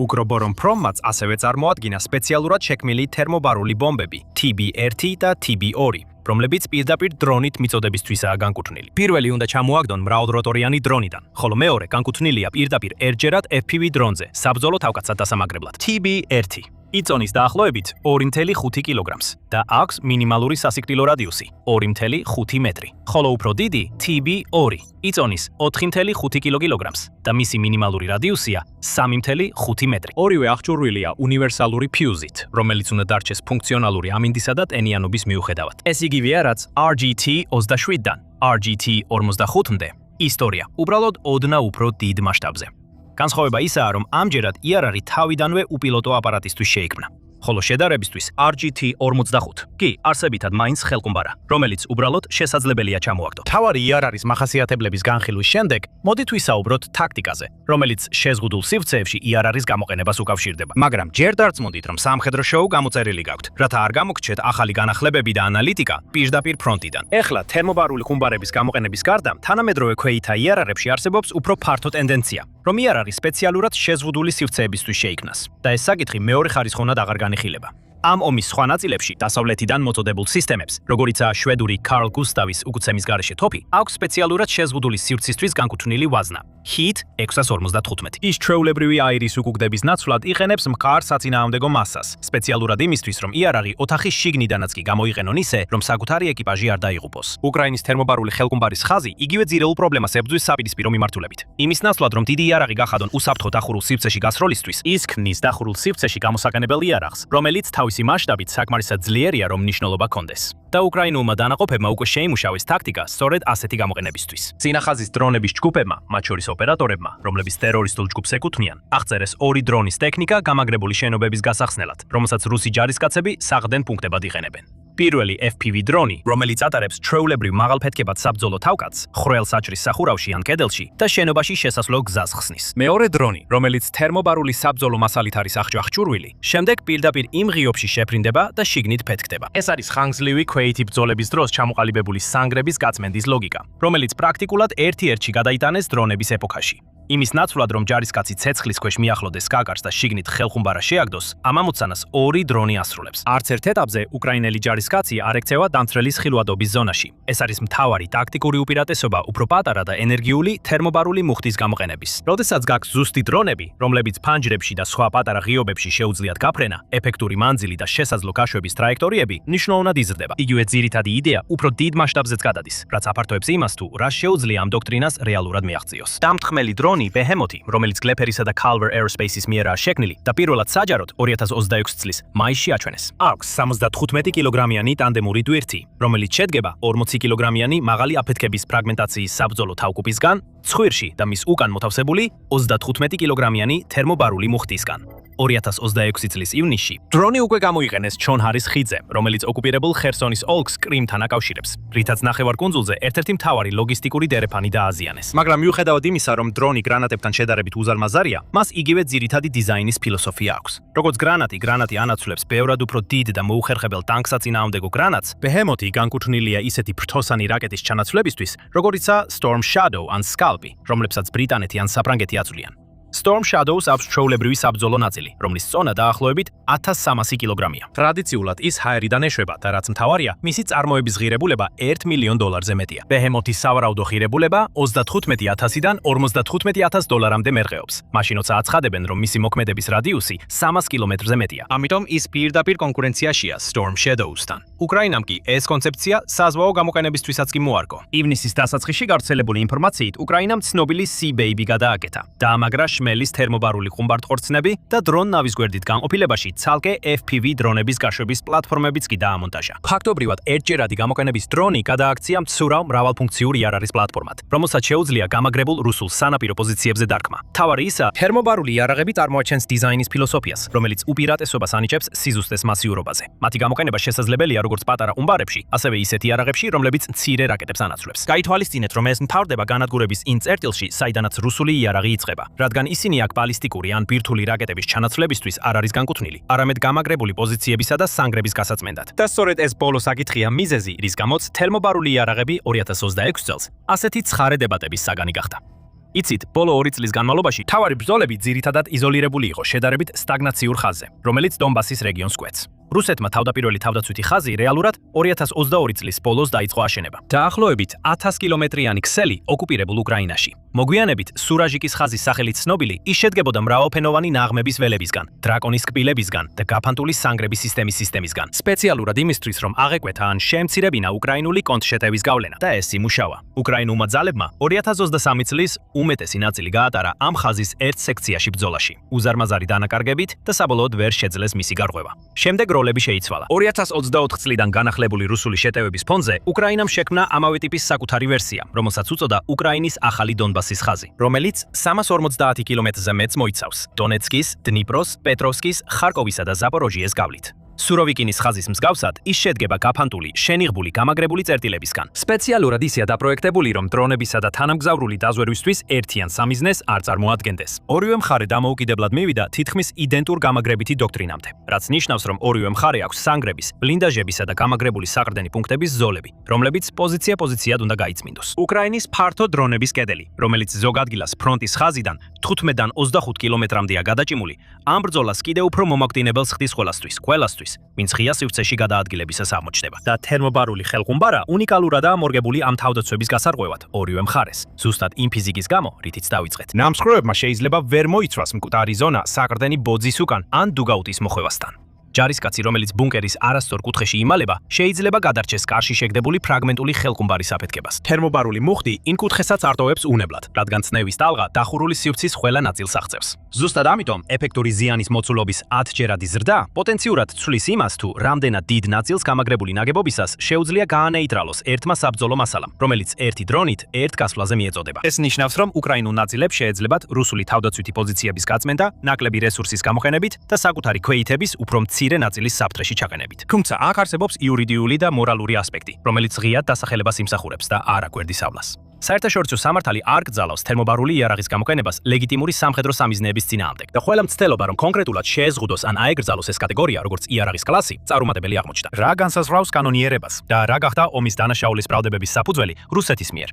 უკრობორომპრომმაც ასევე წარმოადგინა სპეციალურად შექმნილი თერმობარული ბომბები TB1 და TB2, რომლებიც პირდაპირ დრონით მიწოდებისთვისაა განკუთვნილი. პირველი უნდა ჩამოაგდონ მრავალროტორიანი დრონიდან, ხოლო მეორე განკუთვნილია პირდაპირ ერთჯერად FPV დრონზე, საბრძოლო თავკაცად დასამაგრებლად. TB1 იწონის დაახლოებით 2.5 კილოგრამს და აქვს მინიმალური სასიკვდილო რადიუსი 2.5 მეტრი, ხოლო უფრო დიდი TB2 იწონის 4.5 კილოგრამს და მისი მინიმალური რადიუსია 3.5 მეტრი. ორივე აღჭურვილია უნივერსალური ფიუზით, რომელიც უნდა დარჩეს ფუნქციონალური ამინდისა და ტენიანობის მიუხედავად. ეს იგივეა, რაც RGT-27-დან RGT-45-მდე ისტორია, უბრალოდ ოდნა უფრო დიდ მასშტაბზე. განსხვავება ისაა, რომ ამჯერად იარაღი თავიდანვე უპილოტო აპარატისთვის შეიქმნა. ხოლო შედარებისთვის RGT-45 კი არსებითად მაინც ხელყუმბარა, რომელიც უბრალოდ შესაძლებელია ჩამოაგდო. თავარი იარაღის მახასიათებლების განხილვის შემდეგ მოდით ვისაუბროთ ტაქტიკაზე, რომელიც შეზღუდულ სივრცეებში იარაღის გამოყენებას უკავშირდება. მაგრამ ჯერ დარწმუნდით, რომ სამხედრო შოუ გამოწერილი გაქვთ, რათა არ გამოგჩეთ ახალი განახლებები და ანალიტიკა პირდაპირ ფრონტიდან. ეხლა თერმობარული ხუმბარების გამოყენების გარდა, თანამედროვე ქვეითა იარაღებში არსებობს უფრო ფართო ტენდენცია, რომ იარაღი სპეციალურად შეზღუდული სივრცეებისთვის შეიქმნას და ეს საკითხი მეორე ხარისხოვნად აღარ განიხილება. ამ ომის სხვა ნაწილებში დასავლეთიდან მოწოდებულ სისტემებს, როგორიცაა შვედური Carl Gustavის უკუცემის გარეშე თოფი, აქვს სპეციალურად შეზღუდული სივრცისთვის განკუთვნილი ვაზნა HIT 655. ის ჩვეულებრივი აირის უკუგდების ნაცვლად იყენებს მყარ საწინააღმდეგო მასას, სპეციალურად იმისთვის, რომ იარაღი ოთახის შიგნიდანაც კი გამოიყენონ ისე, რომ საკუთარი ეკიპაჟი არ დაიღუპოს. უკრაინის თერმობარული ხელყუმბარის ხაზი იგივე ძირეულ პრობლემას ებრძვის საპირისპირო მიმართულებით. იმის ნაცვლად, რომ დიდი იარაღი გახადონ უსაფრთხო დახურულ სივრცეში გასროლისთვის, ის ქმნის დახურულ სივრცეში გამოსაკენებელ იარაღს, რომელიც თავისი მასშტაბით საკმარისად ძლიერია, რომ მნიშვნელობა ჰქონდეს. და უკრაინულმა დანაყოფებმა უკვე შეიმუშავეს ტაქტიკა სწორედ ასეთი გამოყენებისთვის. წინახაზის დრონების ჯგუფებმა, მათ შორის ოპერატორებმა, რომლებიც ტერორისტულ ჯგუფს ეკუთვნიან, აღწერეს 2 დრონის ტექნიკა გამაგრებული შენობების გასახსნელად, რომელსაც რუსი ჯარისკაცები საყრდენ პუნქტებად იყენებენ. პირველი FPV დრონი, რომელიც ატარებს ჩვეულებრივ მაღალფეთქებად საბრძოლო თავკაცს, ხვრელ საჭრის სახურავში ან კედელში და შენობაში შესასვლელ გზას ხსნის. მეორე დრონი, რომელიც თერმობარული საბრძოლო მასალით არის აღჭურვილი, შემდეგ პირდაპირ იმ ღიობში შეფრინდება და შიგნით ფეთქდება. ეს არის ხანგრძლივი ქვეითი ბრძოლების დროს ჩამოყალიბებული სანგრების გაწმენდის ლოგიკა, რომელიც პრაქტიკულად ერთ-ერთში გადაიტანეს დრონების ეპოქაში. იმის ნაცვლად, რომ ჯარისკაცი ცეცხლის ქვეშ მიახლოდეს კაკარს და შიგნით ხელხუმბარა შეაგდოს, ამ ამოცანას 2 დრონი ასრულებს. არც ერთ ეტაპზე უკრაინელი ჯარისკაცი არ ექცევა დამცრელის ხილვადობის ზონაში. ეს არის მთავარი ტაქტიკური უპირატესობა უფრო პატარა და ენერგიული თერმობარული მუხტის გამოყენების. როდესაც გაქვს ზუსტი დრონები, რომლებიც ფანჯრებში და სხვა პატარა ღიობებში შეუძლიათ გაფრენა, ეფექტური მანძილი და შესაძლო გაშვების ტრაექტორიები მნიშვნელოვნად იზრდება. იგივე ძირითადი იდეა უფრო დიდ მასშტაბზეც გადადის, რაც აფართოებს იმას თუ რა შეუძლია ამ დოქტრინას რეალურად მიაღწიოს. დამთხმელი დრონი Behemoth, რომელიც გლეფერისა და Calver Aerospace-ის მიერაა შექმნილი და პირველად საჯაროდ 2026 წლის მაისში აჩვენეს. აქვს 75 კილოგრამიანი ტანდემური დვირთი, რომელიც შედგება 40 კილოგრამიანი მაღალი აფეთქების ფრაგმენტაციის საბრძოლო თავკუპისგან, ცხვირში და მის უკან მოთავსებული 35 კილოგრამიანი თერმობარული მუხტისგან. 2026 წლის ივნისში დრონი უკვე გამოიყენეს ჩონჰარის ხიდზე, რომელიც ოკუპირებულ ხერსონის ოლქს კრიმთან აკავშირებს, რითაც ნახევარკუნძულზე ერთ-ერთი მთავარი ლოგისტიკური დერეფანი დააზიანეს. მაგრამ მიუხედავად იმისა, რომ დრონი გრანატებთან შედარებით უზარმაზარია, მას იგივე ძირითადი დიზაინის ფილოსოფია აქვს. როგორც გრანატი ანაცვლებს ბევრად უფრო დიდ და მოუხერხებელ ტანკსაწინააღმდეგო გრანატს, Behemoth განკუთვნილია ისეთი ფრთოსანი რაკეტის ჩანაცვლებისთვის, როგორიცაა Storm Shadow ან Scalp, რომლებსაც ბრიტანეთი ან საფრანგეთი აწვდიან. Storm Shadows აქვს ჩვეულებრივი საბრძოლო ნაწილი, რომლის წონა დაახლოებით 1300 კილოგრამია. ტრადიციულად ის ჰაერიდან ეშვება და რაც მთავარია, მისი წარმოების ღირებულება $1 მილიონ მეტია. Behemoth-ის სავარაუდო ღირებულება 35000-დან 55000 მერყეობს. მაშინოცა აცხადებენ, რომ მისი მოქმედების რადიუსი 300 კილომეტრზე მეტია. ამიტომ ის პირდაპირ კონკურენციაშია Storm Shadows-თან. უკრაინამ კი ეს კონცეფცია საზღვაო გამოყენებისთვისაც კი მოარგო. ივნისის დასაწყისში გავრცელებული ინფორმაციით, უკრაინამ ცნობილი Sea Baby გადააკეთა. დაამაგრა მელის თერმობარული ხუმბარტყორცნები და დრონ ნავის გვერდით განყოფილებაში ცალკე FPV დრონების გაშვების პლატფორმებიც კი დაამონტაჟა. ფაქტობრივად ერთჯერადი გამოყენების დრონი გადააქცია მცურავ მრავალფუნქციურ იარაღის პლატფორმად, რომელსაც შეუძლია გამაგრებულ რუსულ სანაპირო პოზიციებზე დარქმა. თავარი ისა, თერმობარული იარაღები წარმოაჩენს დიზაინის ფილოსოფიას, რომელიც უპირატესობას ანიჭებს სიზუსტეს მასიურობაზე. მათი გამოყენება შესაძლებელია როგორც პატარა უმბარებში, ასევე ისეთ იარაღებში, რომლებიც მცირე რაკეტებს ანაცვლებს. გაითვალისწინეთ, რომ ეს მთავრდება განადგურების იმ წერტილში, საიდანაც რუსული იარაღი იწყება, რადგან ისინი აქ ბალისტიკური ან ბირთვული რაკეტების ჩანაცვლებისთვის არ არის განკუთვნილი, არამედ გამაგრებული პოზიციებისა და სანგრების გასაწმენდად. და სწორედ ეს ბოლო საკითხია მიზეზი, რის გამოც თერმობარული იარაღები 2026 წელს ასეთი ცხარე დებატების საგანი გახდა. იცით, ბოლო 2 წლის განმავლობაში თავარი ბრძოლები ძირითადად იზოლირებული იყო შედარებით სტაგნაციურ ხაზზე, რომელიც დონბასის რეგიონს კვეთს. რუსეთმა თავდაპირველი თავდაცვითი ხაზი რეალურად 2022 წლის ბოლოს დაიწყო აშენება. დაახლოებით 1000 კილომეტრიანი ქსელი ოკუპირებულ უკრაინაში. მოგვიანებით სურაჟიკის ხაზის სახელით ცნობილი, ის შედგებოდა მრავალფენოვანი ნაღმების ველებისგან, დრაკონის კბილებისგან და გაფანტული სანგრების სისტემისგან. სპეციალურად იმისთვის, რომ აღეკვეთა ან შეემცირებინა უკრაინული კონტრშეტევის გავლენა და ეს იმუშავა. უკრაინულმა ძალებმა 2023 წლის უმეტესი ნაწილი გაატარა ამ ხაზის ერთ სექციაში ბრძოლაში, უზარმაზარი დანაკარგებით და საბოლოოდ ვერ შეძლეს მისი გარღვევა. შემდეგ როლები შეიცვალა. 2024 წლიდან განახლებული რუსული შეტევების ფონზე უკრაინამ შექმნა ამავე ტიპის საკუთარი ვერსია, რომელსაც უწოდა უკრაინის ახალი დონბასის ხაზი, რომელიც 350 კილომეტრზე მეტს მოიცავს დონეცკის, დნიპროს, პეტროვსკის, ხარკოვისა და ზაპოროჟიეს გავლით. სუროვიკინის ხაზის მსგავსად ის შედგება გაფანტული, შენიღბული, გამაგრებული წერტილებისგან. სპეციალურად ისეა დაპროექტებული, რომ დრონებისა და თანამგზავრული დაზვერვისთვის ერთიან სამიზნეს არ წარმოადგენდეს. ორივე მხარე დამოუკიდებლად მივიდა თითქმის იდენტურ გამაგრებითი დოქტრინამდე, რაც ნიშნავს, რომ ორივე მხარე აქვს სანგრების, ბლინდაჟებისა და გამაგრებული საყრდენი პუნქტების ზოლები, რომლებიც პოზიციად უნდა გაიწმინდოს. უკრაინის ფართო დრონების კედელი, რომელიც ზოგ ადგილას ფრონტის ხაზიდან 15-დან 25 კილომეტრამდეა გადაჭიმული, ამ ბრძოლას კიდევ უფრო მომაკვდინებელს ხდის ყველასთვის, ვინც ღია სივრცეში გადაადგილებისას აღმოჩნდება. და თერმობარული ხელხუმბარა უნიკალურადაა მორგებული ამ თავდაცვების გასარღვევად ორივე მხარეს, ზუსტად იმ ფიზიკის გამო, რითიც დავიწყეთ. ნამსხვრევებმა შეიძლება ვერ მოიცვას მკვდარი ზონა საყრდენი ბოძის უკან ან დუგაუტის მოხვევასთან. ჯარისკაცი, რომელიც ბუნკერის არასწორ კუთხეში იმალება, შეიძლება გადარჩეს კარში შეგდებული ფრაგმენტული ხელყუმბარის აფეთქებას. თერმობარული მუხტი იმ კუთხესაც არტოვებს უნებლად, რადგან წნევის ტალღა დახურული სივრცის ყველა ნაწილს აღწევს. ზუსტად ამიტომ, ეფექტური ზიანის მოცულობის 10-ჯერადი ზრდა პოტენციურად ცვლის იმას, თუ რამდენად დიდ ნაწილს გამაგრებული ნაგებობისას შეუძლია გაანეიტრალოს ერთმა საბრძოლო მასალამ, რომელიც ერთი დრონით ერთ გასვლაზე მიეწოდება. ეს ნიშნავს, რომ უკრაინულ ნაწილებს შეეძლებათ რუსული თავდაცვითი პოზიციების გაწმენდა, ნაკლები რესურსის გამოყენებით და საკუთარი ქვეითების უფრო მცირე ნაწილის საფრთხეში ჩაყენებით. თუმცა აქ არსებობს იურიდიული და მორალური ასპექტი, რომელიც ღიად დასახელებას იმსახურებს და არა გვერდის ავლას. საერთაშორისო სამართალი არ კრძალავს თერმობარული იარაღის გამოყენებას ლეგიტიმური სამხედრო სამიზნეების წინააღმდეგ და ყველა მცდელობა, რომ კონკრეტულად შეეზღუდოს ან აეგრძალოს ეს კატეგორია, როგორც იარაღის კლასი, წარუმატებელი აღმოჩნდა. რა განსაზღვრავს კანონიერებას და რა გახდა ომის დანაშაულის ბრალდებების საფუძველი რუსეთის მიერ?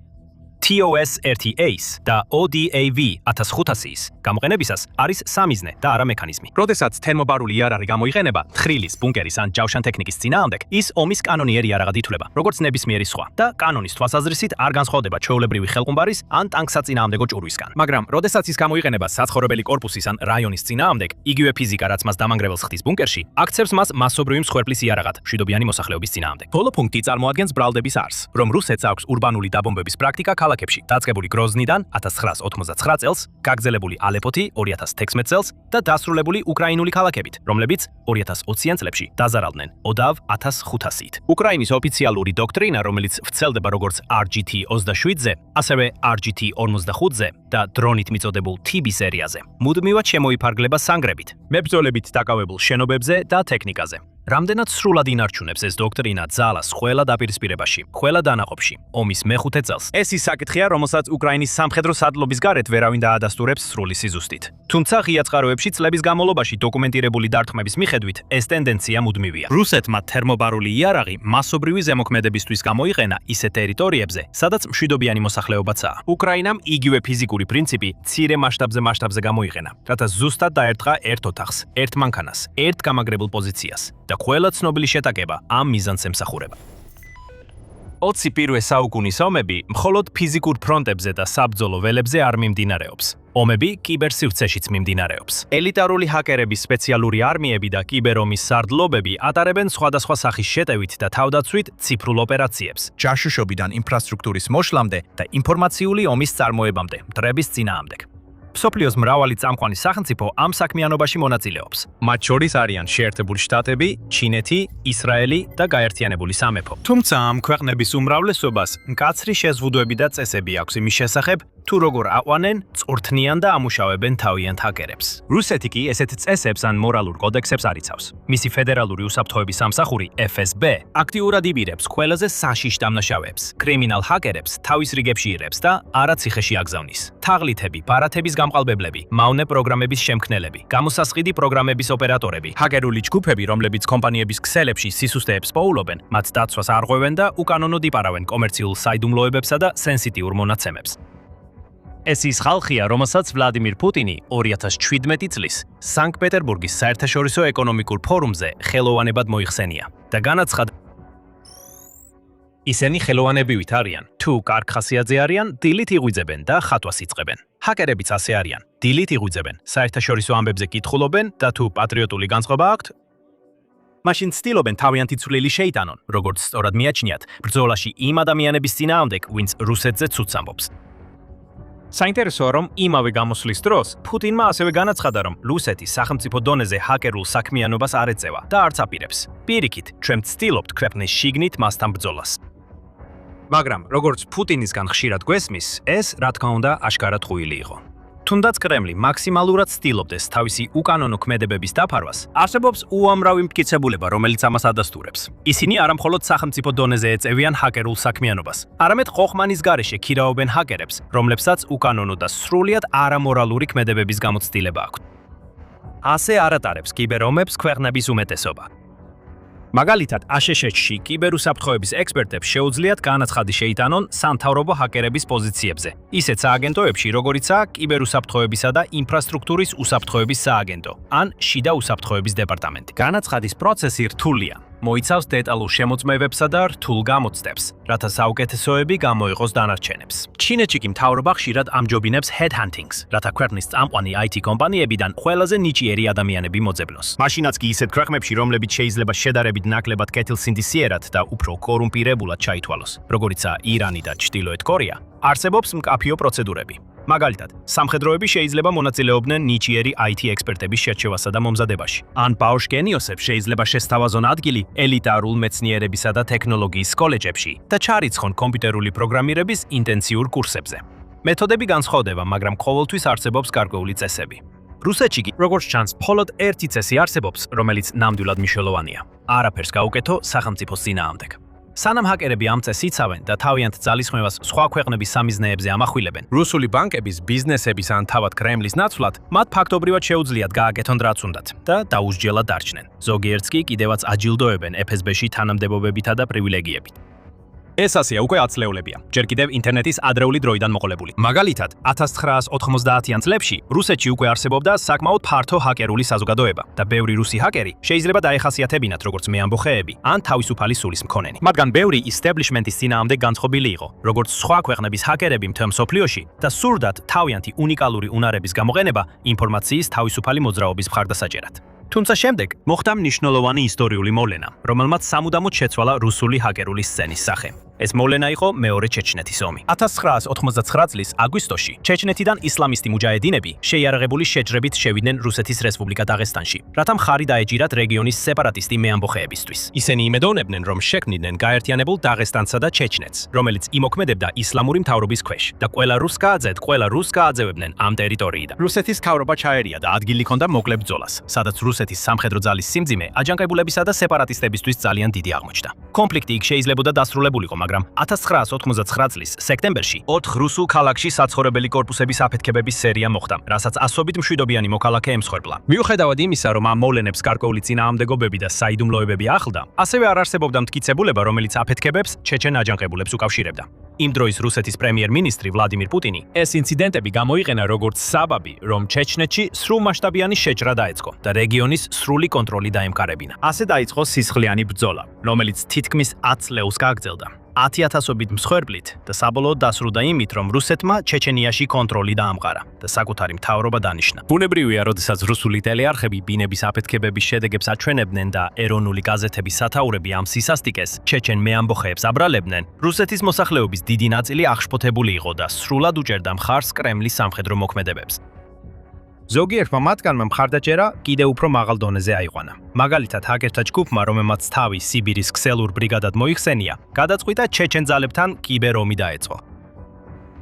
TOS-RTA-ს და ODAV 1500-ის გამოყენებისას არის სამიზნე და არა მექანიზმი. როდესაც თერმობარული იარაღი გამოიყენება თხრილის, ბუნკერის ან ჯავშან ტექნიკის წინააღმდეგ, ის ომის კანონიერ იარაღად ითვლება, როგორც ნებისმიერი სხვა და კანონის თვალსაზრისით არ განსხვავდება ჩვეულებრივი ხელყუმბარის ან ტანკსაწინააღმდეგო ჭურვისგან. მაგრამ როდესაც ის გამოიყენება საცხოვრებელი კორპუსის ან რაიონის წინააღმდეგ, იგივე ფიზიკა, რაც მას დამანგრეველს ხდის ბუნკერში, აქცევს მას მასობრივი მსხვერპლის იარაღად მშვიდობიანი მოსახლეობის წინააღმდეგ. ბოლო პუნქტი წარმოადგენს ბრალდების არსს, რომ რუსეთს აქვს ურბანული დაბომბების პრაქტიკა ქალაქებში, დაწყებული გროზნიდან 1989 წელს, გაგრძელებული ალეპოთი 2016 წელს და დასრულებული უკრაინული ქალაქებით, რომლებიც 2020-იან წლებში დაზარალდნენ ოდავ 1500-ით. უკრაინის ოფიციალური დოქტრინა, რომელიც ვრცელდება როგორც RGT-27-ზე, ასევე RGT-45-ზე და დრონით მიწოდებულ TB სერიაზე, მუდმივად შემოიფარგლება სანგრებით, მებრძოლებით დაკავებულ შენობებზე და ტექნიკაზე. რამდენად სრულად ინარჩუნებს ეს დოქტრინა ძალას ყველა დაპირისპირებაში, ყველა დანაყოფში, ომის მეხუთე წელს. ეს ის საკითხია, რომელსაც უკრაინის სამხედრო სადლობის გარეთ ვერავინ დაადასტურებს სრული სიზუსტით. თუმცა ღია წყაროებში წლების განმავლობაში დოკუმენტირებული დარტყმების მიხედვით, ეს ტენდენცია მუდმივია. რუსეთმა თერმობარული იარაღი მასობრივი ზემოქმედებისთვის გამოიყენა ისეთ ტერიტორიებზე, სადაც მშვიდობიანი მოსახლეობაცაა. უკრაინამ იგივე ფიზიკური პრინციპი მცირე მასშტაბზე გამოიყენა, რათა ზუსტად დაერტყა ერთ ოთახს, ერთ მანქანას, ერთ გამაგრებულ პოზიციას. და ყველა ცნობილი შეტაკება ამ მიზანს ემსახურება. 21 საუკუნის ომები მხოლოდ ფიზიკურ ფრონტებზე და საბრძოლო ველებზე არ მიმდინარეობს. ომები კიბერსივრცეშიც მიმდინარეობს. ელიტარული ჰაკერების სპეციალური არმიები და კიბერომის სარდლობები ატარებენ სხვადასხვა სახის შეტევით და თავდაცვით ციფრულ ოპერაციებს, ჯაშუშობიდან ინფრასტრუქტურის მოშლამდე და ინფორმაციული ომის წარმოებამდე, მტრების წინააღმდეგ. მსოფლიოს მრავალი წამყვანი სახელმწიფო ამ საქმიანობაში მონაწილეობს. მათ შორის არიან შეერთებული შტატები, ჩინეთი, ისრაელი და გაერთიანებული სამეფო. თუმცა ამ ქვეყნების უმრავლესობას მკაცრი შეზღუდვები და წესები აქვს იმის შესახებ, თუ როგორ აყვანენ, წვრთნიან და ამუშავებენ თავიანთ ჰაკერებს. რუსეთი კი ესეთ წესებს ან მორალურ კოდექსებს არ იცავს. მისი ფედერალური უსაფრთხოების სამსახური FSB აქტიურად იბირებს ყველაზე საშიშ დამნაშავეებს, კრიმინალ ჰაკერებს თავის რიგებში ირებს და არა ციხეში აგზავნის. თაღლითები, ბარათების გამყალბებლები, მავნე პროგრამების შემქმნელები, გამოსასყიდი პროგრამების ოპერატორები, ჰაკერული ჯგუფები, რომლებიც კომპანიების ქსელებში სისუსტეებს პოულობენ, მათ დაცვას არღვევენ და უკანონოდ იპარავენ კომერციულ საიდუმლოებებსა და სენსიტიურ მონაცემებს. ეს ის ხალხია, რომელსაც ვლადიმირ პუტინი 2017 წლის სანქტ-პეტერბურგის საერთაშორისო ეკონომიკურ ფორუმზე ხელოვანებად მოიხსენია და განაცხადა, ისინი ხელოვანებივით არიან, თუ კარგ ხასიათზე არიან, დილით იღვიძებენ და ხატვას იწყებენ. ჰაკერებიც ასე არიან, დილით იღვიძებენ, საერთაშორისო ამბებზე კითხულობენ და თუ პატრიოტული განწყობა აქვთ, მაშინ ცდილობენ თავიანთი ცვლილი შეიტანონ, როგორც სწორად მიაჩნიათ, ბრძოლაში იმ ადამიანების წინააღმდეგ, ვინც რუსეთზე ცუდს ამბობს. საინტერესოა, რომ იმავე გამოსვლის დროს პუტინმა ასევე განაცხადა, რომ რუსეთი სახელმწიფო დონეზე ჰაკერულ საქმიანობას არ ეწევა და არც აპირებს. პირიქით, ჩვენ ვცდილობთ ქვეყნის შიგნით მასთან ბრძოლას. მაგრამ, როგორც პუტინისგან ხშირად გვესმის, ეს, რა თქმა უნდა, აშკარად ხუილი იყო. თუნდაც კრემლი მაქსიმალურად ცდილობდეს თავისი უკანონო ქმედებების დაფარვას, არსებობს უამრავი მტკიცებულება, რომელიც ამას ადასტურებს. ისინი არა მხოლოდ სახელმწიფო დონეზე ეწევიან ჰაკერულ საქმიანობას, არამედ ხოხმანის გარეშე ქირაობენ ჰაკერებს, რომლებსაც უკანონო და სრულიად არამორალური ქმედებების გამოცდილება აქვთ. ასე არ ატარებს კიბერომებს ქვეყნების უმეტესობა. მაგალითად, ASHS-ში კიბერუსაფრთხოების ექსპერტებს შეუძლიათ განაცხადი შეიტანონ სამთავრობო ჰაკერების პოზიციებზე, ისეთ სააგენტოებში, როგორიცაა კიბერუსაფრთხოებისა და ინფრასტრუქტურის უსაფრთხოების სააგენტო, ან შიდა უსაფრთხოების დეპარტამენტი. განაცხადის პროცესი რთულია. მოიცავს დეტალურ შემოწმებებსა და რთულ გამოცდებს, რათა საუკეთესოები გამოიყოს დანარჩენებს. ჩინეთში კი მთავრობა ხშირად ამჯობინებს headhunting-ს, რათა ქვეყნის წამყვანი IT კომპანიებიდან ყველაზე ნიჭიერი ადამიანები მოძებნოს. მაშინაც კი ისეთ ქვეყნებში, რომლებიც შეიძლება შედარებით ნაკლებად კეთილსინდისიერად და უფრო კორუმპირებულად ჩაითვალოს, როგორიცაა ირანი და ჩრდილოეთ კორეა, არსებობს მკაფიო პროცედურები. მაგალითად, სამხედროები შეიძლება მონაწილეობდნენ ნიჭიერი IT ექსპერტების შერჩევასა და მომზადებაში. ან ბავშვ გენიოსებს შეიძლება შესთავაზონ ადგილი ელიტარულ მეცნიერებისა და ტექნოლოგიის კოლეჯებში და ჩარიცხონ კომპიუტერული პროგრამირების ინტენსიურ კურსებზე. მეთოდები განსხვავდება, მაგრამ ყოველთვის არსებობს გარკვეული წესები. რუსეთში კი, როგორც ჩანს, მხოლოდ ერთი წესი არსებობს, რომელიც ნამდვილად მნიშვნელოვანია. არაფერს გაუკეთო სახელმწიფოს წინააღმდეგ. სანამ ჰაკერები ამ წესს იცავენ და თავიანთ ძალისხმევას სხვა ქვეყნების სამიზნეებზე ამახვილებენ, რუსული ბანკების, ბიზნესების ან თავად კრემლის ნაცვლად, მათ ფაქტობრივად შეუძლიათ გააკეთონ რაც უნდათ და დაუსჯელად დარჩნენ. ზოგიერთს კი კიდევაც აჯილდოებენ FSB-ში თანამდებობებითა და პრივილეგიებით. ეს ასეა უკვე ათწლეულებია, ჯერ კიდევ ინტერნეტის ადრეული დროიდან მოყოლებული. მაგალითად, 1990-იან წლებში რუსეთში უკვე არსებობდა საკმაოდ ფართო ჰაკერული საზოგადოება და ბევრი რუსი ჰაკერი შეიძლება დაეხასიათებინათ როგორც მეამბოხეები ან თავისუფალი სულის მქონენი. მათგან ბევრი establishment-ის წინააღმდეგ განწყობილი იყო, როგორც სხვა ქვეყნების ჰაკერები მთელ მსოფლიოში და სურდათ თავიანთი უნიკალური უნარების გამოყენება ინფორმაციის თავისუფალი მოძრაობის მხარდასაჭერად. თუმცა შემდეგ მოხდა მნიშვნელოვანი ისტორიული მოვლენა, რომელმაც სამუდამოდ შეცვალა რუსული ჰაკერული სცენის სახე. ეს მოვლენა იყო მეორე ჩეჩნეთის ომი. 1989 წლის აგვისტოში ჩეჩნეთიდან ისლამისტი მუჯაედინები შეიარაღებული შეჯრებით შევიდნენ რუსეთის რესპუბლიკა დაღესტანში, რათა მხარი დაეჯირათ რეგიონის სეპარატისტი მეამბოხეებისთვის. ისინი იმედოვნებდნენ, რომ შექმნიდნენ გაერთიანებულ დაღესტანსა და ჩეჩნეთს, რომელიც იმოქმედებდა ისლამური მთავრობის ქვეშ და ყველა რუსს გააძევებდნენ ამ ტერიტორიიდან. რუსეთის მთავრობა ჩაერია და ადგილი ჰქონდა მოკლე ბრძოლას, სადაც რუსეთის სამხედრო ძალის სიმძიმე აჯანყებულებისა და სეპარატისტებისთვის ძალიან დიდი აღმოჩნდა. კონფლიქტი იქ შეიძლებოდა დასრულებულიყო, მაგრამ 1989 წლის სექტემბერში 4 რუსულ ქალაქში საცხოვრებელი კორპუსების აფეთქებების სერია მოხდა, რასაც ასობით მშვიდობიანი მოქალაქე ემსხვერპლა. მიუხედავად იმისა, რომ ამ მოვლენებს გარკვეული წინააღმდეგობები და საიდუმლოებები ახლდა, ასევე არ არსებობდა მტკიცებულება, რომელიც აფეთქებებს ჩეჩენ აჯანყებულებს უკავშირებდა. იმ დროის რუსეთის პრემიერ-მინისტრი ვლადიმირ პუტინი ეს ინციდენტები გამოიყენა როგორც საბაბი, რომ ჩეჩნეთში სრულმასშტაბიანი შეჭრა დაეწყო და რეგიონის სრული კონტროლი დაემყარებინა. ასე დაიწყო სისხლიანი ბრძოლა, რომელიც თითქმის 10 წლეულს გაგრძელდა. 10,000-ობით მსხვერპლით და საბოლოოდ დასრულდა იმით, რომ რუსეთმა ჩეჩენიაში კონტროლი დაამყარა და საკუთარი მთავრობა დანიშნა. ბუნებრივია, როდესაც რუსული ტელეარხები ბინების აფეთქებების შედეგებს აჩვენებდნენ და ეროვნული გაზეთების სათაურები ამ სისასტიკეს ჩეჩენ მეამბოხეებს აბრალებდნენ, რუსეთის მოსახლეობის დიდი ნაწილი აღშფოთებული იყო და სრულად უჭერდა მხარს კრემლის სამხედრო მოქმედებებს. ზოგიერთმა მათგანმა მხარდაჭერა კიდევ უფრო მაღალ დონეზე აიყვანა. მაგალითად, ჰაკერთა ჯგუფმა, რომელმაც თავი სიბირის ქსელურ ბრიგადად მოიხსენია, გადაწყვიტა ჩეჩენ ძალებთან კიბერომი დაეწყო.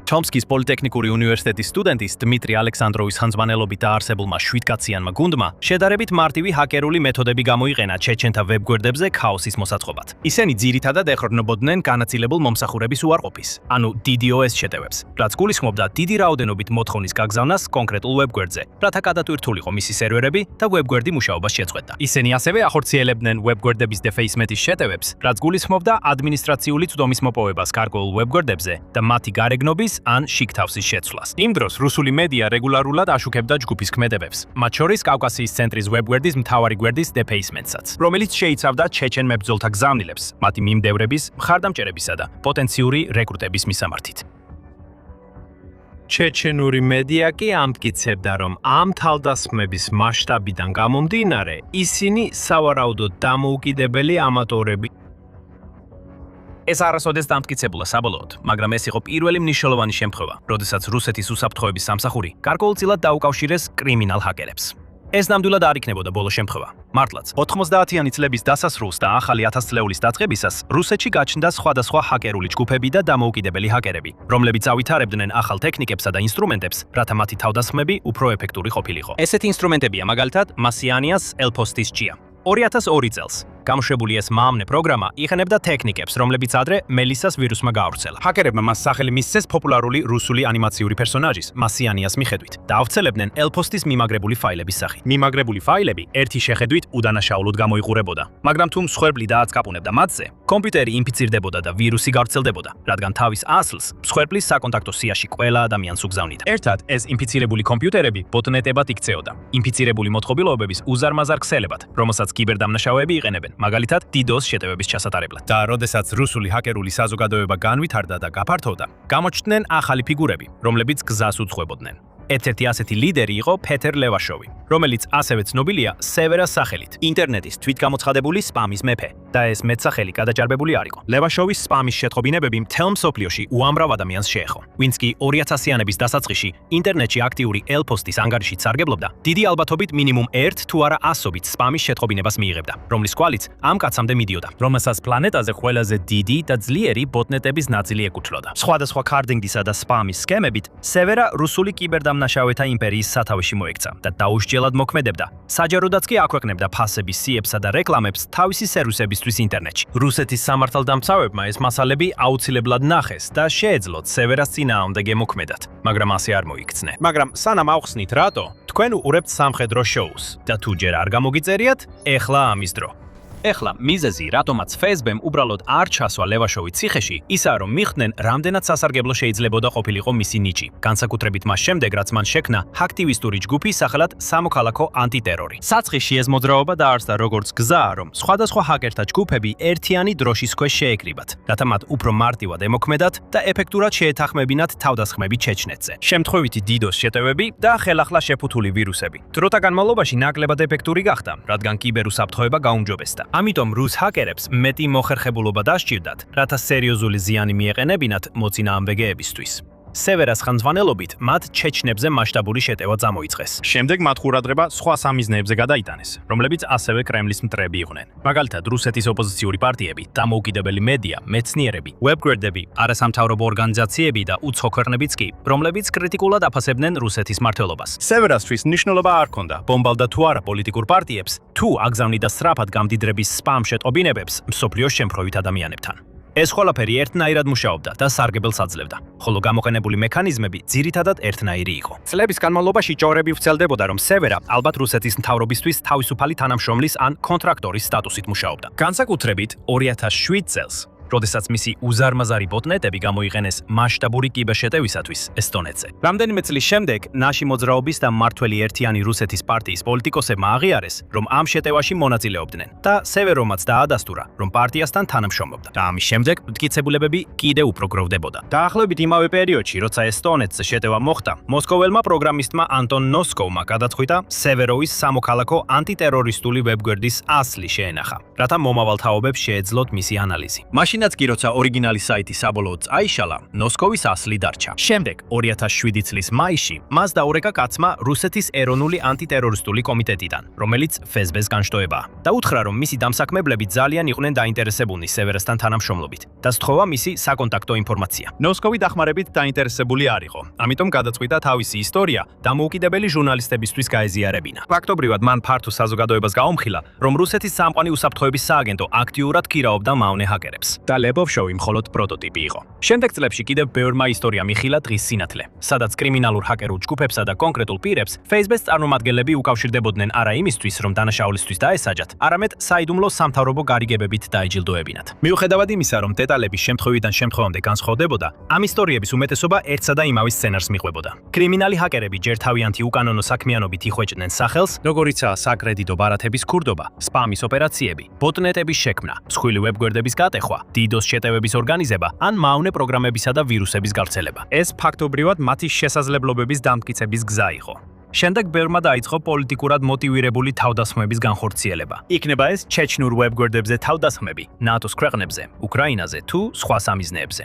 ჩომსკის პოლიტექნიკური უნივერსიტეტის სტუდენტის დმიტრი ალექსანდროვის ხელმძღვანელობით დაარსებულმა 7-კაციანმა გუნდმა შედარებით მარტივი ჰაკერული მეთოდები გამოიყენა ჩეჩენთა ვებ-გვერდებზე ქაოსის მოსაწყობად. ისინი ძირითადად ეხმარებოდნენ განაცილებულ მომსახურების უარყოფის, ანუ DDoS შეტევებს, რაც გულისხმობდა დიდი რაოდენობით მოთხოვნის გაგზავნას კონკრეტულ ვებ-გვერდზე, რათა გადატვირთულიყო მისი სერვერები და ვებ-გვერდი მუშაობას შეწყვეტდა. ისინი ასევე ახორციელებდნენ ვებ-გვერდების დეფეისმენტის შეტევებს, რაც გულისხმობდა ადმინისტრაციული წვდომის მოპოვებას გარკვეულ ვებ-გვერდებზე და მათი გარეგნობის ან შიგთავსის შეცვლას. იმ დროს რუსული მედია რეგულარულად აშუქებდა ჯგუფის ქმედებებს, მათ შორის კავკასიის ცენტრის ვებ-გვერდის მთავარი გვერდის დეფეისმენტსაც, რომელიც შეიცავდა ჩეჩენ მებრძოლთა გზავნილებს, მათი მიმდევრების, მხარდამჭერებისა და პოტენციური რეკრუტების მისამართით. ჩეჩენური მედია კი ამტკიცებდა, რომ ამ თავდასხმების მასშტაბიდან გამომდინარე, ისინი სავარაუდოდ დამოუკიდებელი ამატორები. ეს არასოდეს დამტკიცებულა საბოლოოდ, მაგრამ ეს იყო პირველი მნიშვნელოვანი შემთხვევა, როდესაც რუსეთის უსაფრთხოების სამსახური გარკვეულწილად დაუკავშირეს კრიმინალ ჰაკერებს. ეს ნამდვილად არ იქნებოდა ბოლო შემთხვევა. მართლაც, 90-იანი წლების დასასრულს და ახალი 1000 წლეულის დაწყებისას რუსეთში გაჩნდა სხვადასხვა ჰაკერული ჯგუფები და დამოუკიდებელი ჰაკერები, რომლებიც ავითარებდნენ ახალ ტექნიკებსა და ინსტრუმენტებს, რათა მათი თავდასხმები უფრო ეფექტური ყოფილიყო. ესეთი ინსტრუმენტებია მაგალითად მასიანიას ელფოსტის ჭია. 2002 წელს გამოშვებული ეს მაამნე პროგრამა იყენებდა ტექნიკებს, რომლებიც ადრე მელისას ვირუსმა გაავრცელა. ჰაკერებმა მას სახელი მისცეს პოპულარული რუსული ანიმაციური პერსონაჟის, მასიანიას მიხედვით და ავრცელებდნენ ელფოსტის მიმაგრებული ფაილების სახით. მიმაგრებული ფაილები ერთი შეხედვით უდანაშაულოდ გამოიყურებოდა, მაგრამ თუ მსხვერპლი დააცკაპუნებდა მათზე, კომპიუტერი ინფიცირდებოდა და ვირუსი გავრცელდებოდა, რადგან თავის ასლს მსხვერპლის საკონტაქტო სიაში ყველა ადამიანს უგზავნიდა. ერთად ეს ინფიცირებული კომპიუტერები ბოტნეტებად იქცეოდა, ინფიცირებული მოწყობილობების უზარმაზარ ქსელებად, რომელსაც კიბერდამნაშავეები იყენებენ. მაგალითად DDoS შეტევების ჩასატარებლად. და როდესაც რუსული ჰაკერული საზოგადოება განვითარდა და გაფართოვდა, გამოჩნდნენ ახალი ფიგურები, რომლებიც გზას უძღვებოდნენ. ერთ-ერთი ასეთი ლიდერი იყო პეტერ ლევაშოვი, რომელიც ასევე ცნობილია სევერას სახელით, ინტერნეტის თვითგამოცხადებული სპამის მეფე. და ეს მეტსახელი გადაჭარბებული არ იყო. ლევაშოვის სპამის შეთხობინებები მთელ მსოფლიოში უამრავ ადამიანს შეეხო. ვინც კი 2000-იანების დასაწყისში ინტერნეტში აქტიური ელფოსტის ანგარიშით სარგებლობდა, დიდი ალბათობით მინიმუმ 1 თუ არა 100-ობით სპამის შეთხობინებას მიიღებდა, რომლის კვალიც ამ კაცამდე მიდიოდა, რომელსაც პლანეტაზე ყველაზე დიდი და ძლიერი ბოტნეტების ნაწილი ეკუთვნოდა. სხვადასხვა ქარდინგისა და სპამის სქემებით სევერა რუსული კიბერდამნაშავეთა იმპერიის სათავეში მოექცა და დაუსჯელად მოქმედებდა. საჯაროდაც კი აქვეყნებდა ფასების სიებსა და რეკლამებს თავისი სერვისებისთვის ინტერნეტში. რუსეთის სამართალდამცავებმა ეს მასალები აუცილებლად ნახეს და შეეძლოთ სევერას წინააღმდეგე მოქმედად, მაგრამ ასე არ მოიქცნენ. მაგრამ სანამ ავხსნით რატო, თქვენ უყურებთ სამხედრო შოუს და თუ ჯერ არ გამოგიწერიათ, ეხლა ამის დრო. ეხლა მიზეზი, რატომაც FSB-მ უბრალოდ არ ჩასვა ლევაშოვის ციხეში, ისაა რომ მიხვდნენ, რამდენად სასარგებლო შეიძლებოდა ყოფილიყო მისი ნიჭი, განსაკუთრებით მას შემდეგ, რაც მან შექმნა აქტივისტური ჯგუფი სახელად სამოქალაქო ანტიტერორი. საცხიში ეს მოძრაობა დაარსდა როგორც გზა, რომ სხვადასხვა ჰაკერთა ჯგუფები ერთიანი დროშის ქვეშ შეეკრიბათ, რათა მათ უფრო მარტივად ემოქმედათ და ეფექტურად შეეთანხმებინათ თავდასხმები ჩეჩნეტზე. შემთხვევითი DDoS შეტევები და ხელახლა შეფუთული ვირუსები. დროთა განმავლობაში ნაკლებად ეფექტური გახდა, რადგან კიბერუსაფრთხოება გაუმჯობესდა. ამიტომ რუს ჰაკერებს მეტი მოხერხებულობა დასჭირდათ, რათა სერიოზული ზიანი მიეყენებინათ მოწინააღმდეგეებისთვის. სევერას ხელმძღვანელობით მათ ჩეჩნებზე მასშტაბური შეტევა წამოიწყეს. შემდეგ მათ ყურადღება სხვა სამიზნეებზე გადაიტანეს, რომლებიც ასევე კრემლის მტრები იყვნენ. მაგალითად, რუსეთის ოპოზიციური პარტიები, დამოუკიდებელი მედია, მეცნიერები, ვებგვერდები, არასამთავრობო ორგანიზაციები და უცხო ქვეყნებიც კი, რომლებიც კრიტიკულად აფასებდნენ რუსეთის მმართველობას. სევერასთვის მნიშვნელობა არ ჰქონდა, ბომბალდა თუ არა პოლიტიკურ პარტიებს, თუ აგზავნიდა სწრაფად გამდიდრების სპამ შეტყობინებებს მსოფლიოს შემთხვევით ადამიანებთან. ეს ყველაფერი ერთნაირად მუშაობდა და სარგებელს აძლევდა, ხოლო გამოყენებული მექანიზმები ძირითადად ერთნაირი იყო. წლების განმავლობაში ჭორები ვრცელდებოდა, რომ სევერა ალბათ რუსეთის მთავრობისთვის თავისუფალი თანამშრომლის ან კონტრაქტორის სტატუსით მუშაობდა. განსაკუთრებით 2007 წელს, როდესაც მისი უზარმაზარი ბოტნეტები გამოიყენეს მასშტაბური კიბერშეტევისათვის ესტონეთზე. რამდენიმე წლის შემდეგ ნაში მოძრაობის და მართველი ერთიანი რუსეთის პარტიის პოლიტიკოსებმა აღიარეს, რომ ამ შეტევაში მონაწილეობდნენ და სევერომაც დაადასტურა, რომ პარტიასთან თანამშრომლობდა. და ამის შემდეგ მტკიცებულებები კიდევ უფრო გროვდებოდა. დაახლოებით იმავე პერიოდში, როცა ესტონეთზე შეტევა მოხდა, მოსკოველმა პროგრამისტმა ანტონ ნოსკოვმა გადაწყვიტა სევეროვის სამოქალაქო ანტიტერორისტული ვებგვერდის ასლი შეენახა, რათა მომავალ თაობებს შეეძლოთ მისი ანალიზი. მაშინაც კი როცა ორიგინალი საიტი საბოლოოდ აიშალა, ნოსკოვის ასლი დარჩა. შემდეგ 2007 წლის მაისში მას დაურეკა კაცმა რუსეთის ეროვნული ანტიტერორისტული კომიტეტიდან, რომელიც FSB-ს განშტოებაა და უთხრა, რომ მისი დამსაქმებლები ძალიან იყვნენ დაინტერესებულნი სევერასთან თანამშრომლობით და სთხოვა მისი საკონტაქტო ინფორმაცია. ნოსკოვი დახმარებით დაინტერესებული არ იყო, ამიტომ გადაწყვიტა თავისი ისტორია დამოუკიდებელი ჟურნალისტებისთვის გაეზიარებინა. ფაქტობრივად მან ფართო საზოგადოებას გაუმხილა, რომ რუსეთის სამყარო უსაფრთხოების სააგენტო აქტიურად ქირაობდა მავნე ჰაკერებს. და ლებოვშოვი მხოლოდ პროტოტიპი იყო. შემდეგ წლებში კიდევ ბევრმა ისტორიამ იხილა დღის სინათლე, სადაც კრიმინალურ ჰაკერულ ჯგუფებსა და კონკრეტულ პირებს FSB-ს წარმომადგენლები უკავშირდებოდნენ არა იმისთვის, რომ დანაშაულისთვის დაესაჯათ, არამედ საიდუმლო სამთავრობო გარიგებებით დაეჯილდოებინათ. მიუხედავად იმისა, რომ დეტალების შემთხვევიდან შემთხვევამდე განსხვავდებოდა, ამ ისტორიების უმეტესობა ერთსა და იმავე სცენარს მიყვებოდა. კრიმინალი ჰაკერები ჯერ თავიანთი უკანონო საქმიანობით იხვეჭდნენ სახელს, როგორიცაა საკრედიტო ბარათების ქურდობა, სპამის ოპერაციები, ბოტნეტების შექმნა, მსხვილი ვებგვერდების გატეხვა, DDoS შეტევების ორგანიზება ან მავნე პროგრამებისა და ვირუსების გავრცელება. ეს ფაქტობრივად მათი შესაძლებლობების დამტკიცების გზა იყო. შემდეგ ბევრმა დაიწყო პოლიტიკურად მოტივირებული თავდასხმების განხორციელება. იქნება ეს ჩეჩნურ ვებგვერდებზე თავდასხმები, ნატოს ქვეყნებზე, უკრაინაზე თუ სხვა სამიზნეებზე.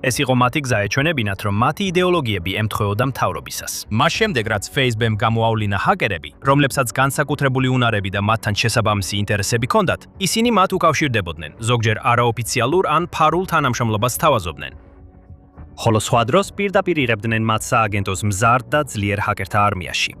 ეს იყო მათი გზა ეჩვენებინათ, რომ მათი იდეოლოგიები ემთხვეოდა მთავრობისას. მას შემდეგ, რაც FSB-მ გამოავლინა ჰაკერები, რომლებსაც განსაკუთრებული უნარები და მათთან შესაბამისი ინტერესები ჰქონდათ, ისინი მათ უკავშირდებოდნენ, ზოგჯერ არაოფიციალურ ან ფარულ თანამშრომლობას სთავაზობდნენ. ხოლო სხვა დროს პირდაპირ იღებდნენ მათ სააგენტოს მზარდ და ძლიერ ჰაკერთა არმიაში.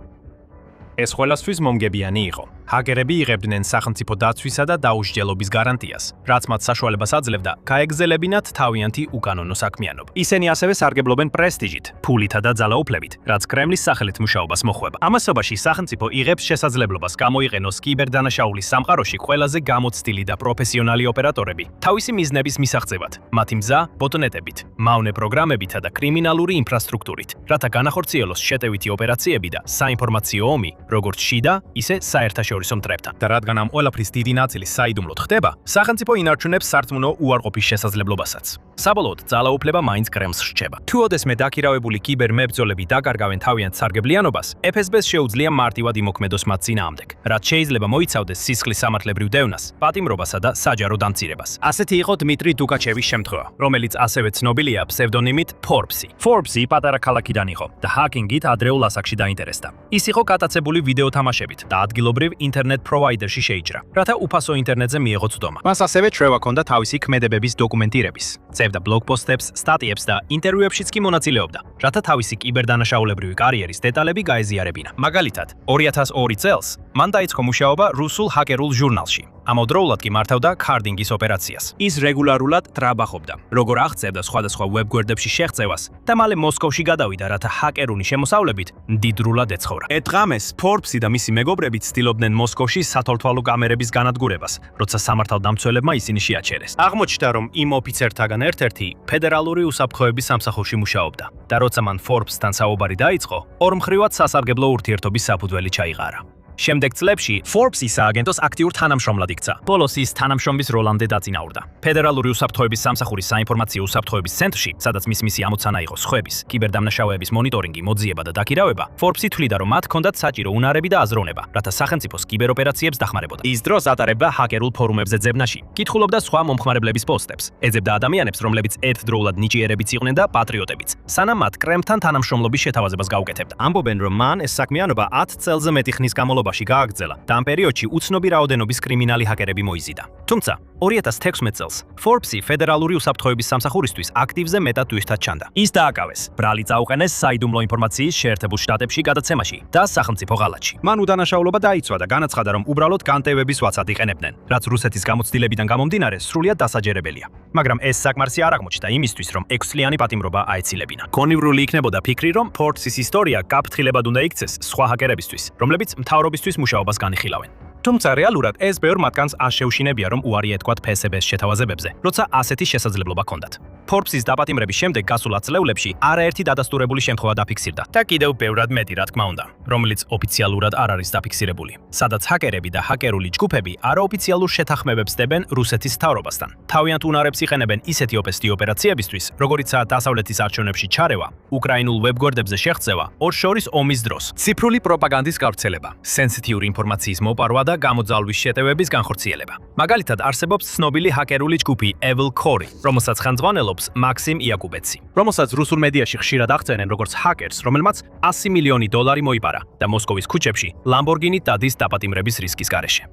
ეს ყველასთვის მომგებიანი იყო. ჰაკერები იღებდნენ სახელმწიფო დაცვისა და დაუსჯელობის გარანტიას, რაც მათ საშუალებას აძლევდა გაეგზელებინათ თავიანთი უკანონო საქმიანობა. ისინი ასევე სარგებლობენ პრესტიჟით, ფულითა და ძალაუფლებით, რაც კრემლის სახელით მუშაობას მოხვება. ამასობაში სახელმწიფო იღებს შესაძლებლობას გამოიყენოს კიბერდანაშაულის სამყაროში ყველაზე გამოცდილი და პროფესიონალი ოპერატორები თავისი მიზნების მისაღწევად, მათი მზა ბოტნეტებით, მავნე პროგრამებითა და კრიმინალური ინფრასტრუქტურით, რათა განახორციელოს შეტევითი ოპერაციები და საინფორმაციო ომი, როგორც შიდა, ისე საერთაშორისო საერთაშორისო მტრებთან. და რადგან ამ ყველაფრის დიდი ნაწილი საიდუმლოდ ხდება, სახელმწიფო ინარჩუნებს სარწმუნო უარყოფის შესაძლებლობასაც. საბოლოოდ ძალაუფლება მაინც კრემლს რჩება. თუ ოდესმე დაქირავებული კიბერმებრძოლები დაკარგავენ თავიანთ სარგებლიანობას, FSB-ს შეუძლია მარტივად იმოქმედოს მათ წინააღმდეგ, რაც შეიძლება მოიცავდეს სისხლის სამართლებრივ დევნას, პატიმრობასა და საჯარო დამცირებას. ასეთი იყო დმიტრი დუკაჩევის შემთხვევა, რომელიც ასევე ცნობილია ფსევდონიმით Forbes-ი. Forbes-ი პატარა ქალაქიდან იყო და ჰაკინგით ადრეულ ასაკში დაინტერესდა. ის იყო გატაცებული ვიდეო თამაშებით და ადგილობრივ ინტერნეტ პროვაიდერში შეიჭრა, რათა უფასო ინტერნეტზე მიეღო წვდომა. მას ასევე ჩვევა ჰქონდა თავისი ქმედებების დოკუმენტირების. წერდა ბლოგპოსტებს, სტატიებს და ინტერვიუებშიც კი მონაწილეობდა, რათა თავისი კიბერდანაშაულებრივი კარიერის დეტალები გაეზიარებინა. მაგალითად, 2002 წელს მან დაიწყო მუშაობა რუსულ ჰაკერულ ჟურნალში. ამავდროულად კი მართავდა ქარდინგის ოპერაციას. ის რეგულარულად ტრაბახობდა, როგორ აღწევდა სხვადასხვა ვებგვერდებში შეღწევას და მალე მოსკოვში გადავიდა, რათა ჰაკერული შემოსავლებით მდიდრულად ეცხოვრა. დღამეს Forbes-ი და მისი მეგობრები ცდილობდნენ მოსკოვში სათვალთვალო კამერების განადგურებას, როცა სამართალდამცველებმა ისინი შეაჩერეს. აღმოჩნდა, რომ იმ ოფიცერთაგან ერთ-ერთი ფედერალური უსაფრთხოების სამსახურში მუშაობდა და როცა მან Forbes-თან საუბარი დაიწყო, ორმხრივად სასარგებლო ურთიერთობის საფუძველი ჩაიღარა. შემდეგ წლებში Forbes-ის სააგენტოს აქტიურ თანამშრომლად იქცა. ბოლოს ის თანამშრომლის როლამდე დაწინაურდა. ფედერალური უსაფრთხოების სამსახურის საინფორმაციო უსაფრთხოების ცენტრში, სადაც მისი ამოცანა იყო სხვების, კიბერდამნაშავეების მონიტორინგი, მოძიება და დაქირავება, Forbes-ი თვლიდა, რომ მათ ჰქონდათ საჭირო უნარები და აზროვნება, რათა სახელმწიფოს კიბეროპერაციებს დახმარებოდა. ის დროს ატარებდა ჰაკერულ ფორუმებზე ძებნაში, კითხულობდა სხვა მომხმარებლების პოსტებს, ეძებდა ადამიანებს, რომლებიც ერთდროულად ნიჭიერებიც იყვნენ და პატრიოტებიც, სანამ მათ კრემლთან თანამშრომლობის შეთავაზებას გაუკეთებდა. ამბობენ, რომ მან ეს საქმიანობა 10 წელზე მეტი ხნის განმავლობაში გააგრძელა და ამ პერიოდში უცნობი რაოდენობის კრიმინალი ჰაკერები მოიზიდა. თუმცა 2016 წელს Forbes-ი ფედერალური უსაფრთხოების სამსახურისთვის აქტივზე მეტად თვისთან ჩანდა. ის დააკავეს, ბრალი წაუყენეს საიდუმლო ინფორმაციის შეერთებულ შტატებში გადაცემაში და სახელმწიფო ღალატში. მან უდანაშაულობა დაიცვა და განაცხადა, რომ უბრალოდ განტევების ვაცად იყენებდნენ, რაც რუსეთის გამოცდილებიდან გამომდინარე სრულიად დასაჯერებელია. მაგრამ ეს საკმარისი არ აღმოჩნდა იმისთვის, რომ 6 წლიანი პატიმრობა აეცილებინა. გონივრული იქნებოდა ფიქრი, რომ Forbes-ის ისტორია გაფრთხილებად უნდა იქცეს სხვა ჰაკერებისთვის, რომლებიც მთავრობისთვის მუშაობას განიხილავენ. თუმცა რეალურად ეს ბევრ მათგანს არ შეუშინებია, რომ უარი ეთქვათ FSB-ს შეთავაზებებზე, როცა ასეთი შესაძლებლობა ჰქონდათ. Forbes-ის დაპატიმრების შემდეგ გასულ ათწლეულებში არაერთი დადასტურებული შემთხვევა დაფიქსირდა და კიდევ ბევრად მეტი, რა თქმა უნდა, რომელიც ოფიციალურად არ არის დაფიქსირებული, სადაც ჰაკერები და ჰაკერული ჯგუფები არაოფიციალურ შეთანხმებებს დებენ რუსეთის მთავრობასთან. თავიანთ უნარებს იყენებენ ისეთი ოპერაციებისთვის, როგორიცაა დასავლეთის არჩევნებში ჩარევა, უკრაინულ ვებგვერდებზე შეღწევა, ორშორის ომის დროს, ციფრული პროპაგანდის გავრცელება, სენსიტიური ინფორმაციის მოპარვა და გამოძალვის შეტევების განხორციელება. მაგალითად, არსებობს ცნობილი ჰაკერული ჯგუფი Evil Corey, რომელსაც ხელმძღვანელობს მაქსიმ იაკუბეცი, რომელსაც რუსულ მედიაში ხშირად აღწერენ როგორც ჰაკერს, რომელმაც $100 მილიონი მოიპარა და მოსკოვის ქუჩებში ლამბორგინით დადის დაპატიმრების რისკის გარეშე.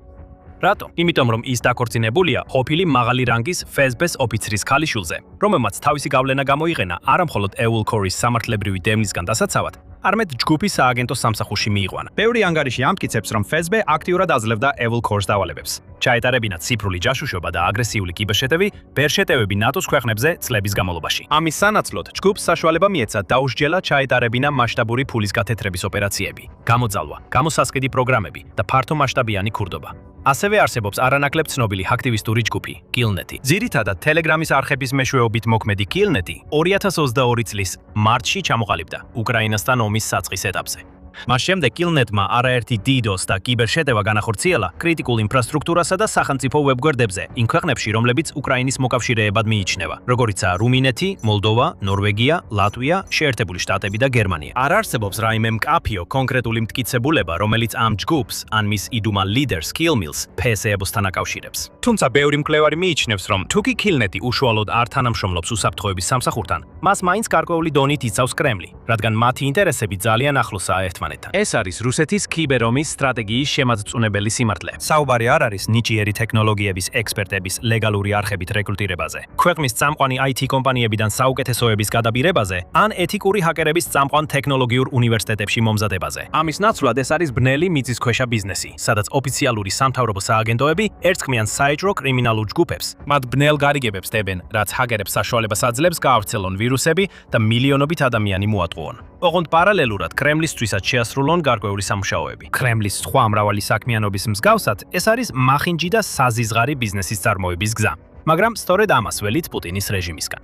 რატო? იმიტომ, რომ ის დაქორწინებულია ყოფილი მაღალი რანგის FSB-ს ოფიცრის ქალიშვილზე, რომელმაც თავისი გავლენა გამოიყენა არა მხოლოდ Evil Corey-ის სამართლებრივი დევნისგან დასაცავად, არამედ ჯგუფის სააგენტო სამსახურში მიიყვანა. ბევრი ანგარიში ამტკიცებს, რომ FSB აქტიურად აძლევდა Evil Corey-ს დავალებებს. ჩაეტარებინა ციფრული ჯაშუშობა და აგრესიული კიბერშეტევი, ბერშეტევები ნატოს ქვეყნებზე წლების განმავლობაში. ამის სანაცვლოდ ჯგუფს საშუალება მიეცა დაუსჯელა ჩაეტარებინა მასშტაბური ფულის გათეთრების ოპერაციები, გამოძალვა, გამოსასყიდი პროგრამები და ფართომასშტაბიანი ქურდობა. ასევე არსებობს არანაკლებ ცნობილი აქტივისტური ჯგუფი Killnet-ი. ძირითადად Telegram-ის არხების მეშვეობით მოქმედი Killnet-ი 2022 წლის მარტში ჩამოყალიბდა უკრაინასთან ომის საწყის ეტაპზე. მას შემდეგ Killnet-მა არაერთი DDoS და კიბერშეტევა განახორციელა კრიტიკულ ინფრასტრუქტურასა და სახელმწიფო ვებგვერდებზე იმ ქვეყნებში, რომლებიც უკრაინის მოკავშირეებად მიიჩნევა, როგორიცაა რუმინეთი, მოლდოვა, ნორვეგია, ლატვია, შეერთებული შტატები და გერმანია. არ არსებობს რაიმე მკაფიო კონკრეტული მტკიცებულება, რომელიც ამ ჯგუფს ან მის იდუმალ ლიდერს Killmills FSB-სთან აკავშირებს. თუმცა ბევრი მკვლევარი მიიჩნევს, რომ თუკი Killnet-ი უშუალოდ არ თანამშრომლობს უსაფრთხოების სამსახურთან, მას მაინც გარკვეული დონით იცავს კრემლი, რადგან მათი ინტერესები ძალიან ახლოსაა ერთმანეთთან. ეს არის რუსეთის კიბერომის სტრატეგიის შემაწწუნებელი სიმართლე. საუბარი არ არის ნიჭიერი ტექნოლოგიების ექსპერტების ლეგალური არხებით რეკრუტირებაზე, ქვეყნის წამყვანი IT კომპანიებიდან საუკეთესოების გადაბირებაზე, ან ეთიკური ჰაკერების წამყვან ტექნოლოგიურ უნივერსიტეტებში მომზადებაზე. ამის ნაცვლად ეს არის ბნელი მიწისქვეშა ბიზნესი, სადაც ოფიციალური სამთავრობო სააგენტოები ერწყმიან საეჭვო კრიმინალურ ჯგუფებს, მათ ბნელ გარიგებებს დებენ, რაც ჰაკერებს საშუალებას აძლევს გაავრცელონ ვირუსები და მილიონობით ადამიანი მოატყუონ. ოღონდ პარალელურად კრემლისთვისაც შეასრულონ გარკვეული სამუშაოები. კრემლის სხვა მრავალი საქმიანობის მსგავსად, ეს არის მახინჯი და საზიზღარი ბიზნესის წარმოების გზა, მაგრამ სწორედ ამას ველით პუტინის რეჟიმისგან.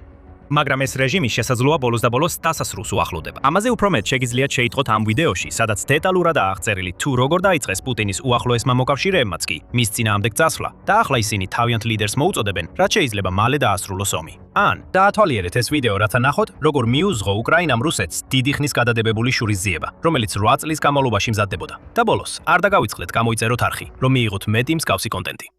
მაგრამ ეს რეჟიმი შესაძლოა ბოლოს და ბოლოს დასასრულს უახლოვდება. ამაზე უფრო მეტ შეგიძლიათ შეიტყოთ ამ ვიდეოში, სადაც დეტალურად აღწერილი თუ როგორ დაიწყეს პუტინის უახლოესმა მოკავშირეებმაც კი მის წინააღმდეგ წასვლა და ახლა ისინი თავიანთ ლიდერს მოუწოდებენ, რაც შეიძლება მალე დაასრულოს ომი. ან დაათვალიერეთ ეს ვიდეო, რათა ნახოთ, როგორ მიუძღო უკრაინამ რუსეთს დიდი ხნის გადადებებული შურისძიება, რომელიც 8 წლის განმავლობაში მზადდებოდა. და ბოლოს, არ დაგავიწყდეთ, გამოიწეროთ არხი, რომ მიიღოთ მეტი მსგავსი კონტენტი.